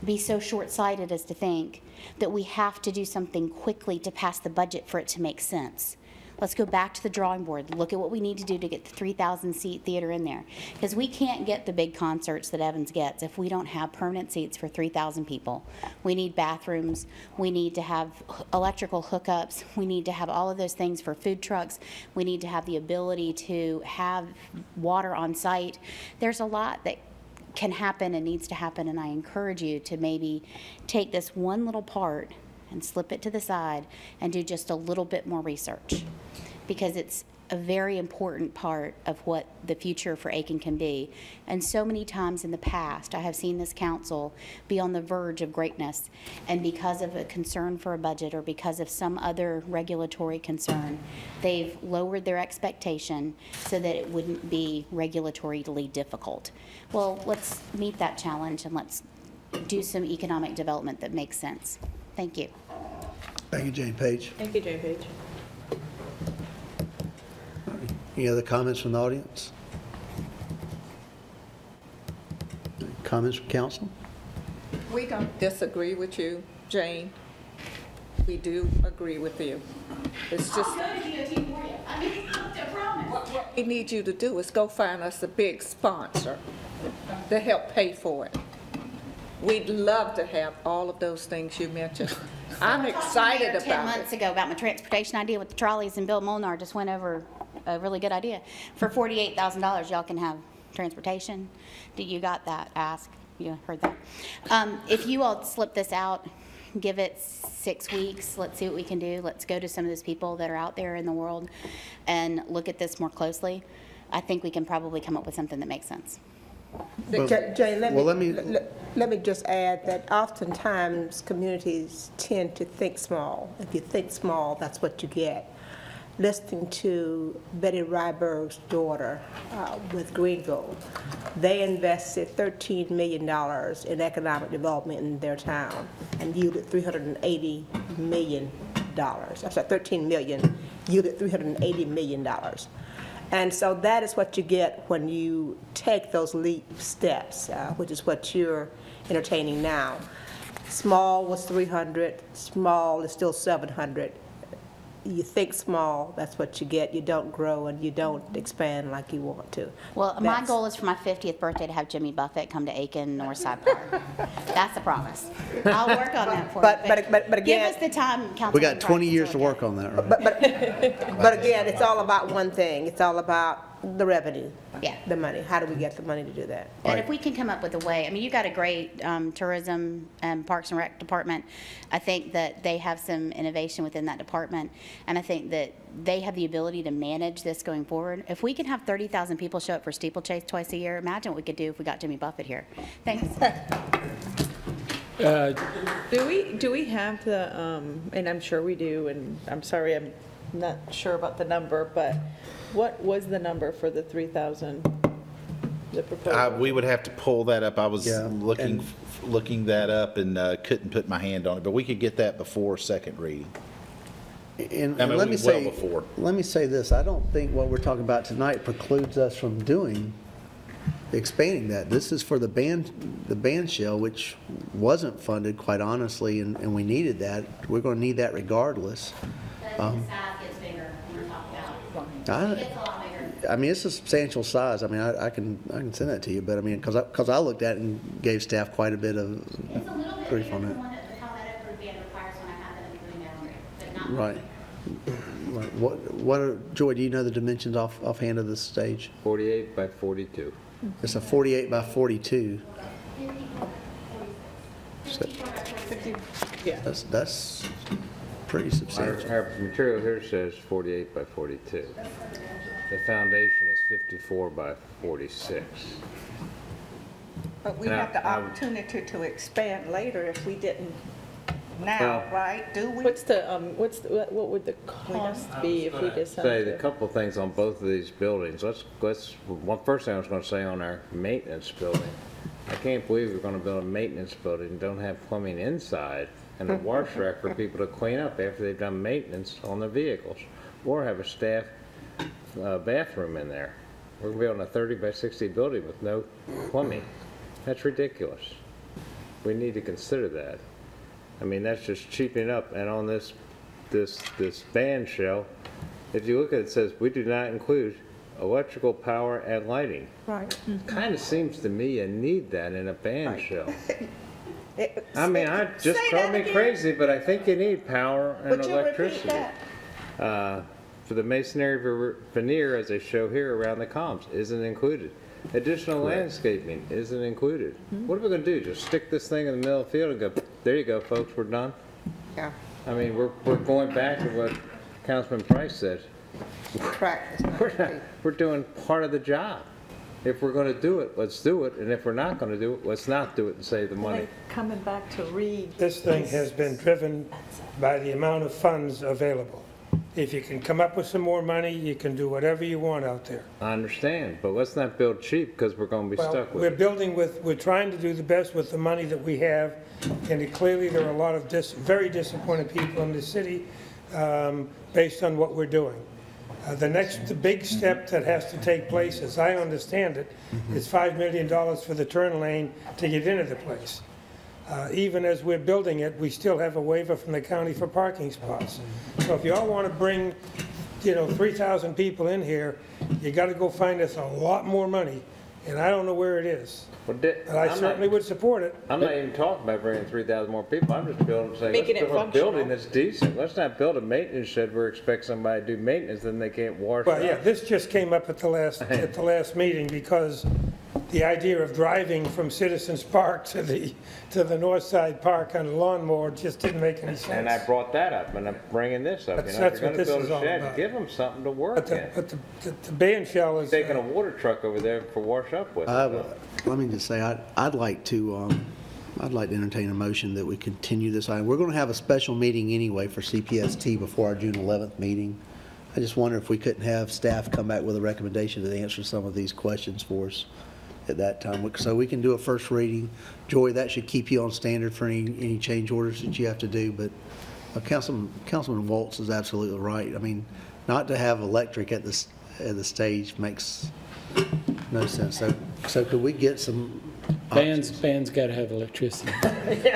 be so short-sighted as to think that we have to do something quickly to pass the budget for it to make sense. Let's go back to the drawing board, look at what we need to do to get the 3,000-seat theater in there. Because we can't get the big concerts that Evans gets if we don't have permanent seats for 3,000 people. We need bathrooms. We need to have electrical hookups. We need to have all of those things for food trucks. We need to have the ability to have water on site. There's a lot that can happen and needs to happen, and I encourage you to maybe take this one little part and slip it to the side and do just a little bit more research, because it's a very important part of what the future for Aiken can be. And so many times in the past, I have seen this council be on the verge of greatness, and because of a concern for a budget or because of some other regulatory concern, they've lowered their expectation so that it wouldn't be regulatorily difficult. Well, let's meet that challenge and let's do some economic development that makes sense. Thank you. Thank you, Jane Page. Thank you, Jane Page. Any other comments from the audience? Comments from council? We don't disagrey with you, Jane. We do agree with you. It's just what we need you to do is go find us a big sponsor to help pay for it. We'd love to have all of those things you mentioned. I'm excited about it. 10 months ago about my transportation idea with the trolleys, and Bill Molnar just went over a really good idea. For $48,000, y'all can have transportation. You got that ask? You heard that? If you all slip this out, give it 6 weeks. Let's see what we can do. Let's go to some of those people that are out there in the world and look at this more closely. I think we can probably come up with something that makes sense. Jane, let me just add that oftentimes communities tend to think small. If you think small, that's what you get. Listening to Betty Ryberg's daughter with Greenville, they invested $13 million in economic development in their town and yielded $380 million. I'm sorry, $13 million yielded $380 million. And so that is what you get when you take those leap steps, which is what you're entertaining now. Small was 300, small is still 700. you think small, that's what you get. You don't grow and you don't expand like you want to. Well, my goal is for my 50th birthday to have Jimmy Buffett come to Aiken Northside Park. That's a promise. I'll work on that for you. But again, give us the time, Councilman. We got 20 years to work on that, right? but again, it's all about one thing. It's all about the revenue. Yeah. The money. How do we get the money to do that? And if we can come up with a way, I mean, you got a great tourism and Parks and Rec department. I think that they have some innovation within that department, and I think that they have the ability to manage this going forward. If we can have 30,000 people show up for steeplechase twice a year, imagine what we could do if we got Jimmy Buffett here. Thanks. Do we have the, and I'm sure we do, and I'm sorry, I'm not sure about the number, but what was the number for the 3,000, the proposal? We would have to pull that up. I was looking that up and couldn't put my hand on it, but we could get that before second reading. And I mean, let me say this. I don't think what we're talking about tonight precludes us from expanding that. This is for the band shell, which wasn't funded, quite honestly, and we needed that. We're going to need that regardless. I mean, it's a substantial size. I mean, I can send that to you, but I mean, because I looked at it and gave staff quite a bit of grief on it. Right. Joy, do you know the dimensions offhand of the stage? 48 by 42. It's a 48 by 42. So, yeah. That's pretty substantial. Our material here says 48 by 42. The foundation is 54 by 46. But we have the opportunity to expand later if we didn't now, Well, right? Do we? What would the cost be if we decided? Say a couple of things on both of these buildings. First thing I was going to say on our maintenance building. I can't believe we're going to build a maintenance building and don't have plumbing inside and a wash rack for people to clean up after they've done maintenance on their vehicles, or have a staff bathroom in there. We're building a 30 by 60 building with no plumbing. That's ridiculous. We need to consider that. I mean, that's just cheapening up. And on this band shell, if you look at it, it says we do not include electrical power and lighting. Right. Kind of seems to me you need that in a band shell. I mean, I just call me crazy, but I think you need power and electricity. For the masonry veneer, as they show here around the columns, isn't included. Additional landscaping isn't included. What are we going to do? Just stick this thing in the middle of the field and go, there you go, folks, we're done? Yeah. I mean, we're going back to what Councilman Price said. We're doing part of the job. If we're going to do it, let's do it. And if we're not going to do it, let's not do it and save the money. Coming back to read. This thing has been driven by the amount of funds available. If you can come up with some more money, you can do whatever you want out there. I understand, but let's not build cheap because we're going to be stuck with it. We're trying to do the best with the money that we have, and clearly there are a lot of very disappointed people in the city based on what we're doing. The next big step that has to take place, as I understand it, is $5 million for the turn lane to get into the place. Even as we're building it, we still have a waiver from the county for parking spots. So if you all want to bring, 3,000 people in here, you got to go find us a lot more money, and I don't know where it is. But I certainly would support it. I'm not even talking about bringing 3,000 more people. I'm just building, saying, let's build a building that's decent. Let's not build a maintenance shed where we expect somebody to do maintenance, then they can't wash Well, up. yeah, this just came up at the last meeting because the idea of driving from Citizens Park to the North Side Park on a lawnmower just didn't make any sense. And I brought that up, and I'm bringing this up. That's if you're what going to this build is a all shed, about. give them something to work in. But the band shell is taking a water truck over there for wash up with. Let me just say, I'd like to entertain a motion that we continue this item. We're going to have a special meeting anyway for CPST before our June 11th meeting. I just wonder if we couldn't have staff come back with a recommendation to answer some of these questions for us at that time. So we can do a first reading. Joy, that should keep you on standard for any change orders that you have to do. But Councilman Waltz is absolutely right. I mean, not to have electric at the stage makes no sense. So could we get some bands got to have electricity.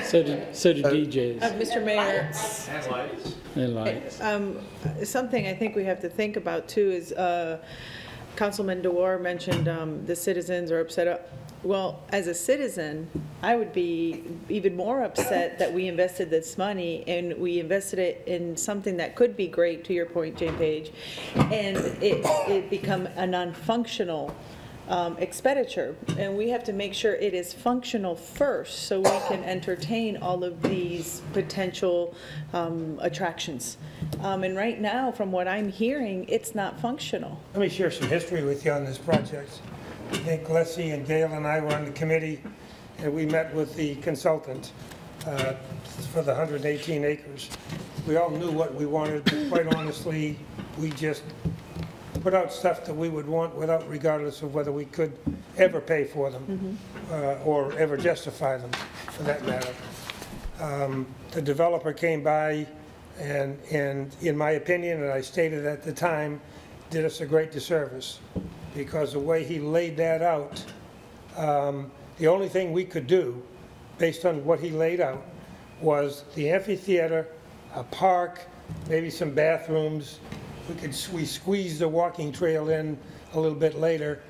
So do DJs. Mr. Mayor, and lights. Something I think we have to think about too is Councilman DeWar mentioned the citizens are upset. Well, as a citizen, I would be even more upset that we invested this money and we invested it in something that could be great, to your point, Jane Page, and it become a non-functional expenditure. And we have to make sure it is functional first so we can entertain all of these potential attractions. And right now, from what I'm hearing, it's not functional. Let me share some history with you on this project. I think Leslie and Gail and I were on the committee, and we met with the consultant for the 118 acres. We all knew what we wanted, but quite honestly, we just put out stuff that we would want without, regardless of whether we could ever pay for them or ever justify them, for that matter. The developer came by and in my opinion, and I stated at the time, did us a great disservice, because the way he laid that out, the only thing we could do, based on what he laid out, was the amphitheater, a park, maybe some bathrooms. We squeezed the walking trail in a little bit later,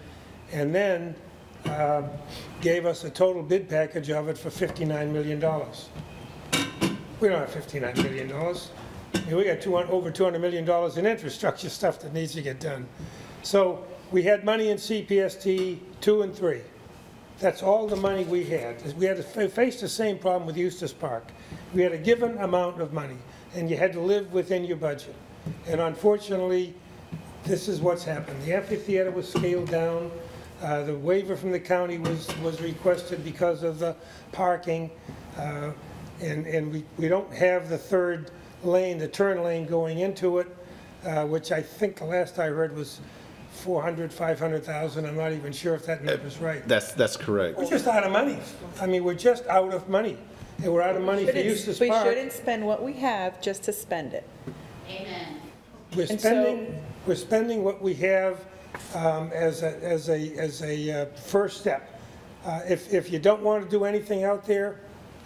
and then gave us a total bid package of it for $59 million. We don't have $59 million. I mean, we got over $200 million in infrastructure stuff that needs to get done. So we had money in CPST 2 and 3. That's all the money we had. We had to face the same problem with Eustis Park. We had a given amount of money, and you had to live within your budget. And unfortunately, this is what's happened. The amphitheater was scaled down. The waiver from the county was requested because of the parking. And we don't have the third lane, the turn lane going into it, which I think the last I heard was 500,000. I'm not even sure if that number's right. That's correct. We're just out of money. I mean, we're just out of money. And we're out of money for Eustis Park. We shouldn't spend what we have just to spend it. Amen. We're spending what we have as a first step. If you don't want to do anything out there,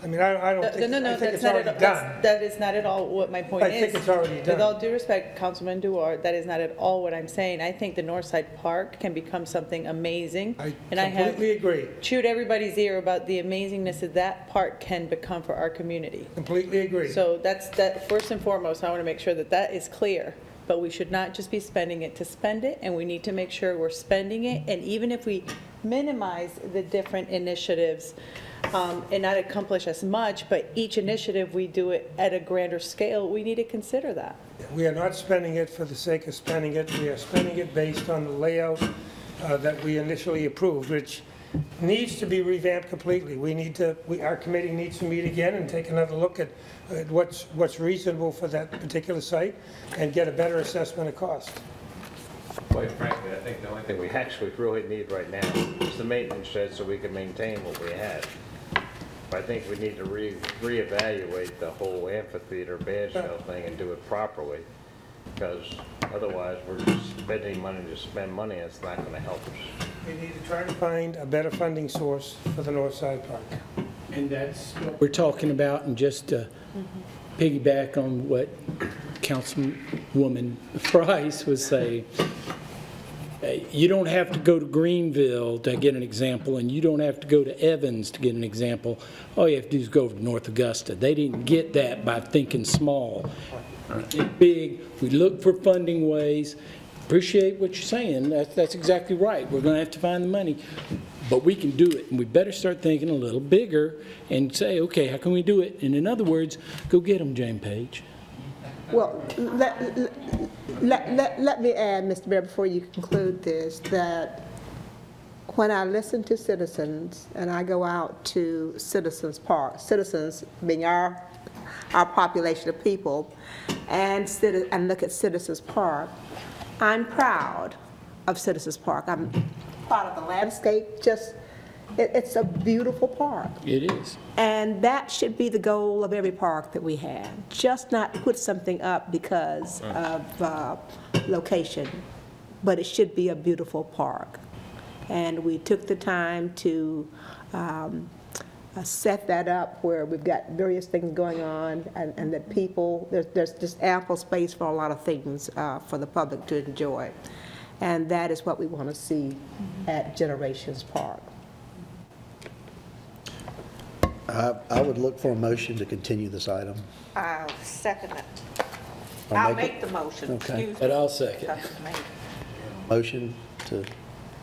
I mean, I don't think, I think it's already done. That is not at all what my point is. I think it's already done. With all due respect, Councilman Duar, that is not at all what I'm saying. I think the Northside Park can become something amazing. I completely agree. Chewed everybody's ear about the amazingness that that park can become for our community. Completely agree. So that's first and foremost, I want to make sure that that is clear. But we should not just be spending it to spend it, and we need to make sure we're spending it. And even if we minimize the different initiatives, and not accomplish as much, but each initiative we do it at a grander scale, we need to consider that. We are not spending it for the sake of spending it. We are spending it based on the layout that we initially approved, which needs to be revamped completely. Our committee needs to meet again and take another look at what's reasonable for that particular site and get a better assessment of cost. Quite frankly, I think the only thing we actually really need right now is the maintenance shed so we can maintain what we have. I think we need to reevaluate the whole amphitheater badge shell thing and do it properly, because otherwise we're just spending money to spend money and it's not going to help us. We need to try to find a better funding source for the Northside Park. And that's what we're talking about, and just to piggyback on what Councilwoman Price was saying, you don't have to go to Greenville to get an example, and you don't have to go to Evans to get an example. All you have to do is go over to North Augusta. They didn't get that by thinking small. Think big. We look for funding ways. Appreciate what you're saying. That's exactly right. We're going to have to find the money, but we can do it, and we better start thinking a little bigger and say, okay, how can we do it? And in other words, go get them, Jane Page. Well, let me add, Mr. Mayor, before you conclude this, that when I listen to citizens and I go out to Citizens Park, citizens being our population of people, and look at Citizens Park, I'm proud of Citizens Park. I'm proud of the landscape. It's a beautiful park. It is. And that should be the goal of every park that we have. Just not put something up because of location, but it should be a beautiful park. And we took the time to set that up where we've got various things going on, and that people, there's just ample space for a lot of things for the public to enjoy. And that is what we want to see at Generations Park. I would look for a motion to continue this item. I'll second it. I'll I'll make make the motion, Okay. excuse me. But I'll second. Motion to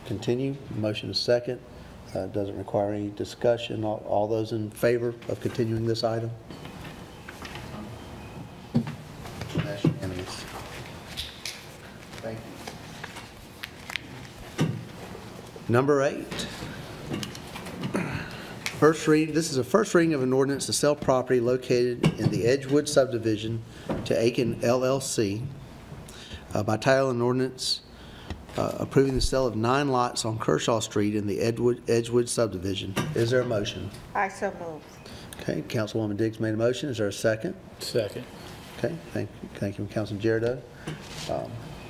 continue, motion is second. Doesn't require any discussion. All those in favor of continuing this item? That's unanimous. Thank you. Number 8. First read. This is a first reading of an ordinance to sell property located in the Edgewood subdivision to Aiken LLC. By title, an ordinance approving the sale of 9 lots on Kershaw Street in the Edgewood subdivision. Is there a motion? I so move. Okay, Councilwoman Diggs made a motion. Is there a second? Second. Okay, thank you, Councilman Giardo.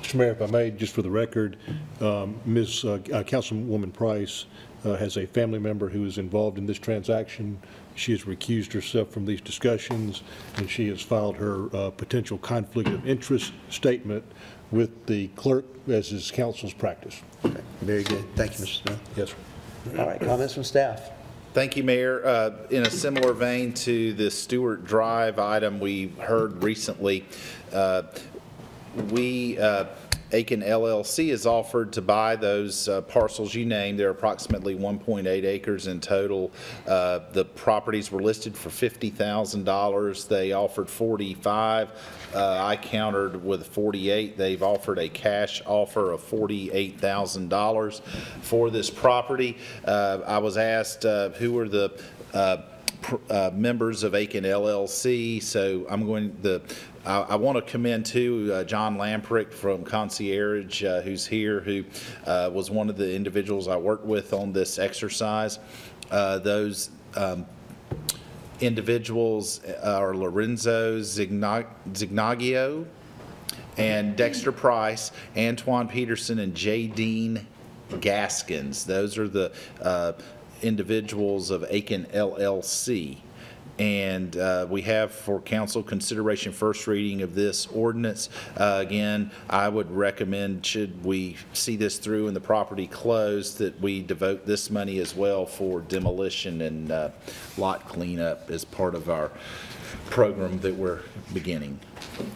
Mr. Mayor, if I may, just for the record, Councilwoman Price has a family member who is involved in this transaction. She has recused herself from these discussions, and she has filed her potential conflict of interest statement with the clerk, as is council's practice. Okay, very good. Thank you, Mr. Smith. Yes, sir. All right, comments from staff? Thank you, Mayor. In a similar vein to the Stewart Drive item we heard recently, Aiken LLC is offered to buy those parcels you named. They're approximately 1.8 acres in total. The properties were listed for $50,000. They offered $45,000. I countered with 48. They've offered a cash offer of $48,000 for this property. I was asked who were the members of Aiken LLC, so I'm going I want to commend too John Lamprick from Concierge, who's here, who was one of the individuals I worked with on this exercise. Those individuals are Lorenzo Zignagio and Dexter Price, Antoine Peterson, and J. Dean Gaskins. Those are the individuals of Aiken LLC. And we have for council consideration first reading of this ordinance. Again, I would recommend, should we see this through and the property closed, that we devote this money as well for demolition and lot cleanup as part of our program that we're beginning.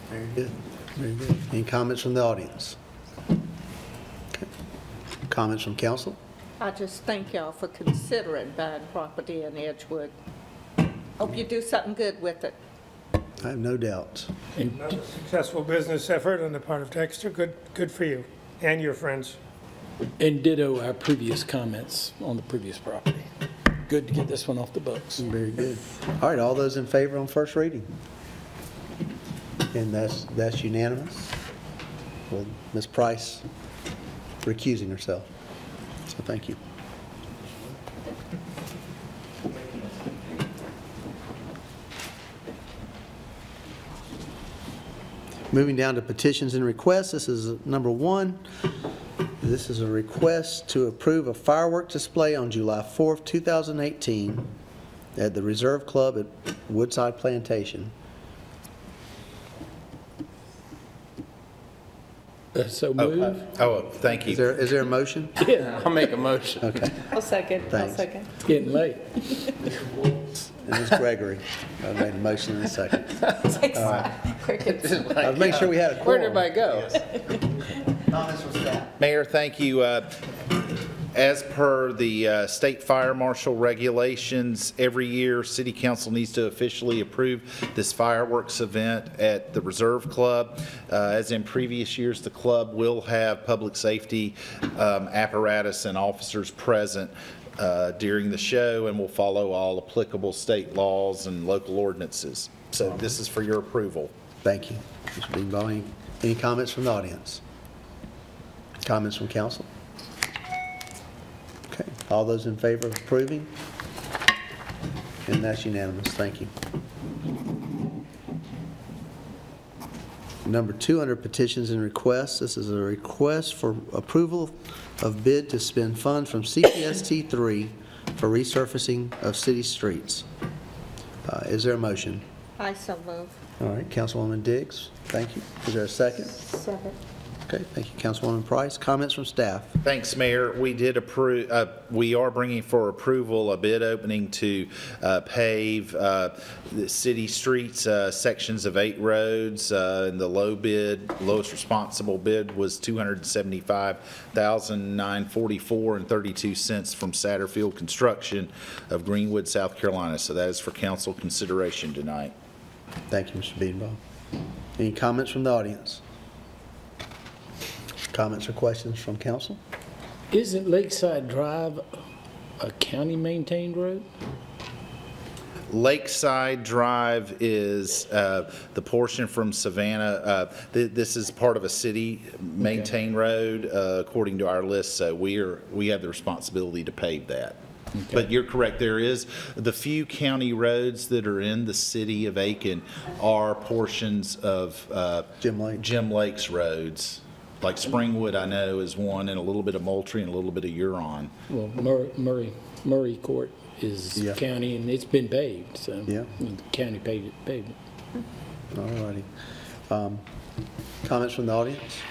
Very good. Very good. Any comments from the audience? Okay. Comments from council? I just thank y'all for considering buying property in Edgewood. Hope you do something good with it. I have no doubt. Another successful business effort on the part of Dexter. Good for you and your friends. And ditto our previous comments on the previous property. Good to get this one off the books. Very good. All right, all those in favor on first reading? And that's unanimous, with Ms. Price recusing herself. So thank you. Moving down to petitions and requests, this is number 1. This is a request to approve a firework display on July 4th, 2018 at the Reserve Club at Woodside Plantation. So move. Thank you. Is there a motion? Yeah. I'll make a motion. Okay. I'll second. Thanks. I'll second. It's getting late. And Ms. Gregory, I made a motion in a second. All right. Crickets. I was making sure we had a quorum. Where'd everybody go? Comments from staff? Mayor, thank you. As per the state fire marshal regulations, every year City Council needs to officially approve this fireworks event at the Reserve Club. As in previous years, the club will have public safety apparatus and officers present during the show, and will follow all applicable state laws and local ordinances. So this is for your approval. Thank you. Mr. Beanball, any comments from the audience? Comments from council? Okay. All those in favor of approving? And that's unanimous. Thank you. Number 2 under petitions and requests, this is a request for approval of bid to spend funds from CPST 3 for resurfacing of city streets. Is there a motion? I so move. All right, Councilwoman Diggs, thank you. Is there a second? Second. Okay, thank you, Councilwoman Price. Comments from staff? Thanks, Mayor. We did approve, we are bringing for approval a bid opening to pave the city streets, sections of 8 roads. And the lowest responsible bid was $275,944.32 from Satterfield Construction of Greenwood, South Carolina. So that is for council consideration tonight. Thank you, Mr. Beedenbaugh. Any comments from the audience? Comments or questions from council? Isn't Lakeside Drive a county-maintained road? Lakeside Drive is the portion from Savannah. This is part of a city-maintained road, according to our list, so we have the responsibility to pave that. Okay. But you're correct, there is the few county roads that are in the city of Aiken are portions of Jim Lake's roads. Like Springwood, I know, is one, and a little bit of Moultrie and a little bit of Huron. Well, Murray Court is county, and it's been paved, so the county paved it. All righty. Comments from the audience?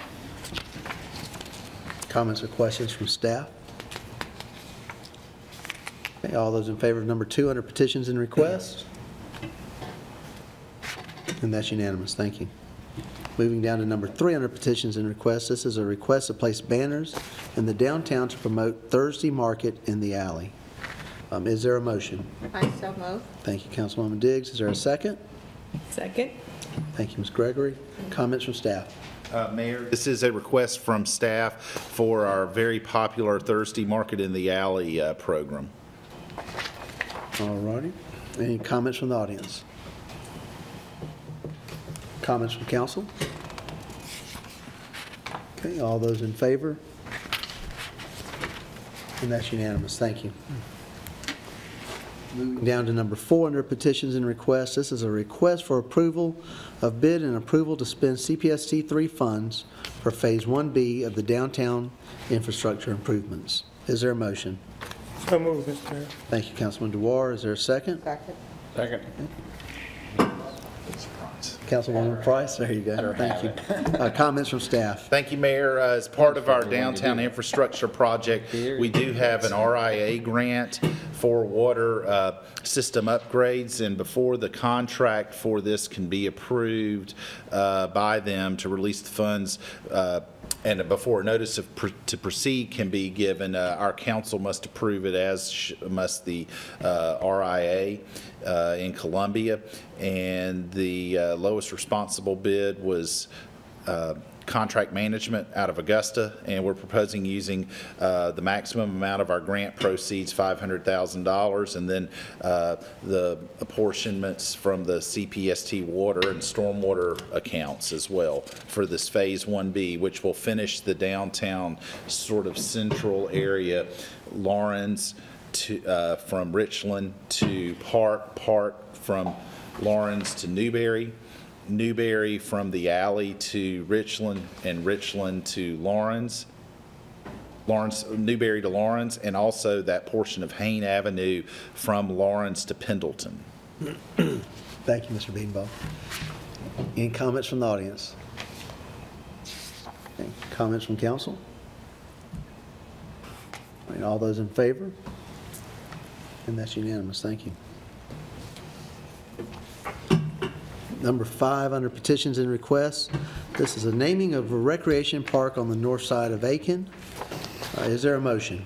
Comments or questions from staff? Okay, all those in favor of number 2 under petitions and requests? And that's unanimous. Thank you. Moving down to number 3 under petitions and requests. This is a request to place banners in the downtown to promote Thursday Market in the alley. Is there a motion? I so move. Thank you, Councilwoman Diggs. Is there a second? Second. Thank you, Ms. Gregory. Comments from staff? Mayor, this is a request from staff for our very popular Thursday Market in the Alley program. All righty. Any comments from the audience? Comments from council? Okay, all those in favor? And that's unanimous. Thank you. Moving down to number 4 under petitions and requests. This is a request for approval of bid and approval to spend CPST 3 funds for Phase 1B of the downtown infrastructure improvements. Is there a motion? So moved, Mr. Mayor. Thank you, Councilman Dewar. Is there a second? Second. Second. Councilwoman Price, there you go. Thank you. Comments from staff? Thank you, Mayor. As part of our downtown infrastructure project, we do have an RIA grant for water system upgrades, and before the contract for this can be approved by them to release the funds, and before a notice to proceed can be given, our council must approve it, as must the RIA in Columbia. And the lowest responsible bid was contract management out of Augusta, and we're proposing using the maximum amount of our grant proceeds, $500,000, and then the apportionments from the CPST water and stormwater accounts as well for this Phase 1B, which will finish the downtown sort of central area, Lawrence to from Richland to Park from Lawrence to Newberry from the alley to Richland, and Richland to Newberry to Lawrence, and also that portion of Hayne Avenue from Lawrence to Pendleton. Thank you, Mr. Beedenbaugh. Any comments from the audience? Okay. Comments from council? And all those in favor? And that's unanimous. Thank you. Number 5 under petitions and requests. This is a naming of a recreation park on the north side of Aiken. Is there a motion?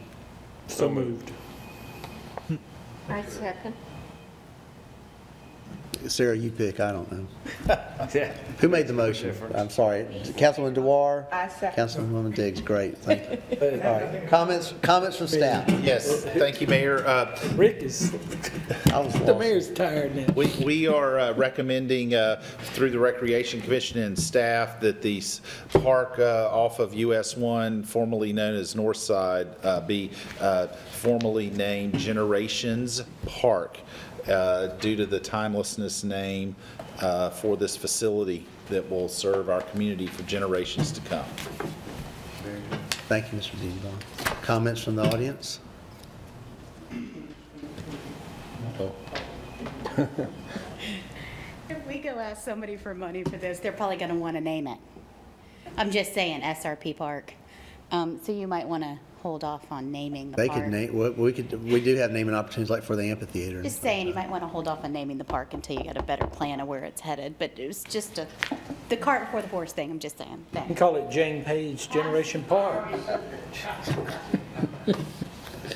So moved. I second. Sarah, you pick. I don't know. Who made the motion? I'm sorry. Councilman Dewar? I second. Councilwoman Diggs. Great. Thank you. All right. Comments from staff? Yes. Thank you, Mayor. Rick is, the mayor's tired now. We are recommending through the Recreation Commission and staff that the park off of US 1, formerly known as Northside, be formally named Generations Park. Due to the timelessness name for this facility that will serve our community for generations to come. Thank you, Mr. Beedenbaugh. Comments from the audience? typo. If we go ask somebody for money for this, they're probably going to want to name it. I'm just saying SRP Park. So you might want to hold off on naming the They park. could name, we do have naming opportunities like for the amphitheater. Just saying, you might want to hold off on naming the park until you get a better plan of where it's headed. But it was just the cart before the horse thing, I'm just saying. You can call it Jane Page Generation Park.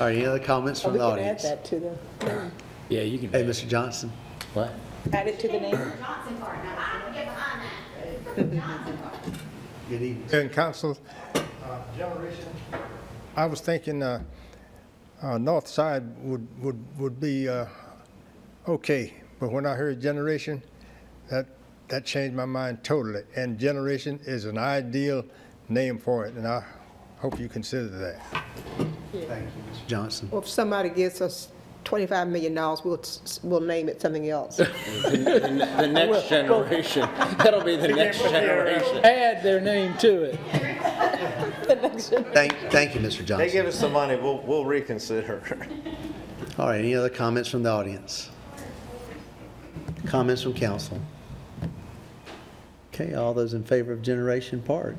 All right, any other comments from the We can add audience? that to the, Yeah, you can. Hey, Mr. Johnson. What? add it to the name. Johnson Park, no, I don't get behind that. Johnson Park. Good evening. And council, generation, I was thinking north side would be okay, but when I heard generation, that changed my mind totally. And generation is an ideal name for it, and I hope you consider that. Thank you, Mr. Johnson. Well, if somebody gives us $25 million, we'll name it something else. The next generation. That'll be the next generation. Add their name to it. Thank you, Mr. Johnson. They give us the money, we'll reconsider. All right, any other comments from the audience? Comments from council? Okay, all those in favor of Generation Park?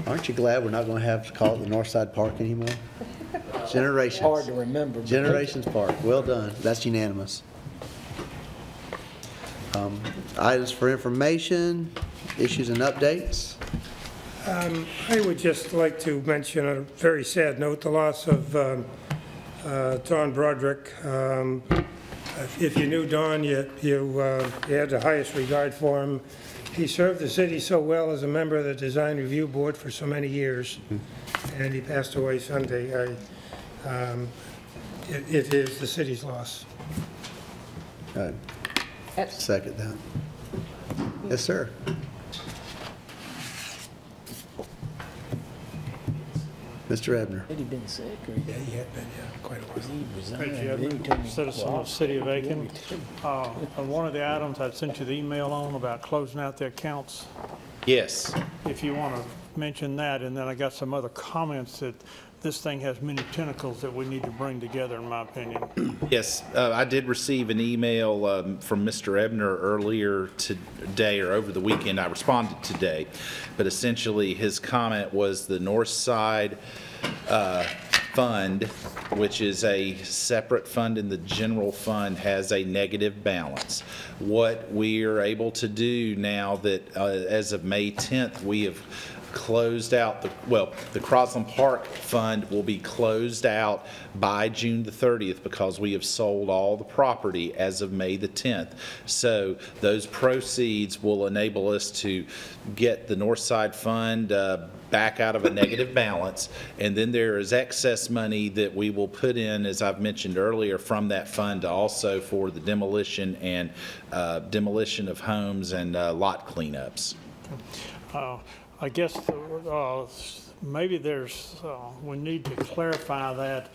Aren't you glad we're not going to have to call it the Northside Park anymore? Generations. Hard to remember. Generations Park, well done. That's unanimous. Items for information, issues and updates. I would just like to mention a very sad note, the loss of Don Broderick. If you knew Don, you had the highest regard for him. He served the city so well as a member of the Design Review Board for so many years, and he passed away Sunday. It is the city's loss. Second that. Yes, sir. Mr. Ebner. Had he been sick? Or? Yeah, he had been, quite a while. He resigned. Hey, Jim, Then he told me, citizen well, of the city of Aiken. I'll- On one of the items I sent you the email on about closing out the accounts, Yes. if you want to mention that, and then I got some other comments that this thing has many tentacles that we need to bring together, in my opinion. Yes, I did receive an email from Mr. Ebner earlier today or over the weekend. I responded today, but essentially his comment was the North Side Fund, which is a separate fund in the general fund, has a negative balance. What we are able to do now that as of May 10th, we have closed out the Crosland Park Fund will be closed out by June the 30th because we have sold all the property as of May the 10th. So those proceeds will enable us to get the North Side Fund back out of a negative balance, and then there is excess money that we will put in, as I've mentioned earlier, from that fund also for the demolition and demolition of homes and lot cleanups. I guess maybe we need to clarify that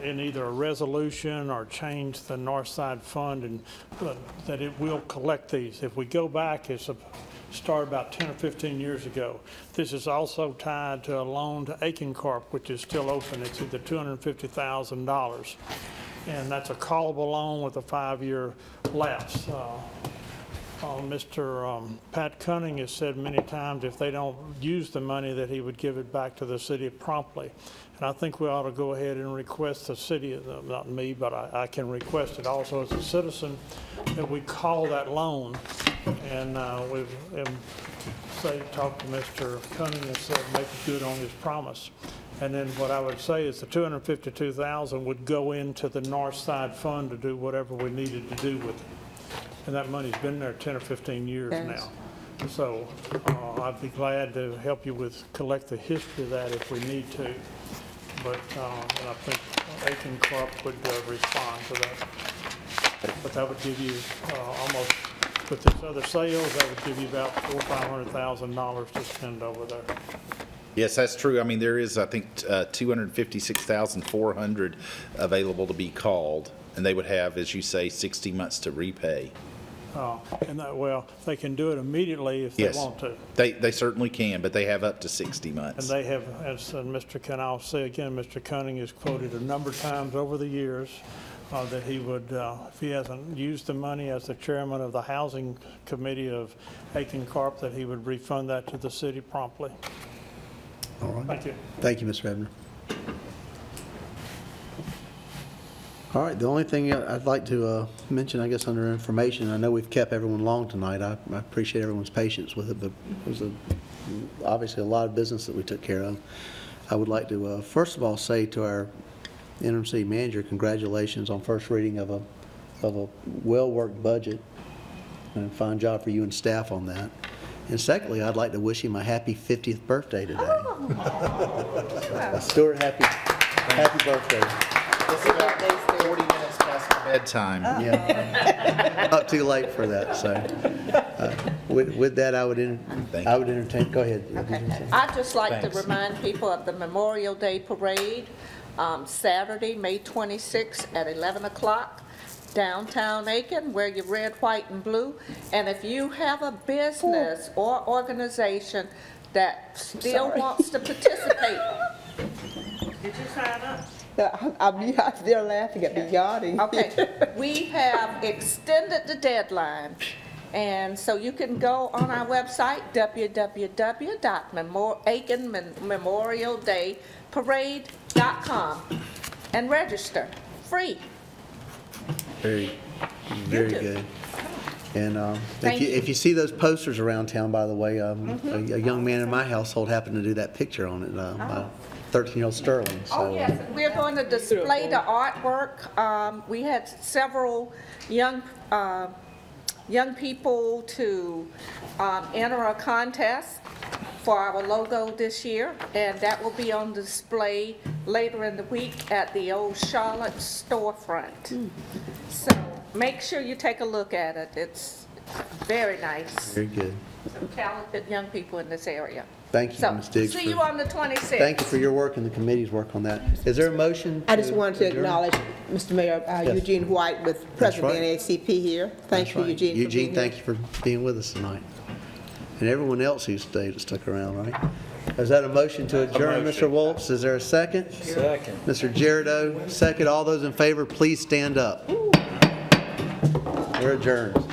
in either a resolution or change the North Side Fund, and that it will collect these. If we go back, it's started about 10 or 15 years ago. This is also tied to a loan to Aiken Corp., which is still open. It's either $250,000, and that's a callable loan with a 5-year lapse. Mr. Pat Cunning has said many times if they don't use the money that he would give it back to the city promptly. And I think we ought to go ahead and request the city, not me, but I can request it also as a citizen, that we call that loan and talk to Mr. Cunning and said make good on his promise. And then what I would say is the $252,000 would go into the North Side Fund to do whatever we needed to do with it. And that money's been there 10 or 15 years now. So I'd be glad to help you collect the history of that if we need to. But and I think Aiken Corp. would respond to that. But that would give you almost, with this other sales, that would give you about $400,000 or $500,000 to spend over there. Yes, that's true. I mean, there is, I think, $256,400 available to be called, and they would have, as you say, 60 months to repay. And that, well, they can do it immediately if they Yes. want to. They certainly can, but they have up to 60 months. And they have, as Mr. Cunning, I'll say again, Mr. Cunning has quoted a number of times over the years that he would, if he hasn't used the money as the chairman of the Housing Committee of Aiken Corp., that he would refund that to the city promptly. All right. Thank you. Thank you, Mr. Ebner. All right, the only thing I'd like to mention, I guess, under information, I know we've kept everyone long tonight. I appreciate everyone's patience with it, but it was obviously a lot of business that we took care of. I would like to, first of all, say to our interim city manager, congratulations on first reading of a well-worked budget, and fine job for you and staff on that. And secondly, I'd like to wish him a happy 50th birthday today. Oh. Stuart, happy birthday. It's about 40 minutes past my bedtime. Yeah, not too late for that. So, with that, I would entertain. Go ahead. Okay. I'd just like Thanks. to remind people of the Memorial Day Parade, Saturday, May 26th at 11 o'clock, downtown Aiken. Wear your red, white, and blue. And if you have a business or organization that still wants to participate, did you sign up? They're laughing at me, yawning. Okay, we have extended the deadline, and so you can go on our website, www.aikenmemorialdayparade.com, and register, free. Very good. And Thank you. if you see those posters around town, by the way, a young man in my household happened to do that picture on it. My 13-year-old Sterling. So, Oh, yes, we're going to display the artwork. We had several young people to enter a contest for our logo this year, and that will be on display later in the week at the Old Charlotte storefront. So make sure you take a look at it. It's very nice. very good. Some talented young people in this area. Thank you, So, Ms. Diggs. see you on the 26th. Thank you for your work and the committee's work on that. Is there a motion? I just wanted to adjourn? acknowledge, Mr. Mayor, Eugene White with President of the NAACP here. Thank you, That's right. Eugene, for being Eugene, here. thank you for being with us tonight. And everyone else who stayed, stuck around, right? Is that a motion to adjourn, Mr. Woltz? Is there a second? Second. Mr. Girardeau, second. All those in favor, please stand up. We're adjourned.